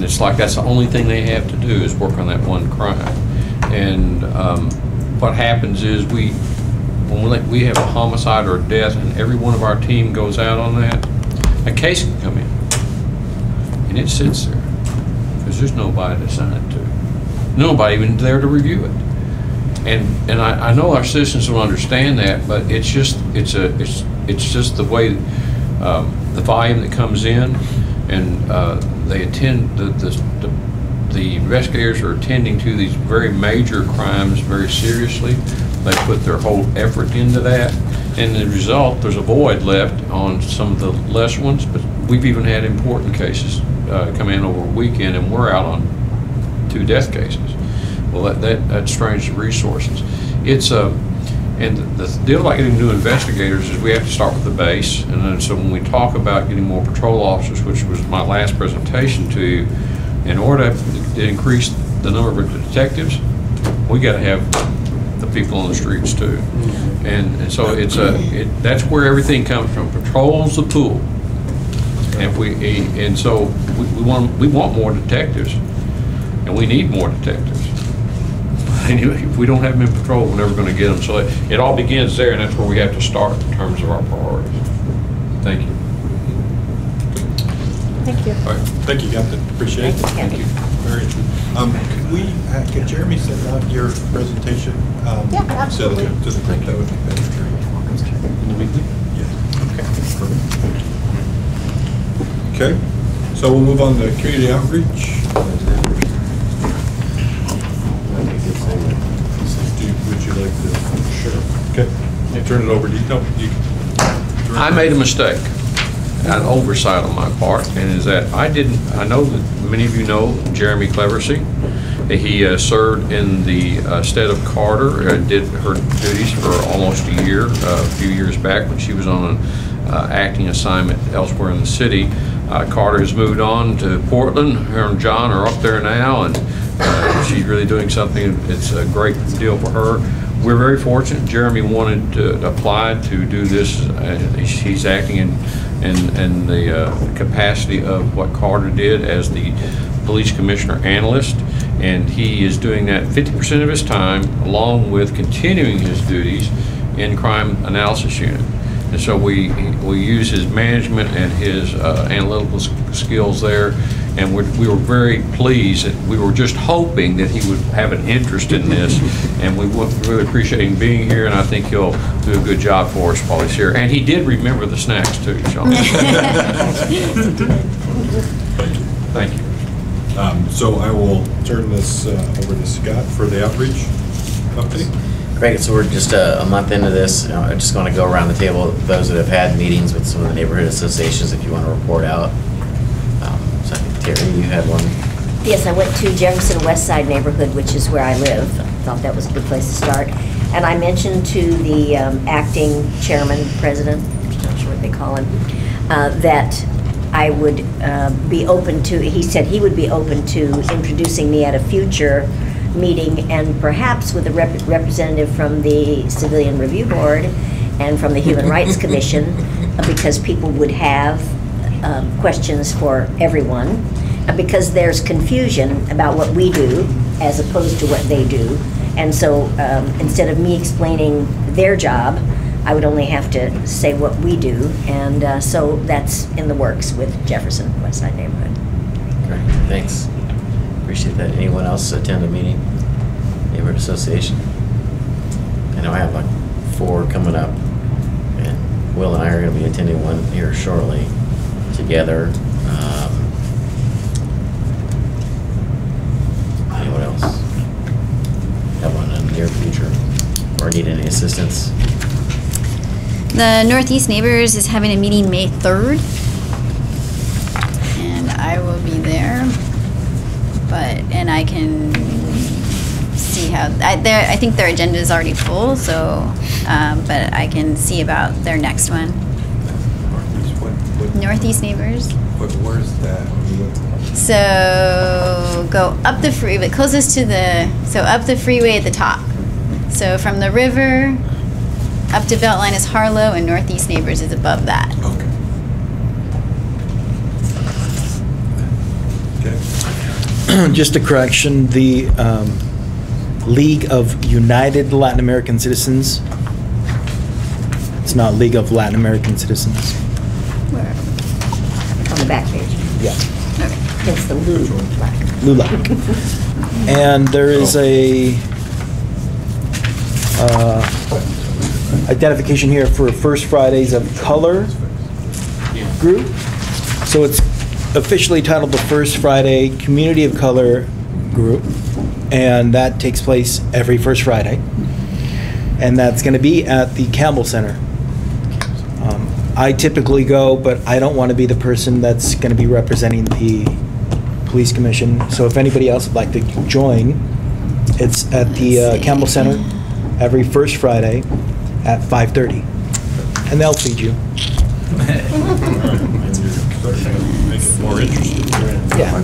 it's like that's the only thing they have to do is work on that one crime. And what happens is when we have a homicide or a death and every one of our team goes out on that, a case can come in and it sits there because there's nobody to assign it to. Nobody even there to review it. And I know our citizens don't understand that, but it's just the way the volume that comes in, and they attend the investigators are attending to these very major crimes very seriously. They put their whole effort into that, and the result, there's a void left on some of the less ones. But we've even had important cases come in over a weekend, and we're out on 2 death cases. Well, that strains the resources. And the deal about getting new investigators is we have to start with the base. And then so when we talk about getting more patrol officers, which was my last presentation to you, in order to increase the number of detectives, we got to have the people on the streets too. And so that's where everything comes from. Patrol's the pool. And so we want more detectives, and we need more detectives. Anyway, if we don't have them in patrol, we're never going to get them. So it all begins there, and that's where we have to start in terms of our priorities. Thank you. Thank you. All right. Thank you, Captain. Appreciate it. Thank you. Very could Jeremy send out your presentation? Yeah, absolutely. To the group, that would be better. In the weekly? Yeah. Okay. Perfect. Okay. So we'll move on to community outreach. Would you like to? Sure. turn it over to you. No, you. I made a mistake, an oversight on my part, and is that I know that many of you know Jeremy Cleversey. He served in the stead of Carter, did her duties for almost a year, a few years back when she was on an acting assignment elsewhere in the city. Carter has moved on to Portland. Her and John are up there now, and she's really doing something. It's a great deal for her. We're very fortunate. Jeremy wanted to apply to do this. He's acting in the capacity of what Carter did as the police commissioner analyst, and he is doing that 50% of his time, along with continuing his duties in crime analysis unit. And so we use his management and his analytical skills there, and we were very pleased. That we were just hoping that he would have an interest in this, and we really appreciate him being here, and I think he'll do a good job for us while he's here. And he did remember the snacks too, Sean. Thank you. So I will turn this over to Scott for the outreach update. Great, so we're just a month into this. I'm just going to go around the table, those that have had meetings with some of the neighborhood associations, if you want to report out. So I think, Terry, you had one. Yes, I went to Jefferson West Side neighborhood, which is where I live. I thought that was a good place to start. And I mentioned to the acting chairman, president, I'm not sure what they call him, that I would be open to, he said he would be open to introducing me at a future meeting, and perhaps with a representative from the Civilian Review Board and from the Human Rights Commission, because people would have questions for everyone, because there's confusion about what we do as opposed to what they do. And so instead of me explaining their job, I would only have to say what we do, and so that's in the works with Jefferson West Side neighborhood. Great, thanks. Appreciate that. Anyone else attend a meeting? Neighborhood association? I know I have like 4 coming up, and Will and I are going to be attending one here shortly together. Anyone else have one in the near future or need any assistance? The Northeast Neighbors is having a meeting May 3rd, and I will be there. And I can see how I think their agenda is already full, so but I can see about their next one. Northeast Neighbors. Where's that? So go up the freeway, closest to up the freeway at the top. So from the river up to Beltline is Harlow, and Northeast Neighbors is above that. Okay. Just a correction, the League of United Latin American Citizens. It's not League of Latin American Citizens. Where? On the back page. Yeah. Okay. It's the LULAC. And there is a identification here for First Fridays of Color group. So it's officially titled the First Friday Community of Color Group, and that takes place every first Friday. And that's going to be at the Campbell Center. I typically go, but I don't want to be the person that's going to be representing the police commission. So if anybody else would like to join, it's at the Campbell Center every first Friday at 5:30, and they'll feed you. Make it more interesting. Yeah.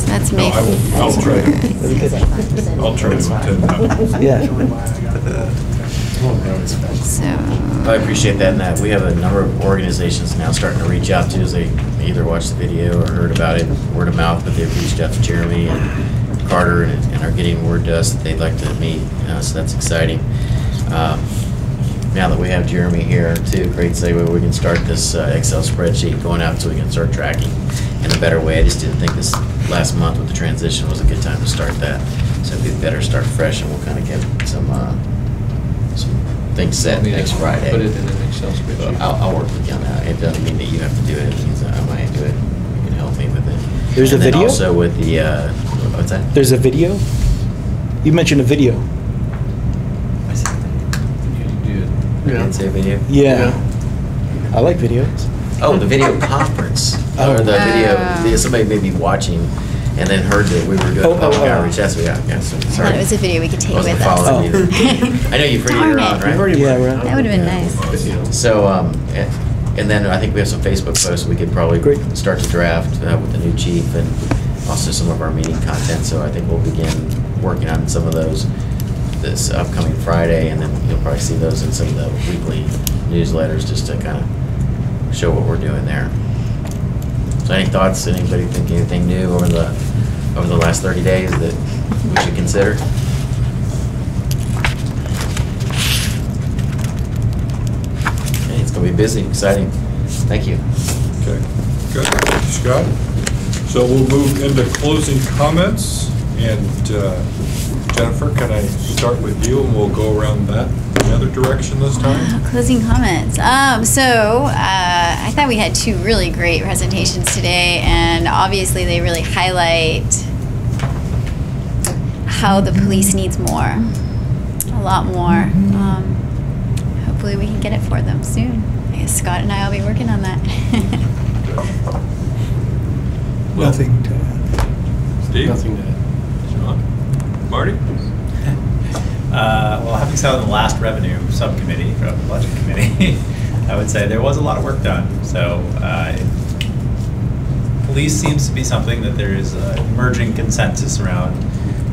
That's me. No, I'll try. I'll try to attend. Yeah. So I appreciate that, and that we have a number of organizations now starting to reach out to us. They either watched the video or heard about it word of mouth, but they've reached out to Jeremy and Carter and are getting word to us that they'd like to meet, so that's exciting. Now that we have Jeremy here too, great segue, we can start this Excel spreadsheet going out so we can start tracking in a better way. I just didn't think this last month with the transition was a good time to start that. So it'd be better to start fresh, and we'll kind of get some things set next Friday. Put it in an Excel spreadsheet. I'll work with you on that. It doesn't mean that you have to do it. It means that I might do it. You can help me with it. There's and a then video? Also with the, what's that? There's a video? You mentioned a video. You did. I didn't say video. Yeah. I like videos. Oh, the video conference. Oh. Or the video, somebody may be watching and then heard that we were doing public outreach. That's what, yeah, so, I thought sorry. it was a video we could take Wasn't with us. following either. I know you've Darn already it. on, right? Yeah, right. That would have been nice. So, and then I think we have some Facebook posts we could probably start to draft with the new chief and also some of our meeting content. So I think we'll begin working on some of those this upcoming Friday, and then you'll probably see those in some of the weekly newsletters just to kind of show what we're doing there. So any thoughts? Anybody think anything new over the last 30 days that we should consider? Okay, it's going to be busy, exciting. Thank you. Okay, good. Scott? So we'll move into closing comments. And Jennifer, can I start with you and we'll go around the other direction this time? Closing comments. I thought we had two really great presentations today, and obviously they really highlight how the police needs more, a lot more. Hopefully we can get it for them soon. I guess Scott and I will be working on that. Nothing to add. Steve? Nothing to add. Sean? Marty? Well, having sat on the last revenue subcommittee, or the budget committee, I would say there was a lot of work done. So police seems to be something that there is an emerging consensus around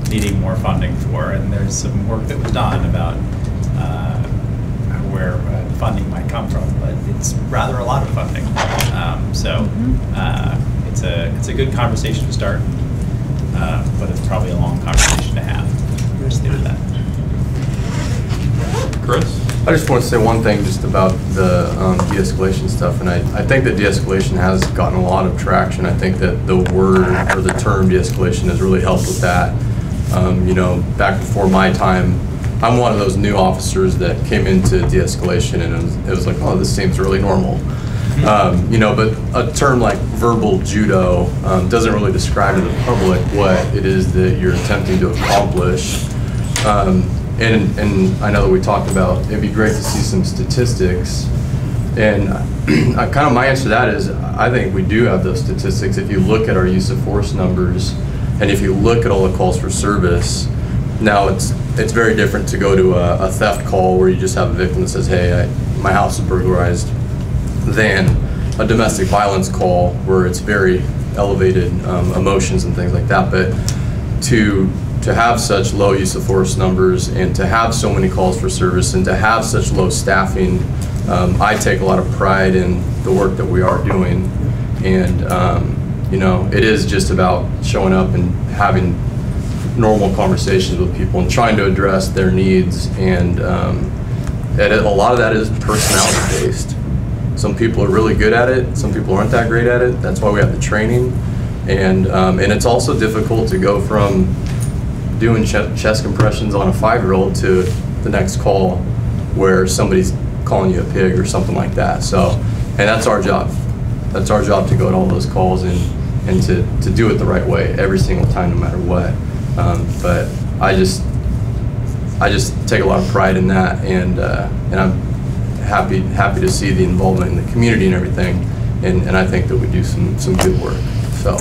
needing more funding for, and there's some work that was done about where funding might come from, but it's rather a lot of funding. It's a good conversation to start, but it's probably a long conversation to have. Just leave it at that. Chris? I just want to say one thing just about the de-escalation stuff, and I think that de-escalation has gotten a lot of traction. I think that the word or the term de-escalation has really helped with that. You know, back before my time, I'm one of those new officers that came into de-escalation, and it was like, oh, this seems really normal. You know, but a term like verbal judo doesn't really describe to the public what it is that you're attempting to accomplish. And I know that we talked about it'd be great to see some statistics, and kind of my answer to that is I think we do have those statistics. If you look at our use of force numbers, and if you look at all the calls for service, now it's very different to go to a theft call where you just have a victim that says, hey, my house is burglarized, than a domestic violence call where it's very elevated emotions and things like that. But to have such low use of force numbers and to have so many calls for service and to have such low staffing, I take a lot of pride in the work that we are doing. And you know, it is just about showing up and having normal conversations with people and trying to address their needs. And a lot of that is personality based. Some people are really good at it. Some people aren't that great at it. That's why we have the training. And it's also difficult to go from doing chest compressions on a 5-year-old to the next call where somebody's calling you a pig or something like that. So, and that's our job. That's our job to go to all those calls and to do it the right way every single time, no matter what. But I just take a lot of pride in that, and I'm happy to see the involvement in the community and everything, and I think that we do some good work. So.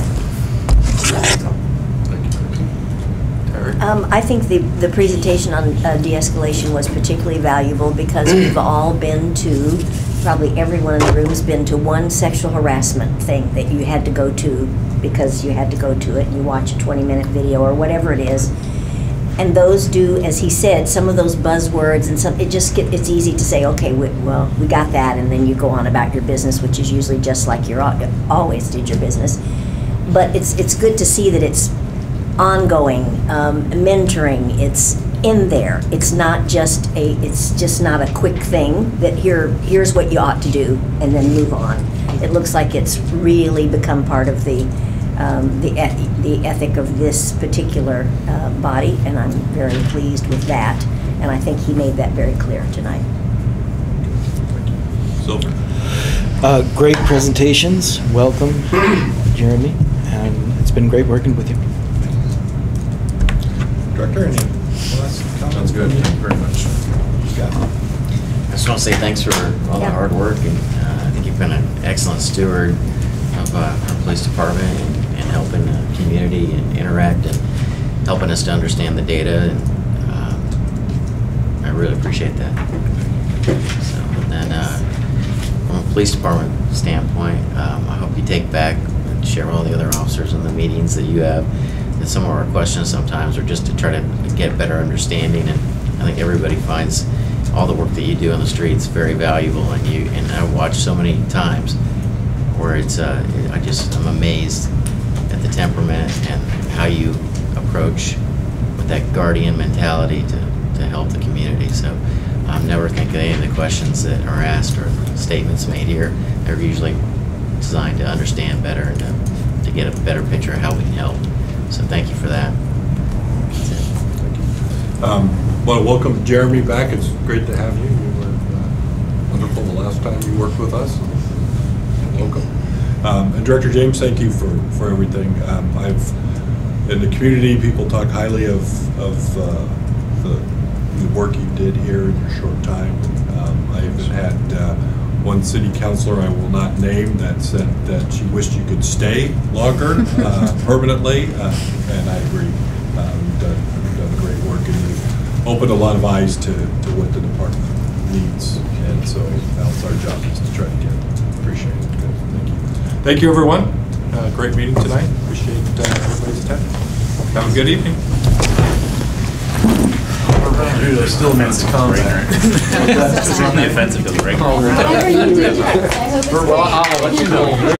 I think the presentation on de-escalation was particularly valuable because we've all been to, probably everyone in the room has been to one sexual harassment thing that you had to go to because you had to go to it and you watch a 20-minute video or whatever it is. And those do, as he said, some of those buzzwords and some, it's easy to say, okay, we got that, and then you go on about your business, which is usually just like you always did your business. But it's good to see that it's ongoing, mentoring, it's in there. It's just not a quick thing that here's what you ought to do and then move on. It looks like it's really become part of the ethic of this particular body, and I'm very pleased with that. And I think he made that very clear tonight. Silver. Great presentations. Welcome, Jeremy. And it's been great working with you. Director, any last comments? Sounds good. Thank you very much. Scott. just want to say thanks for all the hard work, and I think you've been an excellent steward of our police department and helping the community and interact and helping us to understand the data, and I really appreciate that. So, and then from a police department standpoint, I hope you take back and share with all the other officers in the meetings that you have, that some of our questions sometimes are just to try to get better understanding, and I think everybody finds all the work that you do on the streets very valuable, and I watch so many times where it's I'm amazed at the temperament and how you approach with that guardian mentality to help the community. So I'm never thinking any of the questions that are asked or the statements made here. They're usually designed to understand better and to get a better picture of how we can help. So thank you for that. That's it. Thank you. Want to welcome Jeremy back. It's great to have you. You were wonderful the last time you worked with us. Welcome. And Director James, thank you for everything. In the community, people talk highly of the work you did here in your short time. I even had one city councilor I will not name that said that she wished you could stay longer permanently, and I agree. You've done great work, and you've opened a lot of eyes to what the department needs, and so now it's our job is to try to get it. Appreciate it. Good. Thank you. Thank you, everyone. Great meeting tonight. Appreciate everybody's attendance. Have a good evening. There's still immense comment. Just on the offensive to the break. Whatever you do, I hope it's Well, I'll let you know.